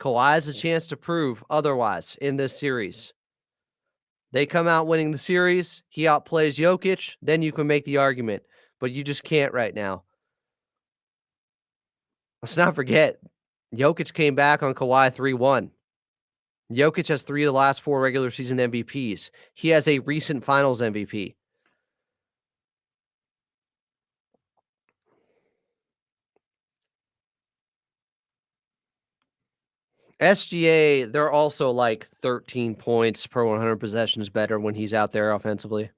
Kawhi has a chance to prove otherwise in this series. They come out winning the series, he outplays Jokic, then you can make the argument. But you just can't right now. Let's not forget, Jokic came back on Kawhi 3-1. Jokic has 3 of the last 4 regular season MVPs. He has a recent finals MVP. SGA, they're also like 13 points per 100 possessions better when he's out there offensively.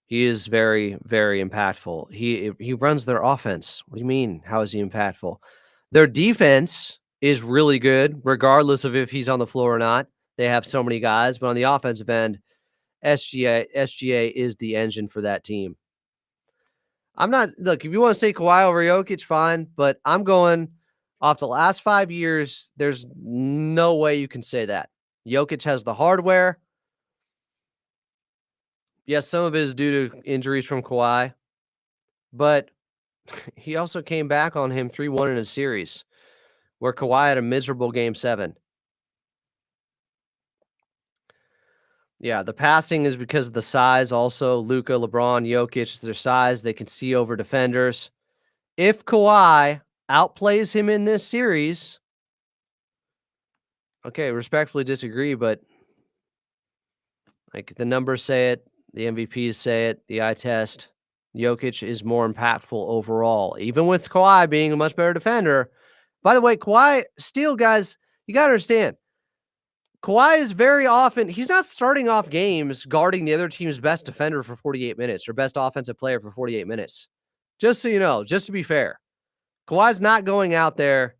He is very, very impactful. He runs their offense. What do you mean? How is he impactful? Their defense is really good, regardless of if he's on the floor or not. They have so many guys, but on the offensive end, SGA is the engine for that team. I'm not look, if you want to say Kawhi over Jokic, fine, but I'm going off the last 5 years. There's no way you can say that. Jokic has the hardware. Yes, some of it is due to injuries from Kawhi, but he also came back on him 3-1 in a series where Kawhi had a miserable game 7. Yeah, the passing is because of the size also. Luka, LeBron, Jokic, their size. They can see over defenders. If Kawhi outplays him in this series, okay, respectfully disagree, but like the numbers say it, the MVPs say it, the eye test, Jokic is more impactful overall, even with Kawhi being a much better defender. By the way, Kawhi still, guys, you got to understand, Kawhi is very often, he's not starting off games guarding the other team's best defender for 48 minutes or best offensive player for 48 minutes. Just so you know, just to be fair, Kawhi's not going out there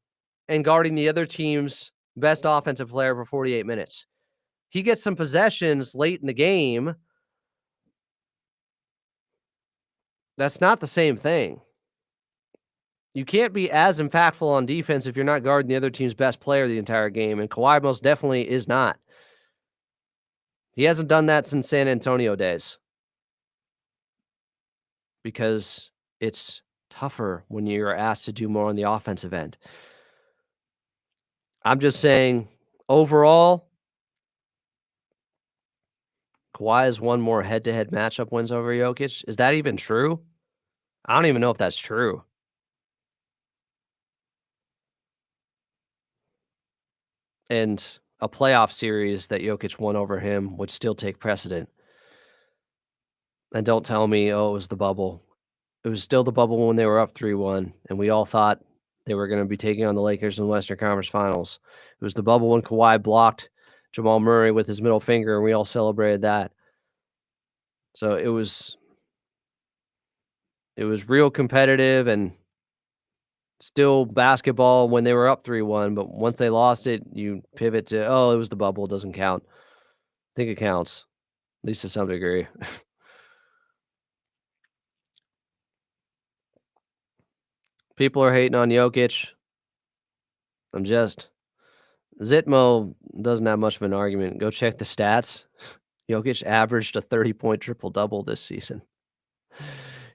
and guarding the other team's best offensive player for 48 minutes. He gets some possessions late in the game. That's not the same thing. You can't be as impactful on defense if you're not guarding the other team's best player the entire game, and Kawhi most definitely is not. He hasn't done that since San Antonio days because it's tougher when you're asked to do more on the offensive end. I'm just saying, overall, Kawhi has won more head-to-head matchup wins over Jokic. Is that even true? I don't even know if that's true. And a playoff series that Jokic won over him would still take precedent. And don't tell me, oh, it was the bubble. It was still the bubble when they were up 3-1, and we all thought they were going to be taking on the Lakers in the Western Conference Finals. It was the bubble when Kawhi blocked Jamal Murray with his middle finger, and we all celebrated that. So it was real competitive and still basketball when they were up 3-1, but once they lost it, you pivot to, oh, it was the bubble, it doesn't count. I think it counts, at least to some degree. People are hating on Jokic. Zitmo doesn't have much of an argument. Go check the stats. Jokic averaged a 30-point triple-double this season.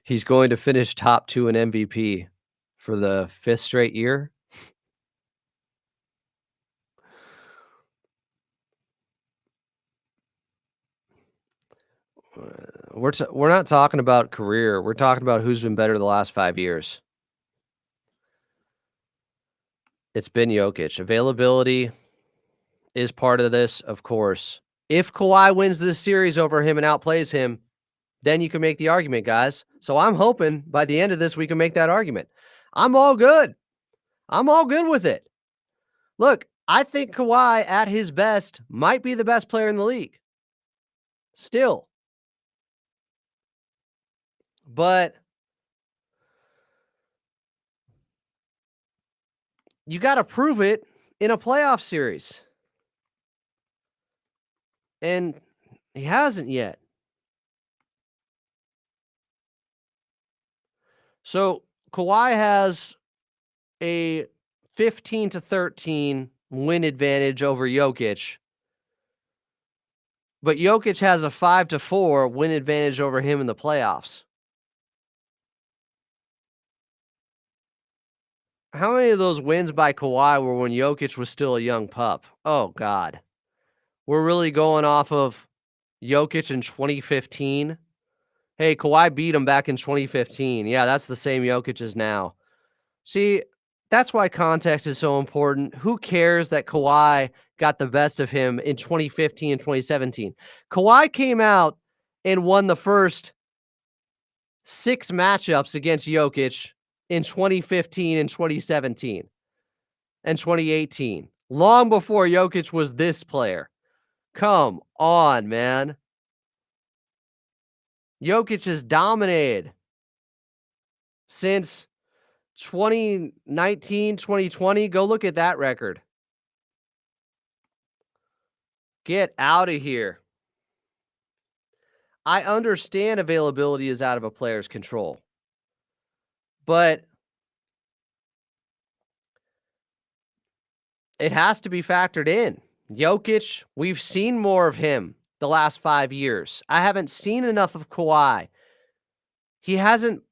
He's going to finish top 2 in MVP for the 5th straight year. We're not talking about career. We're talking about who's been better the last 5 years. It's been Jokic. Availability is part of this, of course. If Kawhi wins this series over him and outplays him, then you can make the argument, guys. So I'm hoping by the end of this, we can make that argument. I'm all good. I'm all good with it. Look, I think Kawhi at his best might be the best player in the league. Still. But you got to prove it in a playoff series. And he hasn't yet. So Kawhi has a 15-13 win advantage over Jokic. But Jokic has a 5-4 win advantage over him in the playoffs. How many of those wins by Kawhi were when Jokic was still a young pup? Oh, God. We're really going off of Jokic in 2015. Hey, Kawhi beat him back in 2015. Yeah, that's the same Jokic as now. See, that's why context is so important. Who cares that Kawhi got the best of him in 2015 and 2017? Kawhi came out and won the first 6 matchups against Jokic in 2015 and 2017 and 2018, long before Jokic was this player. Come on, man. Jokic has dominated since 2019, 2020. Go look at that record. Get out of here. I understand availability is out of a player's control, but it has to be factored in. Jokic, we've seen more of him the last 5 years. I haven't seen enough of Kawhi. He hasn't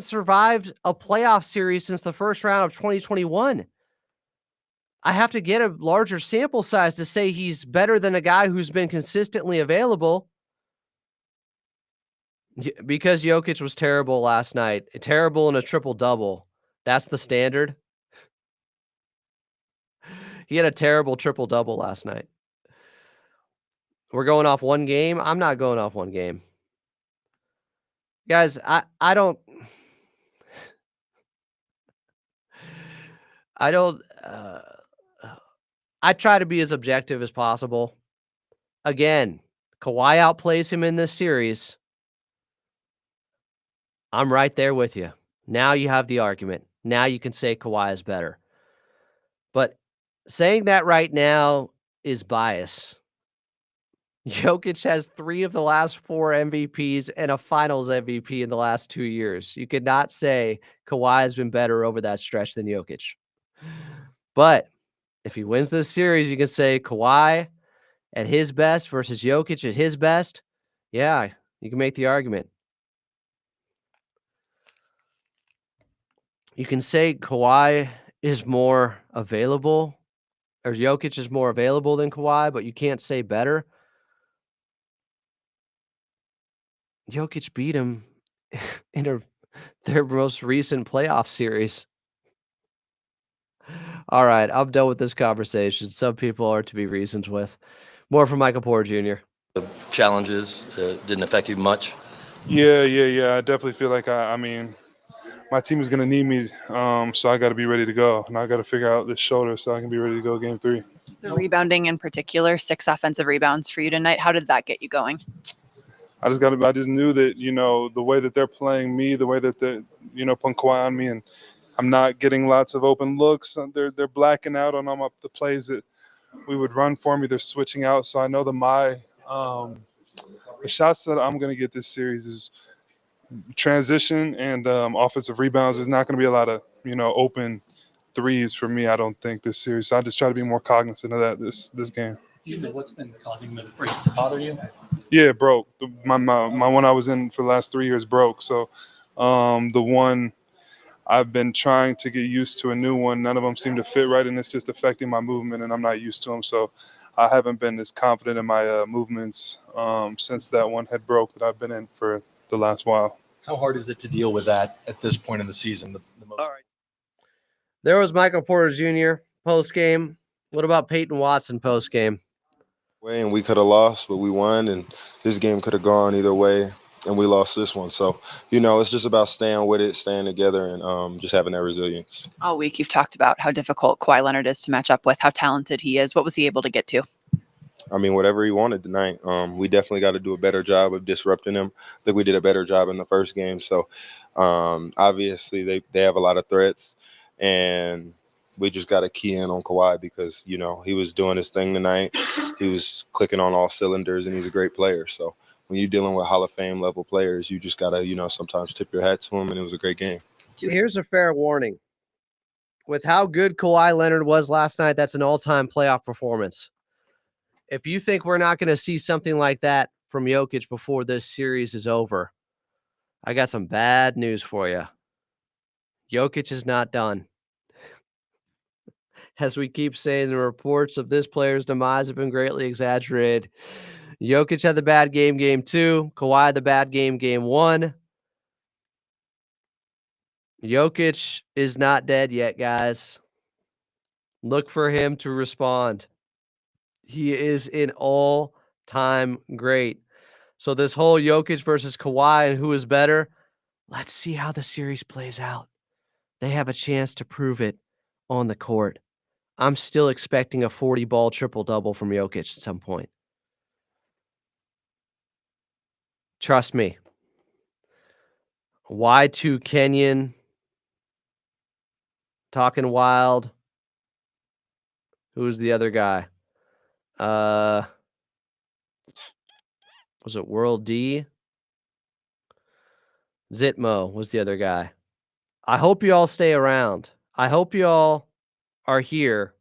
survived a playoff series since the first round of 2021. I have to get a larger sample size to say he's better than a guy who's been consistently available. Because Jokic was terrible last night, terrible in a triple-double. That's the standard. He had a terrible triple-double last night. We're going off one game? I'm not going off one game. Guys, I don't I try to be as objective as possible. Again, Kawhi outplays him in this series. I'm right there with you. Now you have the argument. Now you can say Kawhi is better. But saying that right now is bias. Jokic has 3 of the last 4 MVPs and a finals MVP in the last 2 years. You could not say Kawhi has been better over that stretch than Jokic. But if he wins this series, you can say Kawhi at his best versus Jokic at his best. Yeah, you can make the argument. You can say Kawhi is more available, or Jokic is more available than Kawhi, but you can't say better. Jokic beat him in their most recent playoff series. All right, I'm done with this conversation. Some people are to be reasoned with. More from Michael Porter Jr. Challenges didn't affect you much. Yeah. I definitely feel like I mean, my team is going to need me, so I got to be ready to go, and I got to figure out this shoulder so I can be ready to go game 3. The rebounding in particular, 6 offensive rebounds for you tonight. How did that get you going? I just knew that, the way that they're playing me, the way that they're, putting Kawhi on me, and I'm not getting lots of open looks. They're blacking out on the plays that we would run for me. They're switching out. So I know the shots that I'm going to get this series is transition and offensive rebounds. There's not going to be a lot of, open threes for me, I don't think, this series. So I just try to be more cognizant of that this game. What's been causing the brace to bother you? Yeah, it broke. My one I was in for the last 3 years broke. So the one I've been trying to get used to a new one. None of them seem to fit right, and it's just affecting my movement, and I'm not used to them. So I haven't been as confident in my movements since that one had broke that I've been in for the last while. How hard is it to deal with that at this point in the season? All right. There was Michael Porter Jr. post-game. What about Peyton Watson post-game? And we could have lost, but we won, and this game could have gone either way, and we lost this one. So, it's just about staying with it, staying together, and just having that resilience. All week you've talked about how difficult Kawhi Leonard is to match up with, how talented he is. What was he able to get to? I mean, whatever he wanted tonight. We definitely got to do a better job of disrupting him. I think we did a better job in the first game. So, obviously, they have a lot of threats, and we just got to key in on Kawhi because, he was doing his thing tonight. He was clicking on all cylinders, and he's a great player. So when you're dealing with Hall of Fame level players, you just got to, sometimes tip your hat to him, and it was a great game. Here's a fair warning. With how good Kawhi Leonard was last night, that's an all-time playoff performance. If you think we're not going to see something like that from Jokic before this series is over, I got some bad news for you. Jokic is not done. As we keep saying, the reports of this player's demise have been greatly exaggerated. Jokic had the bad game 2. Kawhi the bad game 1. Jokic is not dead yet, guys. Look for him to respond. He is an all-time great. So this whole Jokic versus Kawhi and who is better, let's see how the series plays out. They have a chance to prove it on the court. I'm still expecting a 40-ball triple-double from Jokic at some point. Trust me. Y2 Kenyon. Talking Wild. Who's the other guy? Was it World D? Zitmo was the other guy. I hope you all stay around. I hope you all are here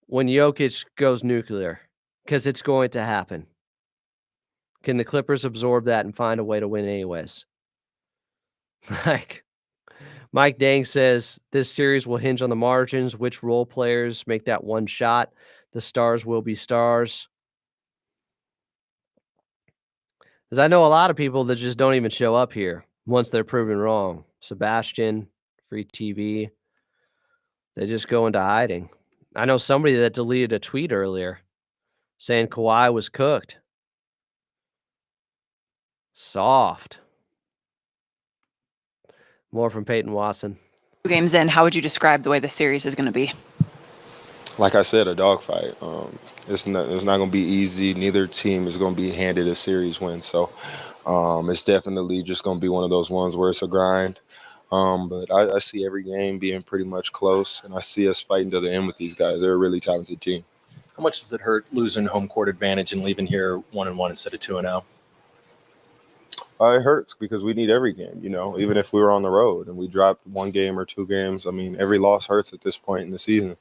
when Jokic goes nuclear, because it's going to happen. Can the Clippers absorb that and find a way to win anyways? Like Mike Dang says, this series will hinge on the margins, which role players make that one shot. The stars will be stars. Because I know a lot of people that just don't even show up here once they're proven wrong. Sebastian, Free TV, they just go into hiding. I know somebody that deleted a tweet earlier saying Kawhi was cooked. Soft. More from Peyton Watson. 2 games in, how would you describe the way the series is going to be? Like I said, a dogfight. It's not going to be easy. Neither team is going to be handed a series win. So it's definitely just going to be one of those ones where it's a grind. But I see every game being pretty much close, and I see us fighting to the end with these guys. They're a really talented team. How much does it hurt losing home court advantage and leaving here 1-1 instead of 2-0? It hurts because we need every game, even if we were on the road and we dropped 1 game or 2 games. I mean, every loss hurts at this point in the season.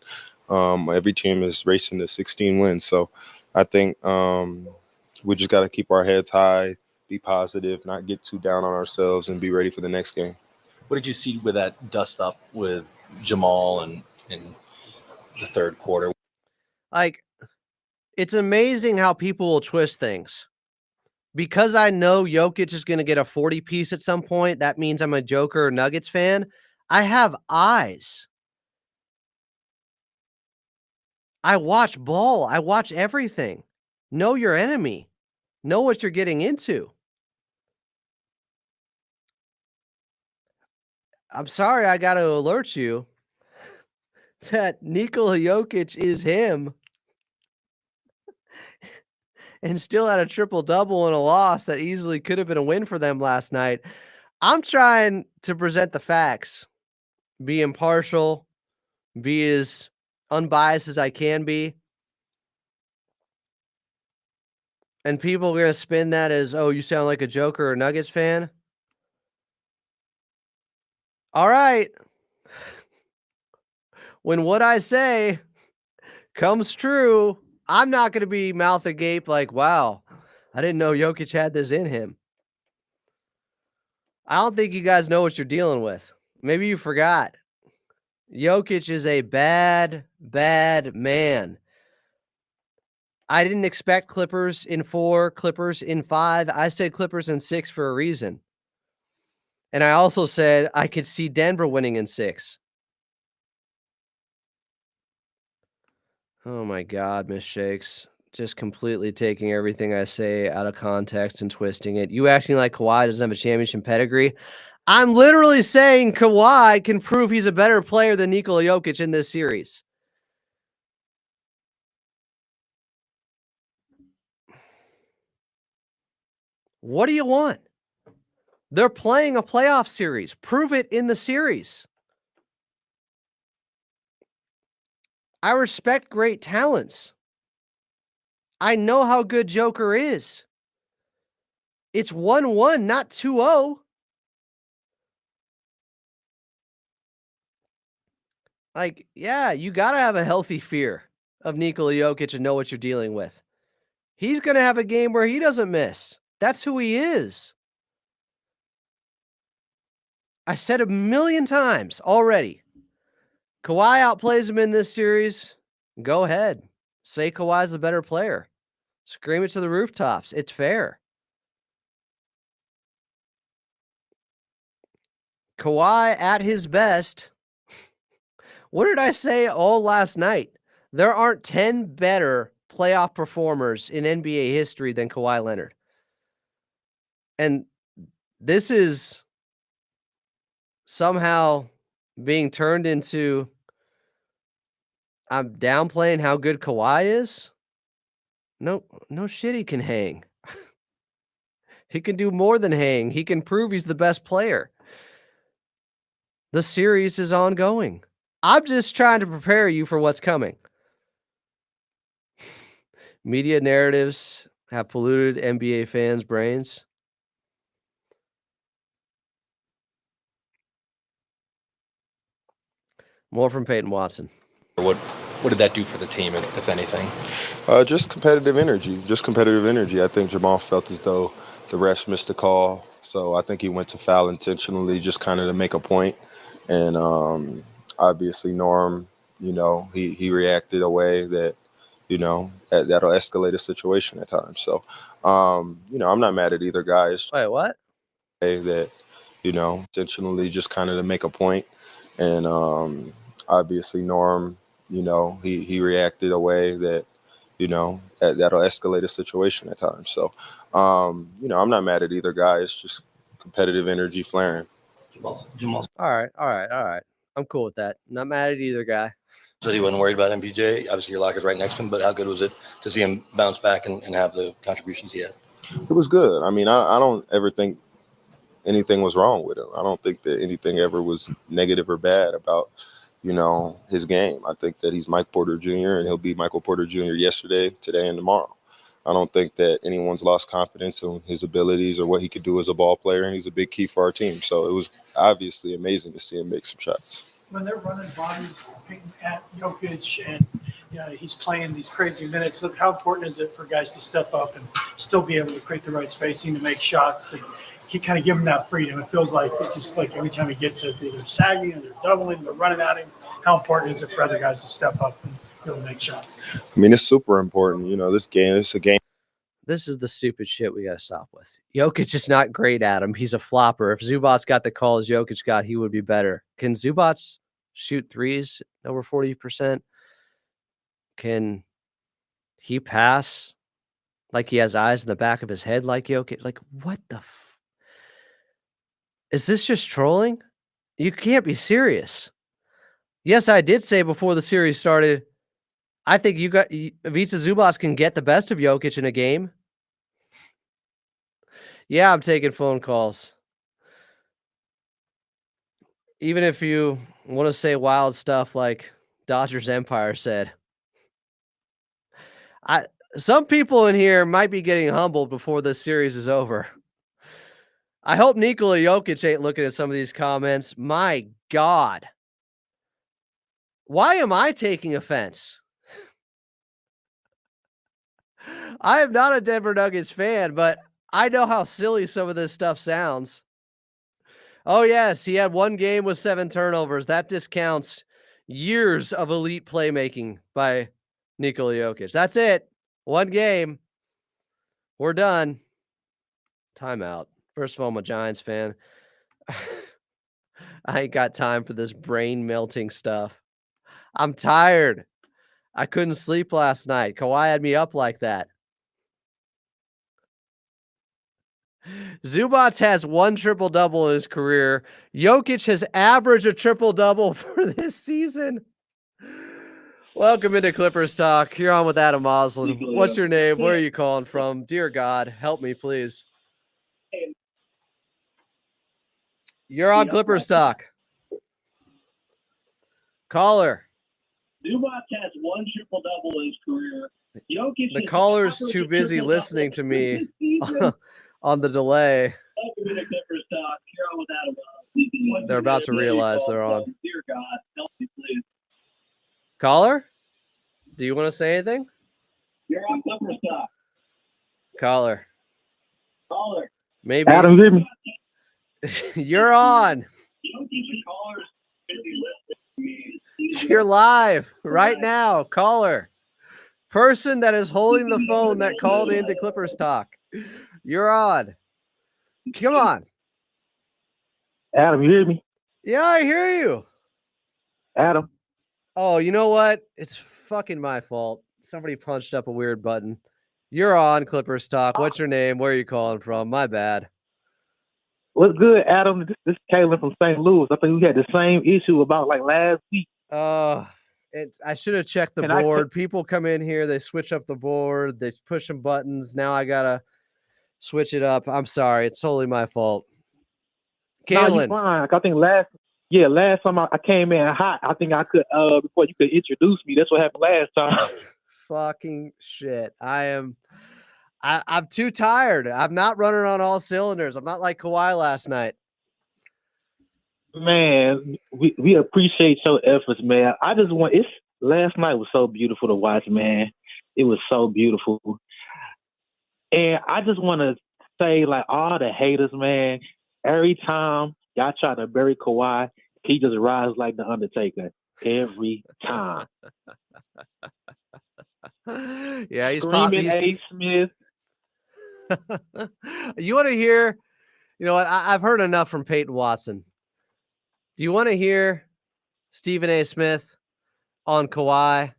Every team is racing to 16 wins. So I think we just got to keep our heads high, be positive, not get too down on ourselves, and be ready for the next game. What did you see with that dust up with Jamal in the third quarter? Like, it's amazing how people will twist things. Because I know Jokic is going to get a 40-piece at some point, that means I'm a Joker or Nuggets fan. I have eyes. I watch ball. I watch everything. Know your enemy. Know what you're getting into. I'm sorry I got to alert you that Nikola Jokic is him and still had a triple-double and a loss that easily could have been a win for them last night. I'm trying to present the facts, be impartial, be as unbiased as I can be. And people are going to spin that as, oh, you sound like a Joker or Nuggets fan. All right. When what I say comes true, I'm not going to be mouth agape like, wow, I didn't know Jokic had this in him. I don't think you guys know what you're dealing with. Maybe you forgot. Jokic is a bad, bad man. I didn't expect Clippers in 4, Clippers in 5. I said Clippers in 6 for a reason. And I also said I could see Denver winning in 6. Oh my God, Miss Shakes. Just completely taking everything I say out of context and twisting it. You acting like Kawhi doesn't have a championship pedigree. I'm literally saying Kawhi can prove he's a better player than Nikola Jokic in this series. What do you want? They're playing a playoff series. Prove it in the series. I respect great talents. I know how good Joker is. It's 1-1, not 2-0. Like, yeah, you got to have a healthy fear of Nikola Jokic and know what you're dealing with. He's going to have a game where he doesn't miss. That's who he is. I said a million times already. Kawhi outplays him in this series. Go ahead. Say Kawhi's the better player. Scream it to the rooftops. It's fair. Kawhi at his best. What did I say all last night? There aren't 10 better playoff performers in NBA history than Kawhi Leonard. And this is somehow being turned into I'm downplaying how good Kawhi is. No shit he can hang. He can do more than hang. He can prove he's the best player. The series is ongoing. I'm just trying to prepare you for what's coming. Media narratives have polluted NBA fans' brains. More from Peyton Watson. What did that do for the team, if anything? Just competitive energy. I think Jamal felt as though the refs missed a call, so I think he went to foul intentionally, just kind of to make a point. And obviously, Norm, he reacted a way that, that'll escalate a situation at times. So, I'm not mad at either guy. It's Wait, what? that, intentionally, just kind of to make a point. And obviously, Norm, he reacted a way that, that'll escalate a situation at times. So, I'm not mad at either guy. It's just competitive energy flaring. Jamal All right. I'm cool with that. Not mad at either guy. said he wasn't worried about MPJ. Obviously, your locker's right next to him, but how good was it to see him bounce back and have the contributions he had? It was good. I mean, I don't ever think anything was wrong with him. I don't think that anything ever was negative or bad about, his game. I think that he's Mike Porter Jr. and he'll be Michael Porter Jr. yesterday, today, and tomorrow. I don't think that anyone's lost confidence in his abilities or what he could do as a ball player, and he's a big key for our team. So it was obviously amazing to see him make some shots. When they're running bodies at Jokic and he's playing these crazy minutes, look, how important is it for guys to step up and still be able to create the right spacing to make shots that kind of give him that freedom? It feels like it's just like every time he gets it, they're sagging and they're doubling, they're running at him. How important is it for other guys to step up and be able to make shots? I mean, it's super important. This is a game. This is the stupid shit we got to stop with. Jokic is not great at him. He's a flopper. If Zubats got the calls Jokic got, he would be better. Can Zubats shoot threes over 40%? Can he pass like he has eyes in the back of his head like Jokic? Like, what the is this just trolling? You can't be serious. Yes, I did say before the series started, I think Ivica Zubats can get the best of Jokic in a game. Yeah, I'm taking phone calls. Even if you want to say wild stuff like Dodgers Empire said. Some people in here might be getting humbled before this series is over. I hope Nikola Jokic ain't looking at some of these comments. My God. Why am I taking offense? I am not a Denver Nuggets fan, but I know how silly some of this stuff sounds. Oh, yes, he had one game with 7 turnovers. That discounts years of elite playmaking by Nikola Jokic. That's it. One game. We're done. Timeout. First of all, I'm a Giants fan. I ain't got time for this brain melting stuff. I'm tired. I couldn't sleep last night. Kawhi had me up like that. Zubats has 1 triple-double in his career. Jokic has averaged a triple-double for this season. Welcome into Clippers Talk. You're on with Adam Moslin. What's your name? Where are you calling from? Dear God, help me, please. You're on Clippers Talk. Caller. Zubats has 1 triple-double in his career. Jokic The caller's too busy listening to me on the delay. Welcome to Clippers Talk. You're on with Adam. They're about to realize they're on. Dear God, help me, please. Caller, do you want to say anything? You're on Clippers Talk. Caller. Caller. Maybe. Adam, hear me? You're on. You're live right now. Caller. Person that is holding the phone that called into Clippers Talk. You're on. Come on. Adam, you hear me? Yeah, I hear you. Adam. Oh, you know what? It's fucking my fault. Somebody punched up a weird button. You're on Clippers Talk. What's your name? Where are you calling from? My bad. What's good, Adam? This is Caleb from St. Louis. I think we had the same issue about like last week. I should have checked the board. People come in here, they switch up the board, they push some buttons. Now I gotta switch it up. I'm sorry. It's totally my fault. No, you Kalen. fine. I think last time I came in hot. I think I could before you could introduce me. That's what happened last time. Fucking shit. I'm too tired. I'm not running on all cylinders. I'm not like Kawhi last night. Man, we appreciate your efforts, man. I just want last night was so beautiful to watch, man. It was so beautiful. And I just want to say, like, all the haters, man, every time y'all try to bury Kawhi, he just rises like the Undertaker. Every time. Yeah, he's Screaming A. Smith. You want to hear, you know what? I've heard enough from Peyton Watson. Do you want to hear Stephen A. Smith on Kawhi?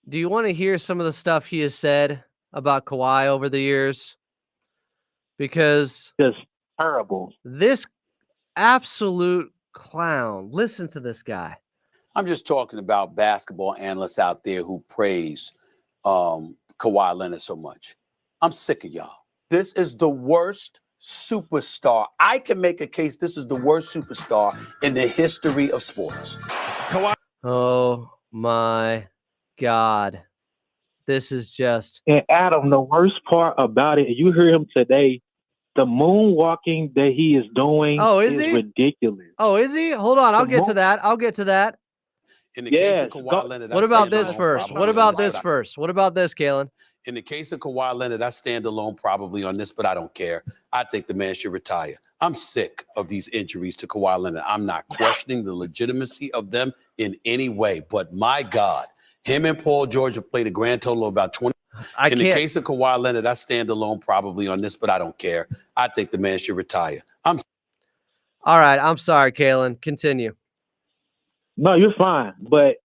Do you want to hear some of the stuff he has said about Kawhi over the years? Because just terrible. This absolute clown. Listen to this guy. I'm just talking about basketball analysts out there who praise Kawhi Leonard so much. I'm sick of y'all. This is the worst superstar. I can make a case this is the worst superstar in the history of sports. Kawhi. Oh my God. This is just. And Adam, the worst part about it, you hear him today, the moonwalking that he is doing is ridiculous. Oh, is he? Hold on. I'll get to that. I'll get to that. In the case of Kawhi Leonard, what about this first? What about this first? What about this, Kalen? In the case of Kawhi Leonard, I stand alone probably on this, but I don't care. I think the man should retire. I'm sick of these injuries to Kawhi Leonard. I'm not questioning the legitimacy of them in any way, but my God, him and Paul George have played a grand total of about 20. In the case of Kawhi Leonard, I stand alone probably on this, but I don't care. I think the man should retire. All right. I'm sorry, Kalen. Continue. No, you're fine. But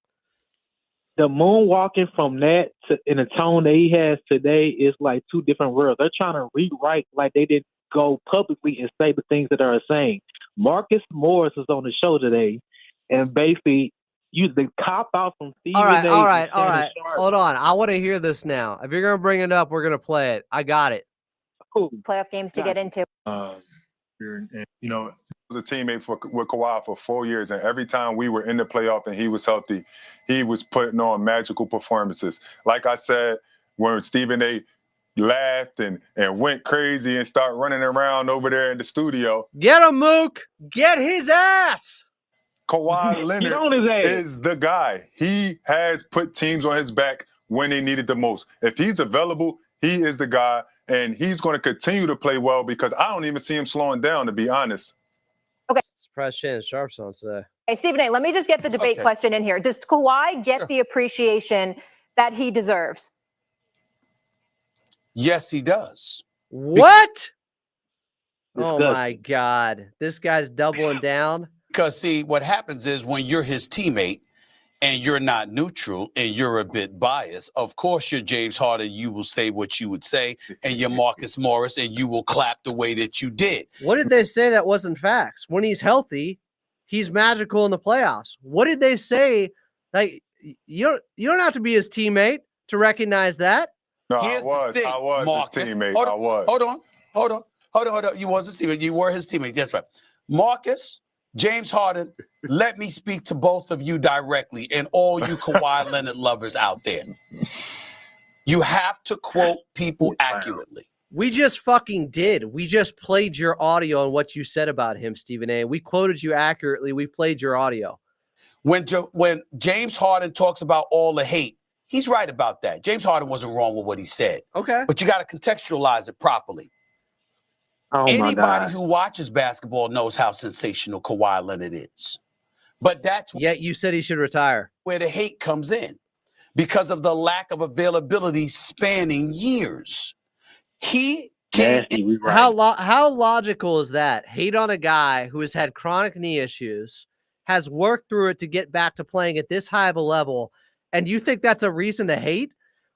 the moonwalking from that to in the tone that he has today is like two different worlds. They're trying to rewrite like they didn't go publicly and say the things that are saying. Marcus Morris was on the show today and basically used the cop out from Stephen A. All right. Hold on. I want to hear this now. If you're going to bring it up, we're going to play it. I got it. Cool. Playoff games to get into. And, you know, I was a teammate with Kawhi for 4 years, and every time we were in the playoff and he was healthy, he was putting on magical performances. Like I said, when Stephen A. laughed and went crazy and started running around over there in the studio. Get him, Mook. Get his ass. Kawhi Leonard is the guy. He has put teams on his back when they needed the most. If he's available, he is the guy, and he's going to continue to play well because I don't even see him slowing down, to be honest. Okay. Surprise Shannon Sharp's on today. Hey, Stephen A., let me just get the debate question in here. Does Kawhi get the appreciation that he deserves? Yes, he does. What? Oh, my God. This guy's doubling down. Because, see, what happens is when you're his teammate and you're not neutral and you're a bit biased, of course you're James Harden, you will say what you would say, and you're Marcus Morris, and you will clap the way that you did. What did they say that wasn't facts? When he's healthy, he's magical in the playoffs. What did they say? Like, you don't have to be his teammate to recognize that. No, I was his teammate. Hold on. You was his teammate. You were his teammate. That's right. Marcus, James Harden, let me speak to both of you directly and all you Kawhi Leonard lovers out there. You have to quote people accurately. We just fucking did. We just played your audio on what you said about him, Stephen A. We quoted you accurately. We played your audio. When James Harden talks about all the hate, he's right about that. James Harden wasn't wrong with what he said. Okay. But you got to contextualize it properly. Anybody who watches basketball knows how sensational Kawhi Leonard is. But that's yet you said he should retire. Where the hate comes in because of the lack of availability spanning years. He can't. How logical is that? Hate on a guy who has had chronic knee issues, has worked through it to get back to playing at this high of a level, and you think that's a reason to hate?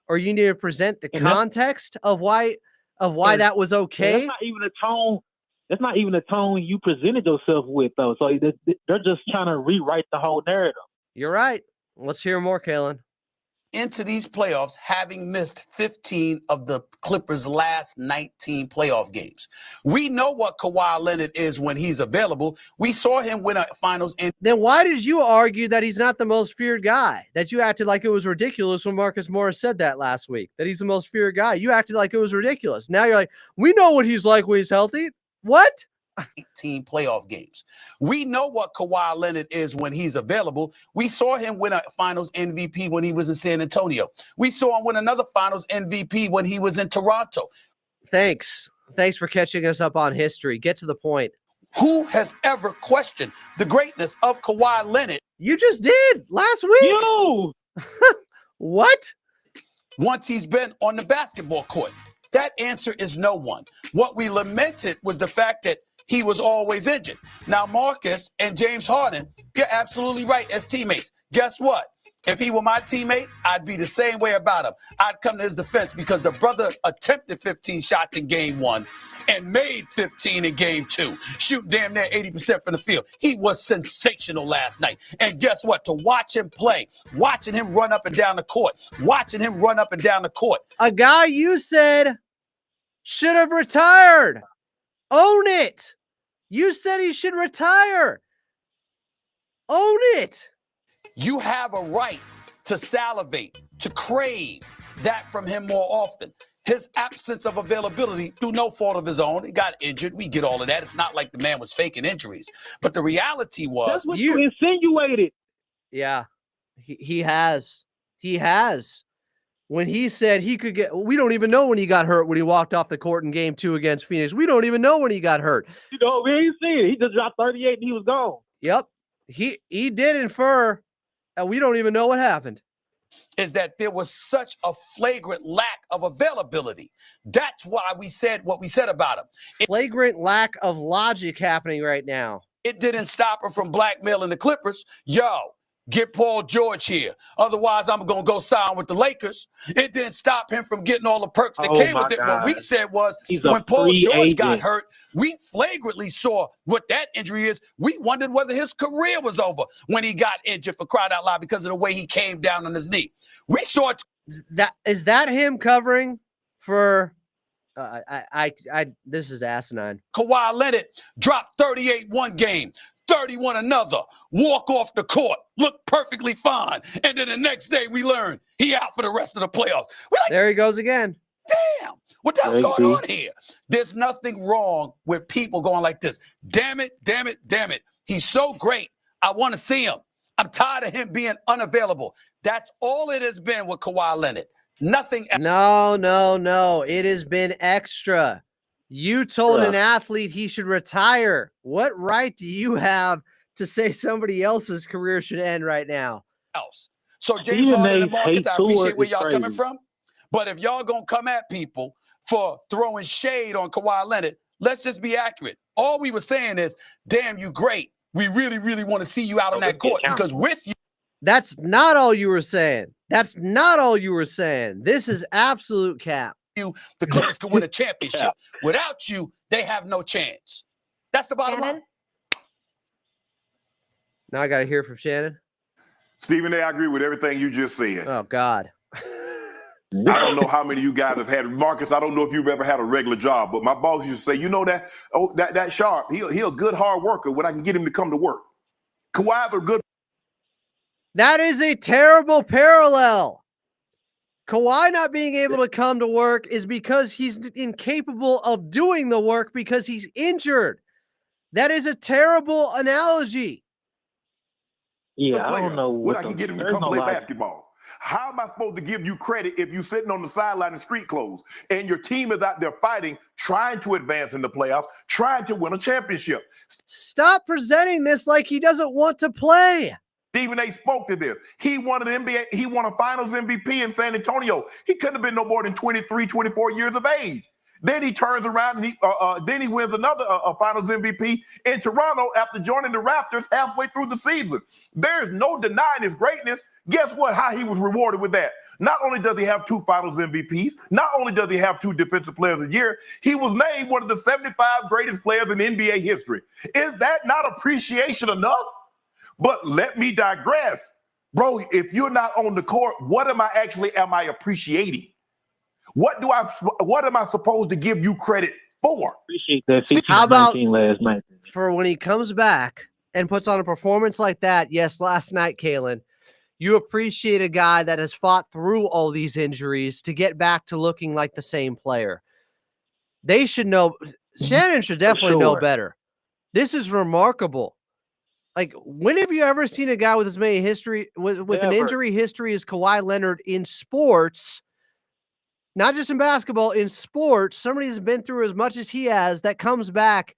Or you need to present the context of why that was okay? That's not even a tone. That's not even a tone you presented yourself with, though. So they're just trying to rewrite the whole narrative. You're right. Let's hear more, Kalen. into these playoffs having missed 15 of the Clippers' last 19 playoff games. We know what Kawhi Leonard is when he's available. We saw him win a finals. Then why did you argue that he's not the most feared guy? That you acted like it was ridiculous when Marcus Morris said that last week, that he's the most feared guy. You acted like it was ridiculous. Now you're like, we know what he's like when he's healthy. What? 18 playoff games. We know what Kawhi Leonard is when he's available. We saw him win a finals MVP when he was in San Antonio. We saw him win another finals MVP when he was in Toronto. Thanks for catching us up on history. Get to the point. Who has ever questioned the greatness of Kawhi Leonard? You just did last week. You. What? Once he's been on the basketball court. That answer is no one. What we lamented was the fact that he was always injured. Now, Marcus and James Harden, you're absolutely right as teammates. Guess what? If he were my teammate, I'd be the same way about him. I'd come to his defense because the brother attempted 15 shots in game 1 and made 15 in game 2. Shoot damn near 80% from the field. He was sensational last night. And guess what? To watch him play, watching him run up and down the court, A guy you said should have retired. Own it. You said he should retire. Own it. You have a right to salivate, to crave that from him more often. His absence of availability through no fault of his own. He got injured. We get all of that. It's not like the man was faking injuries. But the reality was... That's what you insinuated. Yeah, he has. He has. When he said he could get... We don't even know when he got hurt when he walked off the court in game 2 against Phoenix. We don't even know when he got hurt. You know, we ain't seen it. He just dropped 38 and he was gone. Yep. He did infer, and we don't even know what happened. Is that there was such a flagrant lack of availability. That's why we said what we said about him. Flagrant lack of logic happening right now. It didn't stop him from blackmailing the Clippers. Yo, get Paul George here. Otherwise, I'm going to go sign with the Lakers. It didn't stop him from getting all the perks that came with it. What we said was when Paul George got hurt, we flagrantly saw what that injury is. We wondered whether his career was over when he got injured, for crying out loud, because of the way he came down on his knee. We saw it. Is that him covering for this is asinine. Kawhi Leonard dropped 38 one game, 31 another, walk off the court, look perfectly fine. And then the next day we learn he out for the rest of the playoffs. There he goes again. Damn, what the hell's going on here? There's nothing wrong with people going like this. Damn it, damn it, damn it. He's so great. I want to see him. I'm tired of him being unavailable. That's all it has been with Kawhi Leonard. Nothing else. No. It has been extra. You told an athlete he should retire. What right do you have to say somebody else's career should end right now? So James Harden and Marcus, I appreciate where y'all coming from. But if y'all gonna come at people for throwing shade on Kawhi Leonard, let's just be accurate. All we were saying is, damn, you great. We really, really want to see you out on that court because with you. That's not all you were saying. That's not all you were saying. This is absolute cap. The Clippers could win a championship. Without you, they have no chance. That's the bottom line. Now I got to hear from Shannon. Stephen A., I agree with everything you just said. Oh, God. I don't know how many of you guys have had, Marcus, I don't know if you've ever had a regular job, but my boss used to say, you know that Sharp, he a good hard worker when I can get him to come to work. Kawhi's a good. That is a terrible parallel. Kawhi not being able to come to work is because he's incapable of doing the work because he's injured. That is a terrible analogy. Yeah, I don't know what I can get him to come play basketball. How am I supposed to give you credit if you're sitting on the sideline in street clothes and your team is out there fighting, trying to advance in the playoffs, trying to win a championship? Stop presenting this like he doesn't want to play. Stephen A. spoke to this. He won an NBA, he won a finals MVP in San Antonio. He couldn't have been no more than 23, 24 years of age. Then he turns around and then he wins another finals MVP in Toronto after joining the Raptors halfway through the season. There's no denying his greatness. Guess what? How he was rewarded with that. Not only does he have 2 finals MVPs, not only does he have 2 defensive players of the year, he was named one of the 75 greatest players in NBA history. Is that not appreciation enough? But let me digress. Bro, if you're not on the court, what am I appreciating? What am I supposed to give you credit for? Appreciate that 15 How about 19 last night. for when he comes back and puts on a performance like that? Yes, last night, Kalen, you appreciate a guy that has fought through all these injuries to get back to looking like the same player. They should know. Shannon should definitely know better. This is remarkable. Like, when have you ever seen a guy with as many history with an injury history as Kawhi Leonard in sports? Not just in basketball, in sports, somebody who's been through as much as he has that comes back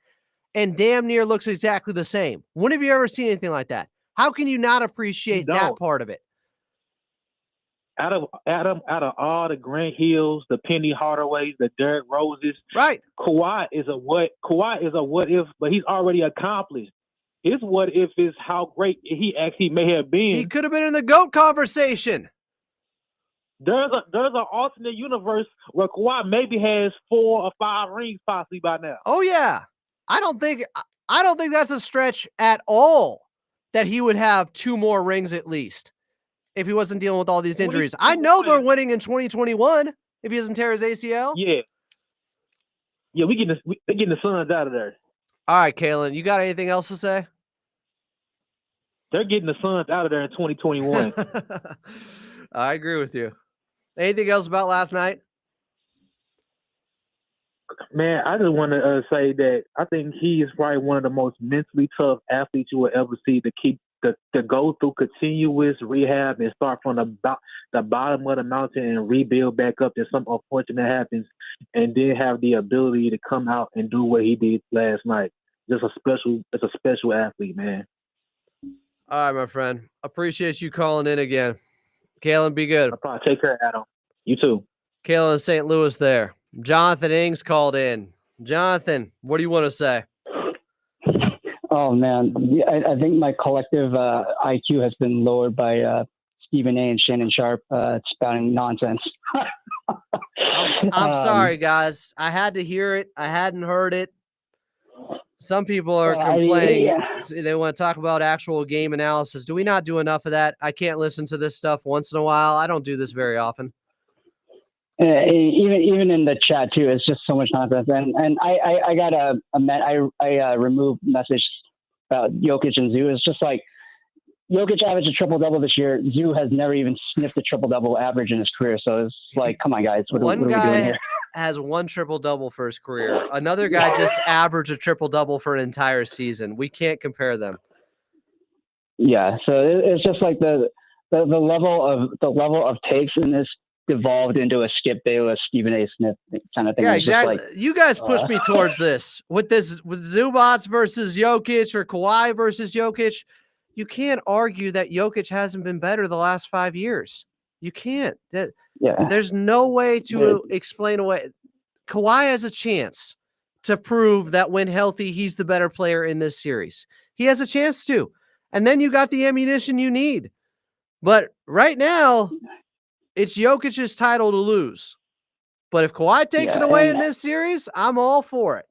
and damn near looks exactly the same. When have you ever seen anything like that? How can you not appreciate that part of it? Out of all the Grant Hills, the Penny Hardaways, the Derrick Roses, right? Kawhi is a what if, but he's already accomplished. His what if is how great he actually may have been. He could have been in the GOAT conversation. There's an alternate universe where Kawhi maybe has 4 or 5 rings possibly by now. Oh yeah, I don't think that's a stretch at all that he would have 2 more rings at least if he wasn't dealing with all these injuries. I know they're winning in 2021 if he doesn't tear his ACL. Yeah, we're getting the Suns out of there. All right, Kalen, you got anything else to say? They're getting the Suns out of there in 2021. I agree with you. Anything else about last night? Man, I just want to say that I think he is probably one of the most mentally tough athletes you will ever see to go through continuous rehab and start from the bottom of the mountain and rebuild back up if something unfortunate happens, and then have the ability to come out and do what he did last night. It's a special athlete, man. All right, my friend. Appreciate you calling in again. Kalen, be good. Take care, Adam. You too. Kalen in St. Louis there. Jonathan Ings called in. Jonathan, what do you want to say? Oh, man. I think my collective IQ has been lowered by Stephen A. and Shannon Sharp spouting nonsense. I'm sorry, guys. I had to hear it. I hadn't heard it. Some people are complaining. They want to talk about actual game analysis. Do we not do enough of that? I can't listen to this stuff once in a while. I don't do this very often. Even in the chat too, it's just so much nonsense. And I got I removed message about Jokic and Zoo. It's just like Jokic averaged a triple-double this year. Zoo has never even sniffed a triple-double average in his career. So it's like, come on, guys. What are we doing here? Has 1 triple-double for his career. Another guy just averaged a triple-double for an entire season. We can't compare them. Yeah, so it's just like the level of takes in this devolved into a Skip Bayless, Stephen A. Smith kind of thing. Yeah, It's just exactly. like, you guys pushed me towards this with Zubats versus Jokic or Kawhi versus Jokic. You can't argue that Jokic hasn't been better the last 5 years. You can't. There's no way to explain away. Kawhi has a chance to prove that when healthy, he's the better player in this series. He has a chance to. And then you got the ammunition you need. But right now, it's Jokic's title to lose. But if Kawhi takes it away in this series, I'm all for it.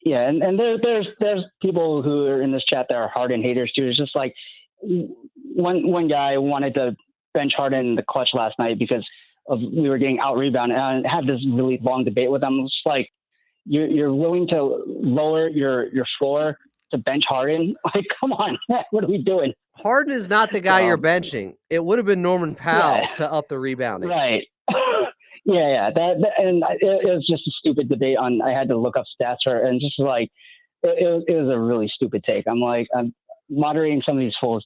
Yeah, and there's people who are in this chat that are Harden haters too. It's just like one guy wanted to bench Harden in the clutch last night because we were getting out rebounded, and I had this really long debate with him. It's like you're willing to lower your floor to bench Harden? Like, come on, what are we doing? Harden is not the guy you're benching. It would have been Norman Powell to up the rebounding. Right. Yeah. And it was just a stupid debate on. I had to look up stats for it, and just like it was a really stupid take. I'm moderating some of these fools.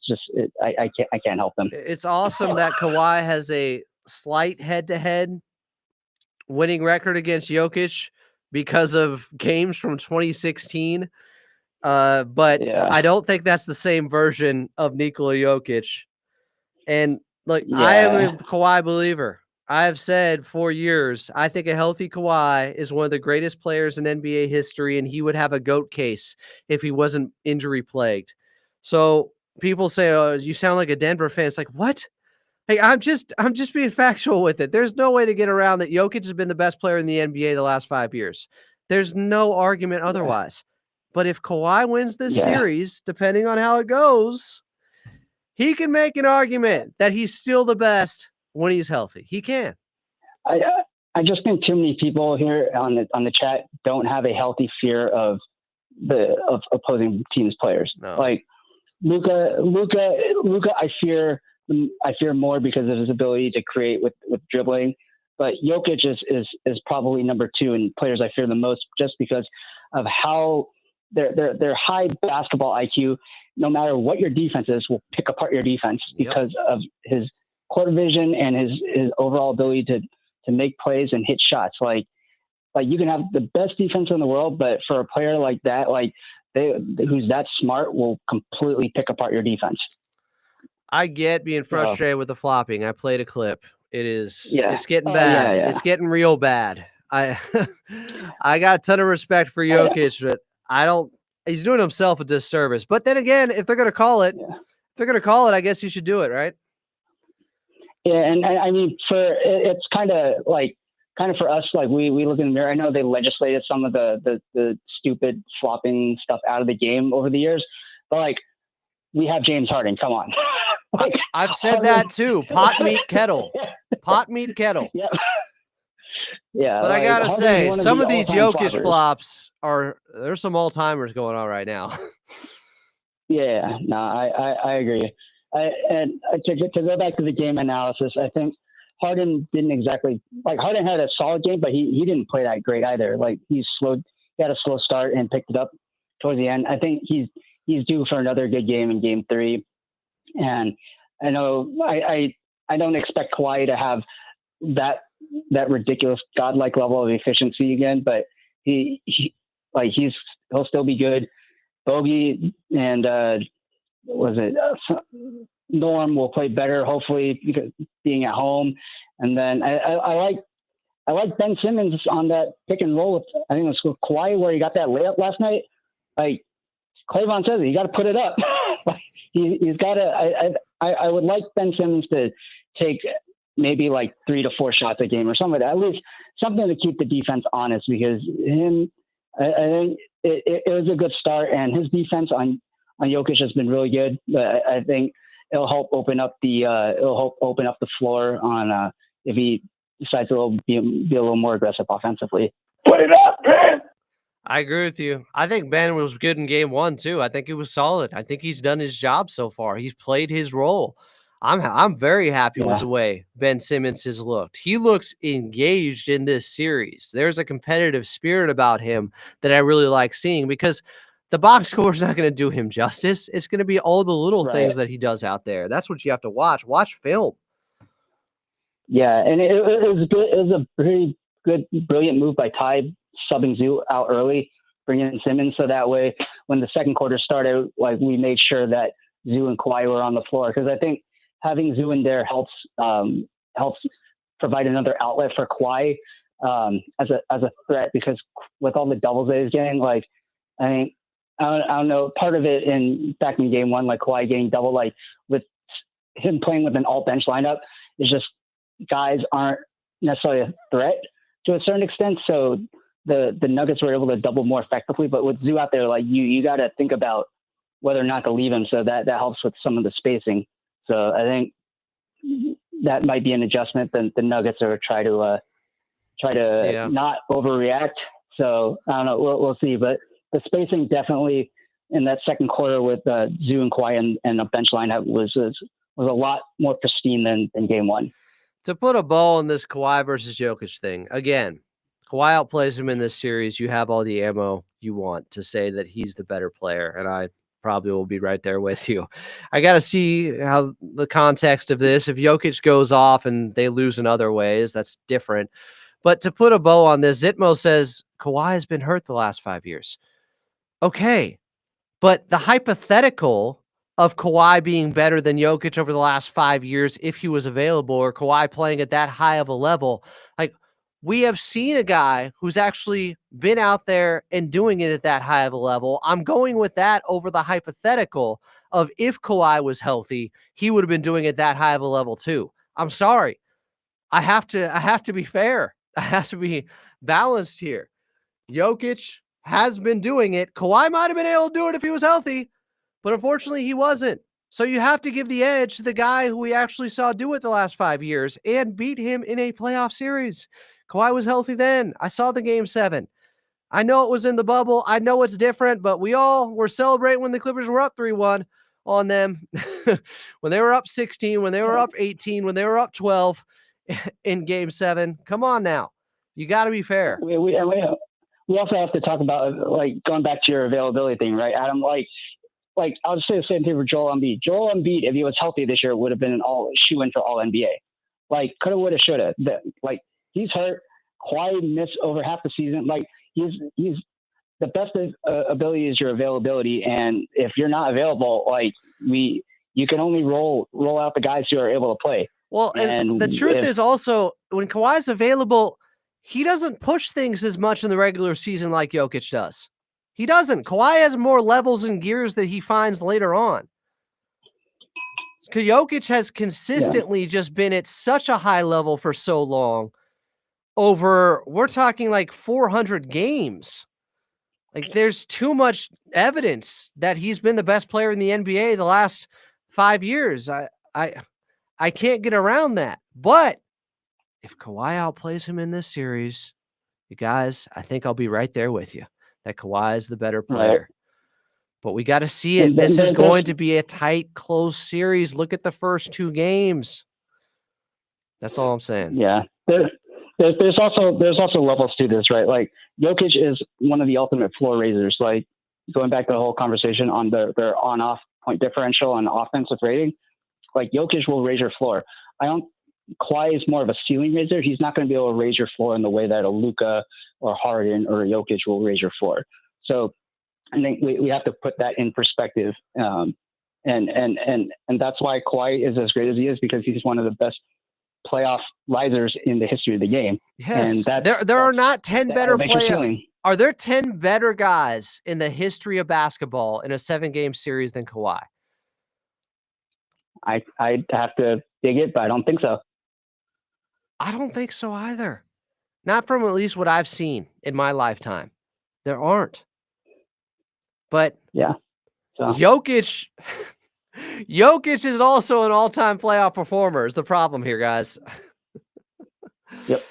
I can't help them. It's awesome that Kawhi has a slight head-to-head winning record against Jokic because of games from 2016. But I don't think that's the same version of Nikola Jokic. And look, I am a Kawhi believer. I have said for years, I think a healthy Kawhi is one of the greatest players in NBA history, and he would have a GOAT case if he wasn't injury plagued. So people say, "Oh, you sound like a Denver fan." It's like, what? Hey, I'm just being factual with it. There's no way to get around that Jokic has been the best player in the NBA the last 5 years. There's no argument otherwise. But if Kawhi wins this series, depending on how it goes, He can make an argument that he's still the best when he's healthy. He can. I just think too many people here on the chat don't have a healthy fear of opposing teams' players. No. Like Luka, I fear more because of his ability to create with dribbling. But Jokic is probably number 2 in players I fear the most, just because of how their high basketball IQ. No matter what your defense is, will pick apart your defense because of his court vision and his overall ability to make plays and hit shots. Like you can have the best defense in the world, but for a player like that, who's that smart, will completely pick apart your defense. I get being frustrated with the flopping. I played a clip. It's Yeah. getting bad. yeah. It's getting real bad. I got a ton of respect for Jokic, but he's doing himself a disservice. But then again, if they're going to call it, I guess you should do it, right? Yeah, and I mean, it's kind of for us, like we look in the mirror. I know they legislated some of the stupid flopping stuff out of the game over the years, but like we have James Harden. Come on. I've said that too. Pot meet kettle. Pot meet kettle. Yeah. Yeah. But I gotta say, some of these Jokic floppers. flops there's some all-timers going on right now. Yeah, no, I agree. To go back to the game analysis, I think Harden didn't exactly Harden had a solid game, but he didn't play that great either. Like he had a slow start and picked it up towards the end. I think he's due for another good game in Game 3. And I know I don't expect Kawhi to have that ridiculous godlike level of efficiency again, but he'll still be good. Bogey and Norm will play better, hopefully, because being at home. And then I like Ben Simmons on that pick and roll with, I think it was Kawhi, where he got that layup last night. Like Clavon says, you got to put it up. He's got to. I would like Ben Simmons to take maybe like 3 to 4 shots a game or something like that. At least something to keep the defense honest, because I think it was a good start, and his defense on Jokic has been really good. But I think it'll help open up the floor on if he decides to be a little more aggressive offensively. Put it up, Ben! I agree with you. I think Ben was good in Game 1 too. I think he was solid. I think he's done his job so far. He's played his role. I'm very happy with the way Ben Simmons has looked. He looks engaged in this series. There's a competitive spirit about him that I really like seeing, because the box score is not going to do him justice. It's going to be all the little things that he does out there. That's what you have to watch. Watch film. Yeah, and it was good. It was a pretty good, brilliant move by Ty, subbing Zoo out early, bringing in Simmons, so that way when the second quarter started, like we made sure that Zoo and Kawhi were on the floor, because I think having Zoo in there helps provide another outlet for Kawhi as a threat, because with all the doubles that he's getting, like I don't know, part of it back in Game 1, like Kawhi getting double, like with him playing with an alt bench lineup, is just guys aren't necessarily a threat to a certain extent. So the Nuggets were able to double more effectively, but with Zoo out there, like you got to think about whether or not to leave him. So that helps with some of the spacing. So I think that might be an adjustment that the Nuggets are try to not overreact. So I don't know. We'll see. But the spacing definitely in that second quarter with Zoo and Kawhi and a bench lineup was a lot more pristine than Game 1. To put a bow on this Kawhi versus Jokic thing, again, Kawhi outplays him in this series. You have all the ammo you want to say that he's the better player, and I probably will be right there with you. I got to see how the context of this. If Jokic goes off and they lose in other ways, that's different. But to put a bow on this, Zitmo says Kawhi has been hurt the last 5 years. Okay, but the hypothetical of Kawhi being better than Jokic over the last 5 years, if he was available, or Kawhi playing at that high of a level, like we have seen a guy who's actually been out there and doing it at that high of a level. I'm going with that over the hypothetical of if Kawhi was healthy, he would have been doing it that high of a level too. I'm sorry. I have to be fair. I have to be balanced here. Jokic has been doing it. Kawhi might have been able to do it if he was healthy, but unfortunately he wasn't. So you have to give the edge to the guy who we actually saw do it the last 5 years and beat him in a playoff series. Kawhi was healthy then. I saw the game 7. I know it was in the bubble. I know it's different, but we all were celebrating when the Clippers were up 3-1 on them, when they were up 16, when they were up 18, when they were up 12 in game 7. Come on now. You got to be fair. We also have to talk about, like, going back to your availability thing, right, Adam? Like I'll just say the same thing for Joel Embiid. Joel Embiid, if he was healthy this year, would have been an shoe-in for all NBA. Like, coulda, woulda, shoulda. Like, he's hurt. Kawhi missed over half the season. Like, he's the best ability is your availability, and if you're not available, like, you can only roll out the guys who are able to play. Well, and the truth is also, when Kawhi's available, he doesn't push things as much in the regular season like Jokic does. He doesn't. Kawhi has more levels and gears that he finds later on. Jokic has consistently just been at such a high level for so long. We're talking like 400 games. Like, there's too much evidence that he's been the best player in the NBA the last 5 years. I can't get around that. But if Kawhi outplays him in this series, you guys, I think I'll be right there with you, that Kawhi is the better player. Right. But we got to see it. This is going to be a tight, close series. Look at the first 2 games. That's all I'm saying. Yeah. There's also levels to this, right? Like, Jokic is one of the ultimate floor raisers. Like, going back to the whole conversation on their on-off point differential and offensive rating, like, Jokic will raise your floor. Kawhi is more of a ceiling raiser. He's not going to be able to raise your floor in the way that a Luka or Harden or Jokic will raise your floor. So I think we have to put that in perspective. And that's why Kawhi is as great as he is, because he's one of the best playoff risers in the history of the game. Yes. And there are not 10 better players. Are there 10 better guys in the history of basketball in a 7-game series than Kawhi? I'd have to dig it, but I don't think so. I don't think so either. Not from at least what I've seen in my lifetime. There aren't. But yeah, so. Jokic is also an all-time playoff performer is the problem here, guys. Yep.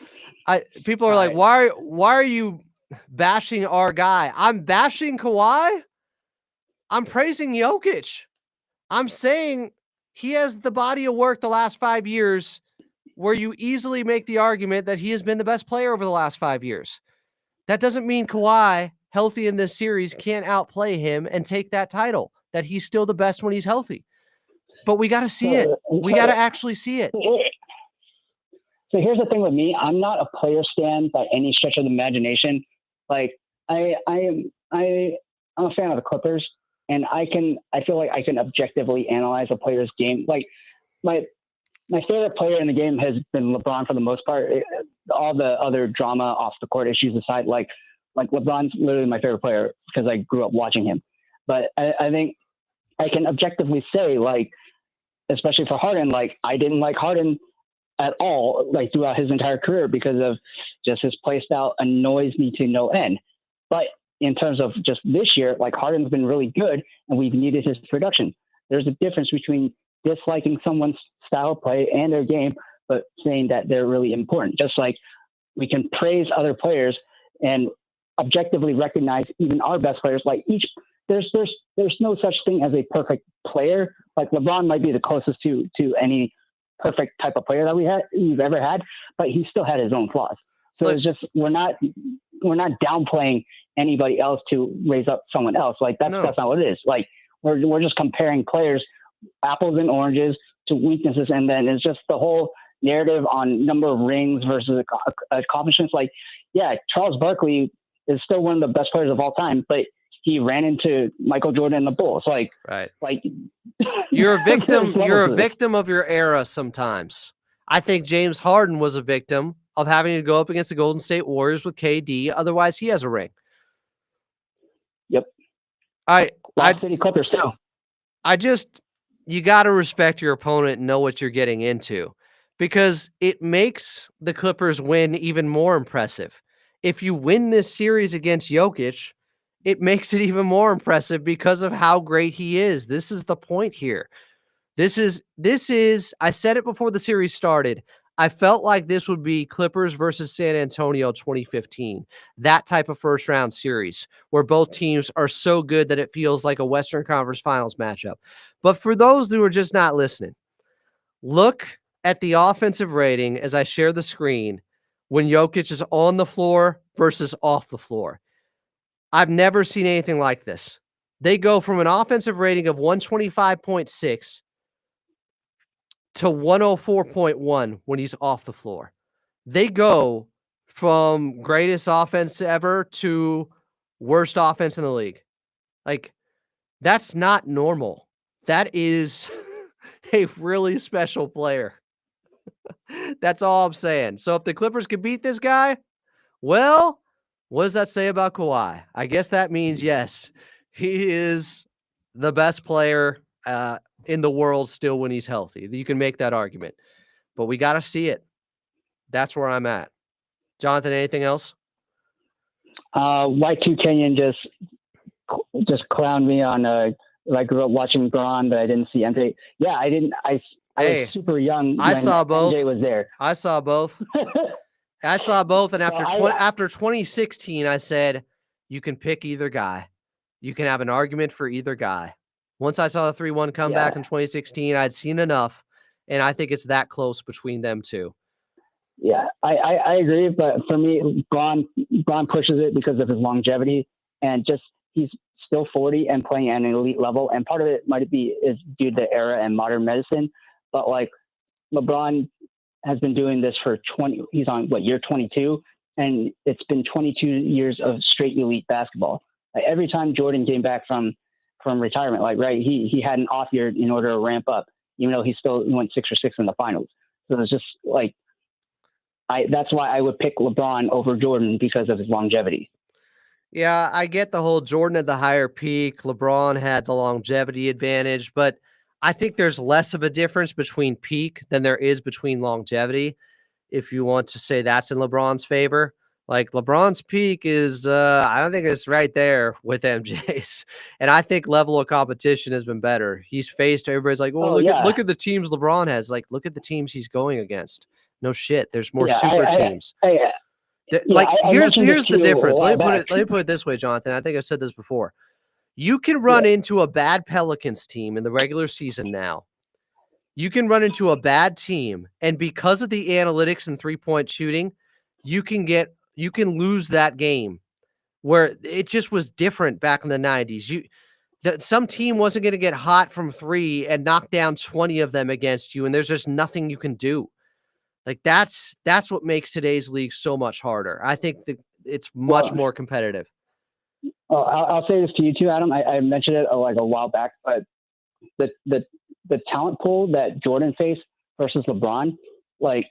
People are like, why are you bashing our guy? I'm bashing Kawhi. I'm praising Jokic. I'm saying he has the body of work the last 5 years where you easily make the argument that he has been the best player over the last 5 years. That doesn't mean Kawhi, healthy in this series, can't outplay him and take that title, that he's still the best when he's healthy. But we got to see it. We got to actually see it. So here's the thing with me. I'm not a player stan by any stretch of the imagination. Like, I'm a fan of the Clippers, and I feel like I can objectively analyze a player's game. Like, my favorite player in the game has been LeBron for the most part. All the other drama off the court issues aside, like LeBron's literally my favorite player because I grew up watching him. But I think I can objectively say, like, especially for Harden, like, I didn't like Harden at all, like, throughout his entire career because of just his play style annoys me to no end. But in terms of just this year, like, Harden's been really good and we've needed his production. There's a difference between disliking someone's style of play and their game, but saying that they're really important. Just like we can praise other players and objectively recognize even our best players. Like, there's no such thing as a perfect player. Like, LeBron might be the closest to any perfect type of player that we've ever had, but he still had his own flaws. So it's just, we're not downplaying anybody else to raise up someone else. Like, that's not what it is. Like, we're just comparing players, apples and oranges, to weaknesses, and then it's just the whole narrative on number of rings versus accomplishments. Like, yeah, Charles Barkley is still one of the best players of all time, but he ran into Michael Jordan and the Bulls. Like, right. Like, you're a victim. You're a victim of your era sometimes. I think James Harden was a victim of having to go up against the Golden State Warriors with KD. Otherwise, he has a ring. Yep. City Clippers too. You got to respect your opponent and know what you're getting into, because it makes the Clippers win even more impressive. If you win this series against Jokic, it makes it even more impressive because of how great he is. This is the point here. This is, I said it before the series started. I felt like this would be Clippers versus San Antonio 2015. That type of first round series where both teams are so good that it feels like a Western Conference Finals matchup. But for those who are just not listening, look at the offensive rating as I share the screen when Jokic is on the floor versus off the floor. I've never seen anything like this. They go from an offensive rating of 125.6 to 104.1 when he's off the floor. They go from greatest offense ever to worst offense in the league. Like, that's not normal. That is a really special player. That's all I'm saying. So if the Clippers can beat this guy, well, what does that say about Kawhi? I guess that means, yes, he is the best player in the world still when he's healthy. You can make that argument, but we got to see it. That's where I'm at. Jonathan, anything else? Y2 Kenyon just clowned me on I grew up watching Braun, but I didn't see MJ. Yeah, I didn't. I was super young when saw both. MJ was there. I saw both. I saw both, and after 2016, I said, you can pick either guy. You can have an argument for either guy. Once I saw the 3-1 comeback in 2016, I'd seen enough, and I think it's that close between them two. Yeah, I agree, but for me, Braun pushes it because of his longevity, and just he's still 40 and playing at an elite level, and part of it might be is due to the era and modern medicine, but like LeBron has been doing this for 20. He's on year 22, and it's been 22 years of straight elite basketball. Like every time Jordan came back from retirement, he had an off year in order to ramp up, even though he went 6 or 6 in the finals. So it's just like that's why I would pick LeBron over Jordan because of his longevity. Yeah, I get the whole Jordan had the higher peak, LeBron had the longevity advantage, but I think there's less of a difference between peak than there is between longevity. If you want to say that's in LeBron's favor, like LeBron's peak is, I don't think it's right there with MJ's. And I think level of competition has been better. He's faced, everybody's like, well, look at the teams LeBron has. Like, look at the teams he's going against. No shit. There's more super teams. Here's the difference. Let me put it this way, Jonathan. I think I've said this before. You can run into a bad Pelicans team in the regular season now. You can run into a bad team, and because of the analytics and three-point shooting, you can lose that game where it just was different back in the 90s. Some team wasn't going to get hot from 3 and knock down 20 of them against you, and there's just nothing you can do. Like that's what makes today's league so much harder. I think that it's much more competitive. I'll say this to you too, Adam. I mentioned it a while back, but the talent pool that Jordan faced versus LeBron, like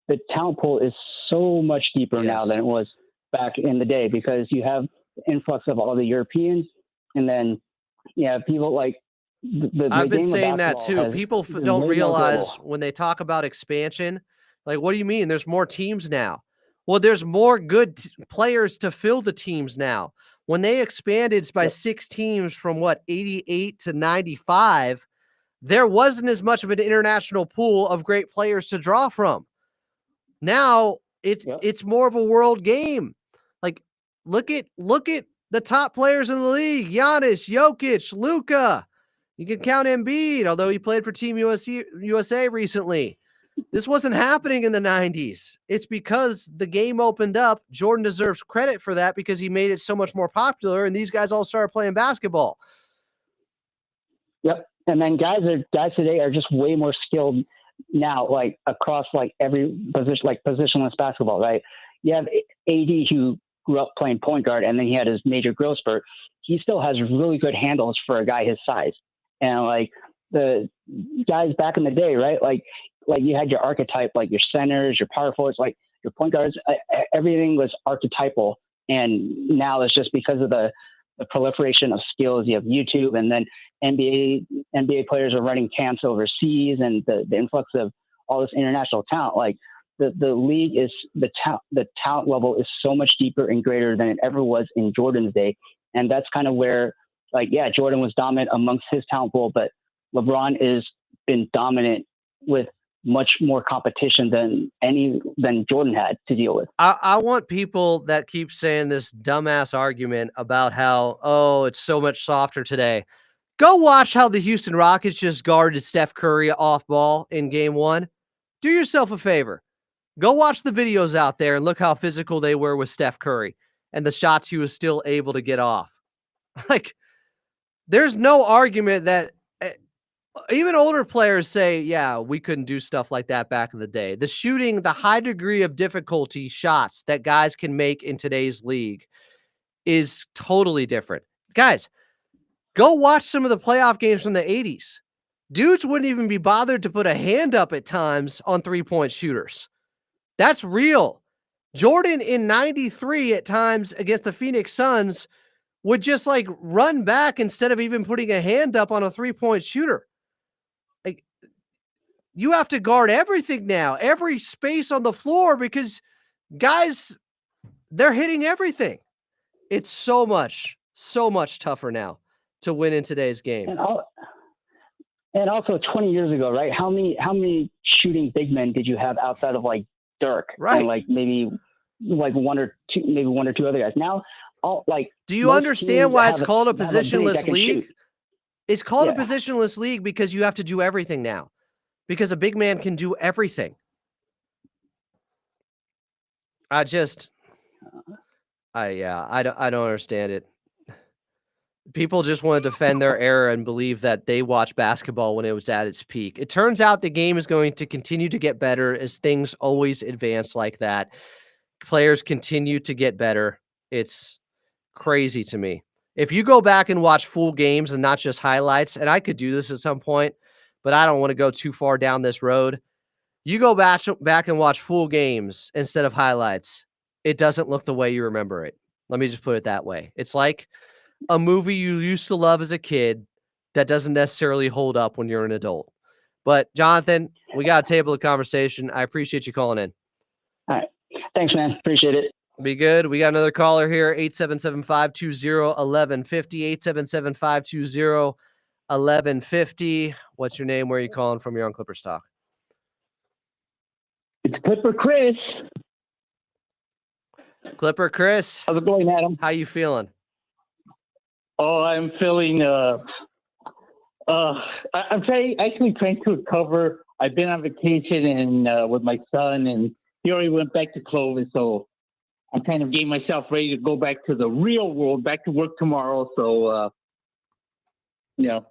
the talent pool is so much deeper now than it was back in the day because you have the influx of all the Europeans, and then people like I've been saying that too. People don't realize when they talk about expansion. Like, what do you mean? There's more teams now. Well, there's more good players to fill the teams now. When they expanded by 6 teams from 88 to 95, there wasn't as much of an international pool of great players to draw from. Now it's more of a world game. Like, look at the top players in the league: Giannis, Jokic, Luka. You can count Embiid, although he played for Team USA recently. This wasn't happening in the 90s. It's because the game opened up. Jordan deserves credit for that because he made it so much more popular, and these guys all started playing basketball. Yep. And then guys today are just way more skilled now, like across every position, like positionless basketball, right? You have AD who grew up playing point guard, and then he had his major growth spurt. He still has really good handles for a guy his size. And the guys back in the day, right? Like you had your archetype, like your centers, your power forwards, like your point guards, everything was archetypal. And now it's just because of the proliferation of skills. You have YouTube, and then NBA players are running camps overseas, and the influx of all this international talent. Like the league is the talent level is so much deeper and greater than it ever was in Jordan's day. And that's kind of where Jordan was dominant amongst his talent pool, but LeBron is been dominant with much more competition than Jordan had to deal with. I want people that keep saying this dumbass argument about how, oh, it's so much softer today. Go watch how the Houston Rockets just guarded Steph Curry off ball in game 1. Do yourself a favor. Go watch the videos out there and look how physical they were with Steph Curry and the shots he was still able to get off. Like, there's no argument that even older players say, yeah, we couldn't do stuff like that back in the day. The shooting, the high degree of difficulty shots that guys can make in today's league is totally different. Guys, go watch some of the playoff games from the 80s. Dudes wouldn't even be bothered to put a hand up at times on three-point shooters. That's real. Jordan in 93 at times against the Phoenix Suns would just like run back instead of even putting a hand up on a three-point shooter. Like, you have to guard everything now, every space on the floor, because guys, they're hitting everything. It's so much tougher now to win in today's game. And also 20 years ago, right? How many shooting big men did you have outside of like Dirk? Right. And like maybe like one or two other guys. Now, do you understand why it's called a positionless league? Shoot. It's called a positionless league because you have to do everything now. Because a big man can do everything. I don't understand it. People just want to defend their era and believe that they watched basketball when it was at its peak. It turns out the game is going to continue to get better as things always advance like that. Players continue to get better. It's crazy to me. If you go back and watch full games and not just highlights, and I could do this at some point, but I don't want to go too far down this road. You go back and watch full games instead of highlights. It doesn't look the way you remember it. Let me just put it that way. It's like a movie you used to love as a kid that doesn't necessarily hold up when you're an adult. But Jonathan, we got to table the conversation. I appreciate you calling in. All right. Thanks, man. Appreciate it. Be good. We got another caller here, 877-520-1150, 877-520-1150. What's your name? Where are you calling from? You're on Clippers Talk. It's Clipper Chris. Clipper Chris. How's it going, Adam? How you feeling? Oh, I'm feeling I'm actually trying to recover. I've been on vacation and with my son, and he already went back to Clovis, so I'm kind of getting myself ready to go back to the real world, back to work tomorrow. So I'm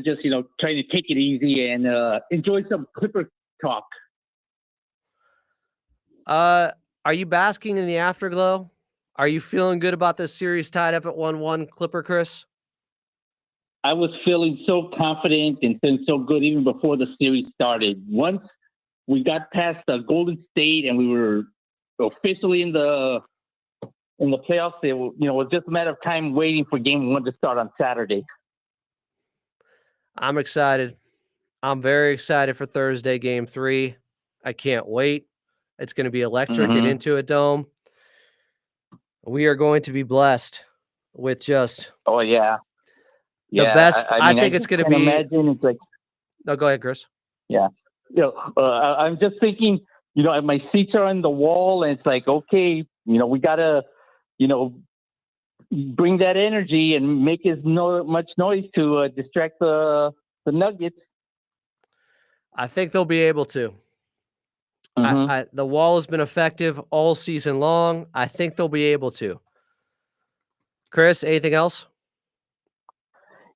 just trying to take it easy and enjoy some Clipper talk. Are you basking in the afterglow? Are you feeling good about this series tied up at 1-1, Clipper Chris? I was feeling so confident and feeling so good even before the series started. Once we got past the Golden State and we were officially in the playoffs, it was just a matter of time waiting for game 1 to start on Saturday. I'm excited. I'm very excited for Thursday, game 3. I can't wait. It's going to be electric at Intuit Dome. We are going to be blessed with just the best. I think it's going to be. Imagine it's like. No, go ahead, Chris. Yeah, I'm just thinking. My seats are on the wall, and it's like, okay, we gotta, bring that energy and make as much noise to distract the Nuggets. I think they'll be able to. The wall has been effective all season long. I think they'll be able to. Chris, anything else?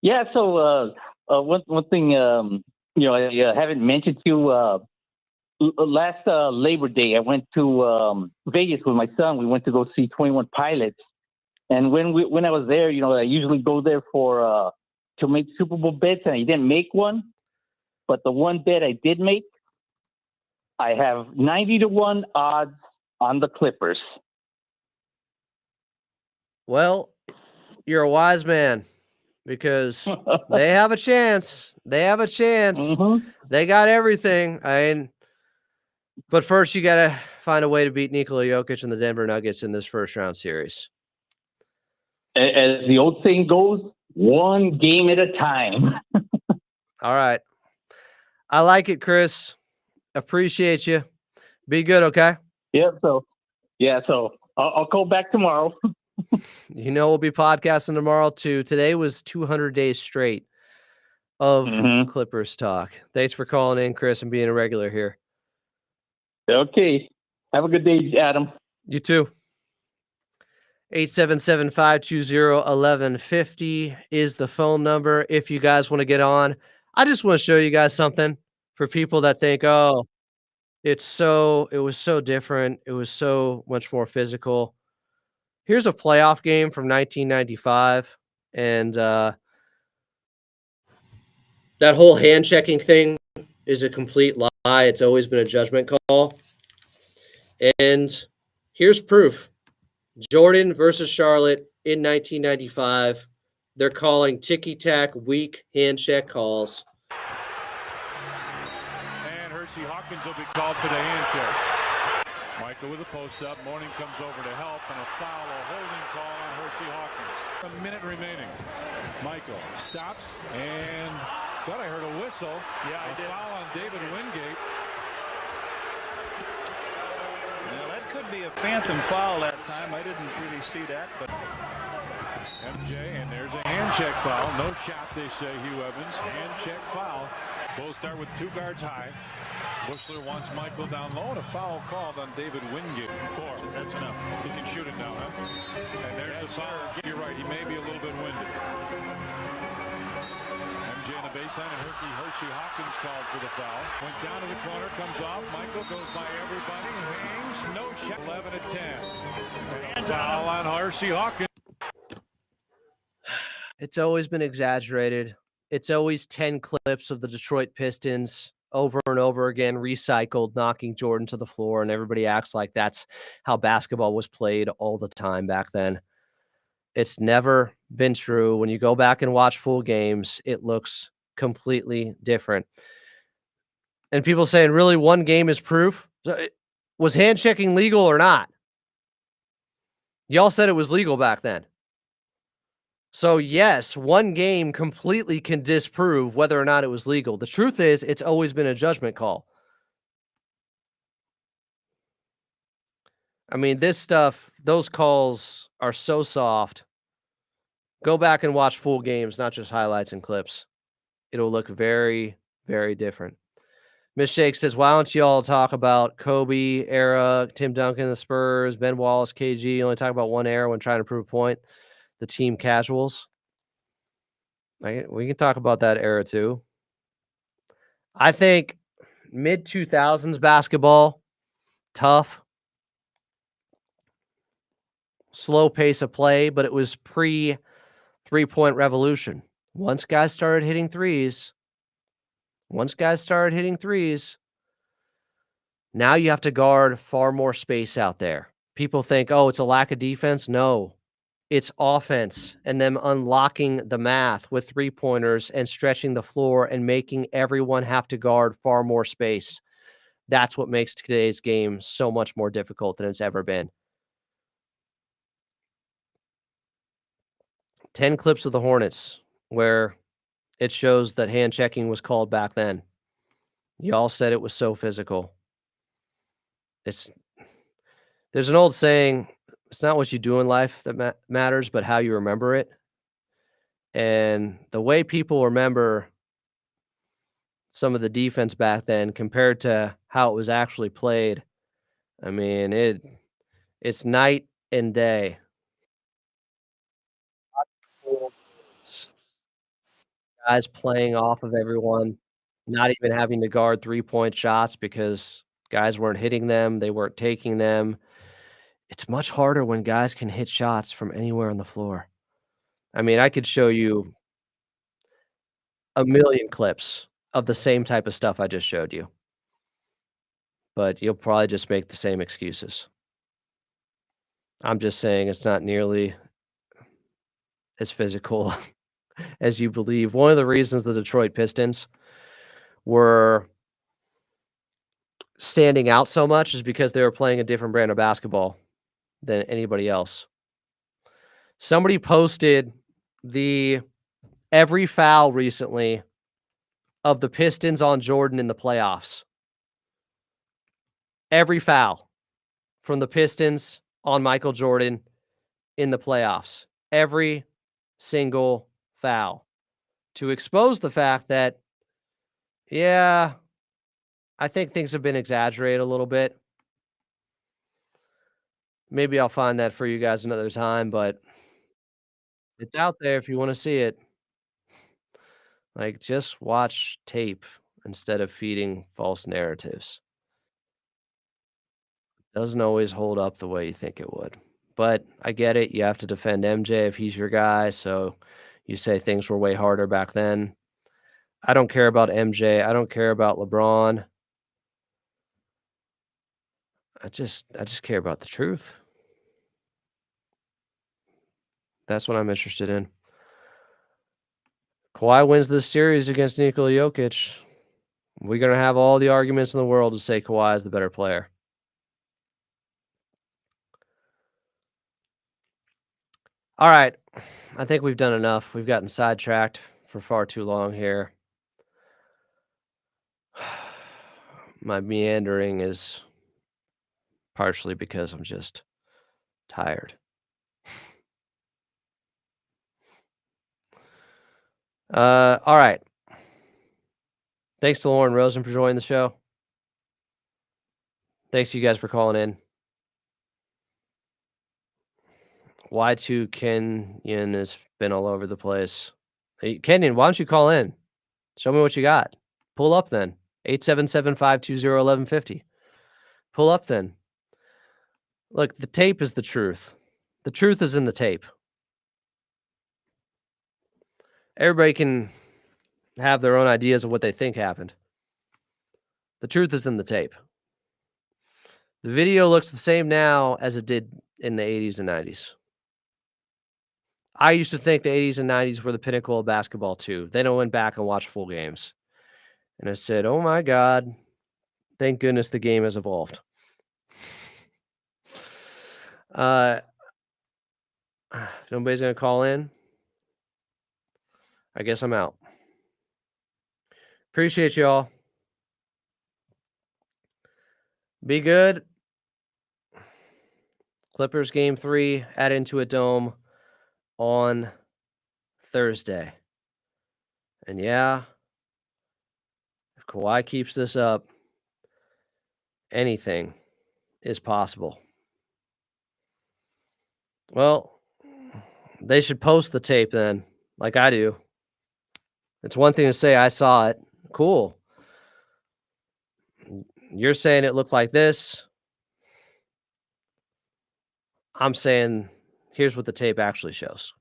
Yeah. So one thing, I haven't mentioned to you. Last Labor Day, I went to Vegas with my son. We went to go see 21 Pilots, and when I was there, I usually go there for to make Super Bowl bets, and I didn't make one. But the one bet I did make, I have 90-1 odds on the Clippers. Well, you're a wise man because they have a chance. They have a chance. They got everything. But first, you got to find a way to beat Nikola Jokic and the Denver Nuggets in this first round series. As the old saying goes, one game at a time. All right. I like it, Chris. Appreciate you. Be good, okay? Yeah. So I'll call back tomorrow. You know we'll be podcasting tomorrow too. Today was 200 days straight of Clippers talk. Thanks for calling in, Chris, and being a regular here. Okay. Have a good day, Adam. You too. 877-520-1150 is the phone number if you guys want to get on. I just want to show you guys something for people that think, oh, it was so different. It was so much more physical. Here's a playoff game from 1995. And that whole hand checking thing is a complete lie. It's always been a judgment call. And here's proof. Jordan versus Charlotte in 1995. They're calling ticky-tack weak hand check calls. And Hershey Hawkins will be called for the hand check. Michael with a post up. Morning comes over to help, and a foul, a holding call on Hershey Hawkins. A minute remaining. Michael stops, and thought I heard a whistle. Yeah, I did. Foul on David Wingate. Well, that could be a phantom foul that time. I didn't really see that, but MJ, and there's a hand check foul. No shot, they say, Hugh Evans. Hand check foul. Both start with two guards high. Bushler wants Michael down low, and a foul called on David Wingate. Four. That's enough. He can shoot it now, huh? And there's the foul. You're right. He may be a little bit winded. MJ on the baseline, and Hershey Hawkins called for the foul. Went down to the corner, comes off. Michael goes by everybody, hangs, no shot. 11 at 10. And a foul on Hershey Hawkins. It's always been exaggerated. It's always 10 clips of the Detroit Pistons over and over again, recycled, knocking Jordan to the floor, and everybody acts like that's how basketball was played all the time back then. It's never been true. When you go back and watch full games, it looks completely different. And people saying, really, one game is proof? Was hand checking legal or not? Y'all said it was legal back then. So yes, one game completely can disprove whether or not it was legal. The truth is, it's always been a judgment call. I mean, this stuff, those calls are so soft. Go back and watch full games, not just highlights and clips. It'll look very, very different. Miss Shake says, why don't you all talk about Kobe era, Tim Duncan, the Spurs, Ben Wallace, KG? You only talk about one era when trying to prove a point. The team casuals. We can talk about that era too. I think mid-2000s basketball, tough, slow pace of play, but it was pre-3-point revolution. Once guys started hitting threes, now you have to guard far more space out there. People think, oh, it's a lack of defense. No, it's offense and them unlocking the math with three-pointers and stretching the floor and making everyone have to guard far more space. That's what makes today's game so much more difficult than it's ever been. 10 clips of the Hornets where it shows that hand checking was called back then. Y'all said it was so physical. There's an old saying, it's not what you do in life that matters, but how you remember it. And the way people remember some of the defense back then compared to how it was actually played, I mean, it's night and day. Guys playing off of everyone, not even having to guard three-point shots because guys weren't hitting them, they weren't taking them. It's much harder when guys can hit shots from anywhere on the floor. I mean, I could show you a million clips of the same type of stuff I just showed you, but you'll probably just make the same excuses. I'm just saying it's not nearly as physical as you believe. One of the reasons the Detroit Pistons were standing out so much is because they were playing a different brand of basketball than anybody else. Somebody posted the every foul recently of the Pistons on Jordan in the playoffs. Every foul from the Pistons on Michael Jordan in the playoffs. Every single foul. To expose the fact that, yeah, I think things have been exaggerated a little bit. Maybe I'll find that for you guys another time, but it's out there if you want to see it. Like, just watch tape instead of feeding false narratives. Doesn't always hold up the way you think it would. But I get it. You have to defend MJ if he's your guy. So you say things were way harder back then. I don't care about MJ. I don't care about LeBron. I just care about the truth. That's what I'm interested in. Kawhi wins this series against Nikola Jokic. We're going to have all the arguments in the world to say Kawhi is the better player. All right. I think we've done enough. We've gotten sidetracked for far too long here. My meandering is partially because I'm just tired. All right. Thanks to Lauren Rosen for joining the show. Thanks to you guys for calling in. Y2 Kenyon has been all over the place. Hey, Kenyon, why don't you call in? Show me what you got. Pull up then. 877-520-1150. Pull up then. Look, the tape is the truth. The truth is in the tape. Everybody can have their own ideas of what they think happened. The truth is in the tape. The video looks the same now as it did in the 80s and 90s. I used to think the 80s and 90s were the pinnacle of basketball too. Then I went back and watched full games. And I said, oh my God, thank goodness the game has evolved. If nobody's going to call in, I guess I'm out. Appreciate y'all. Be good. Clippers game 3 at Intuit Dome on Thursday. And yeah, if Kawhi keeps this up, anything is possible. Well, they should post the tape then, like I do. It's one thing to say I saw it. Cool. You're saying it looked like this. I'm saying here's what the tape actually shows.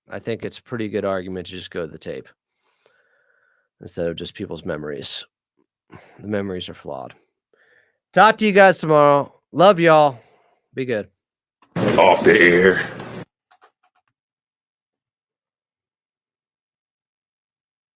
I think it's a pretty good argument to just go to the tape instead of just people's memories. The memories are flawed. Talk to you guys tomorrow. Love y'all. Be good. Off the air.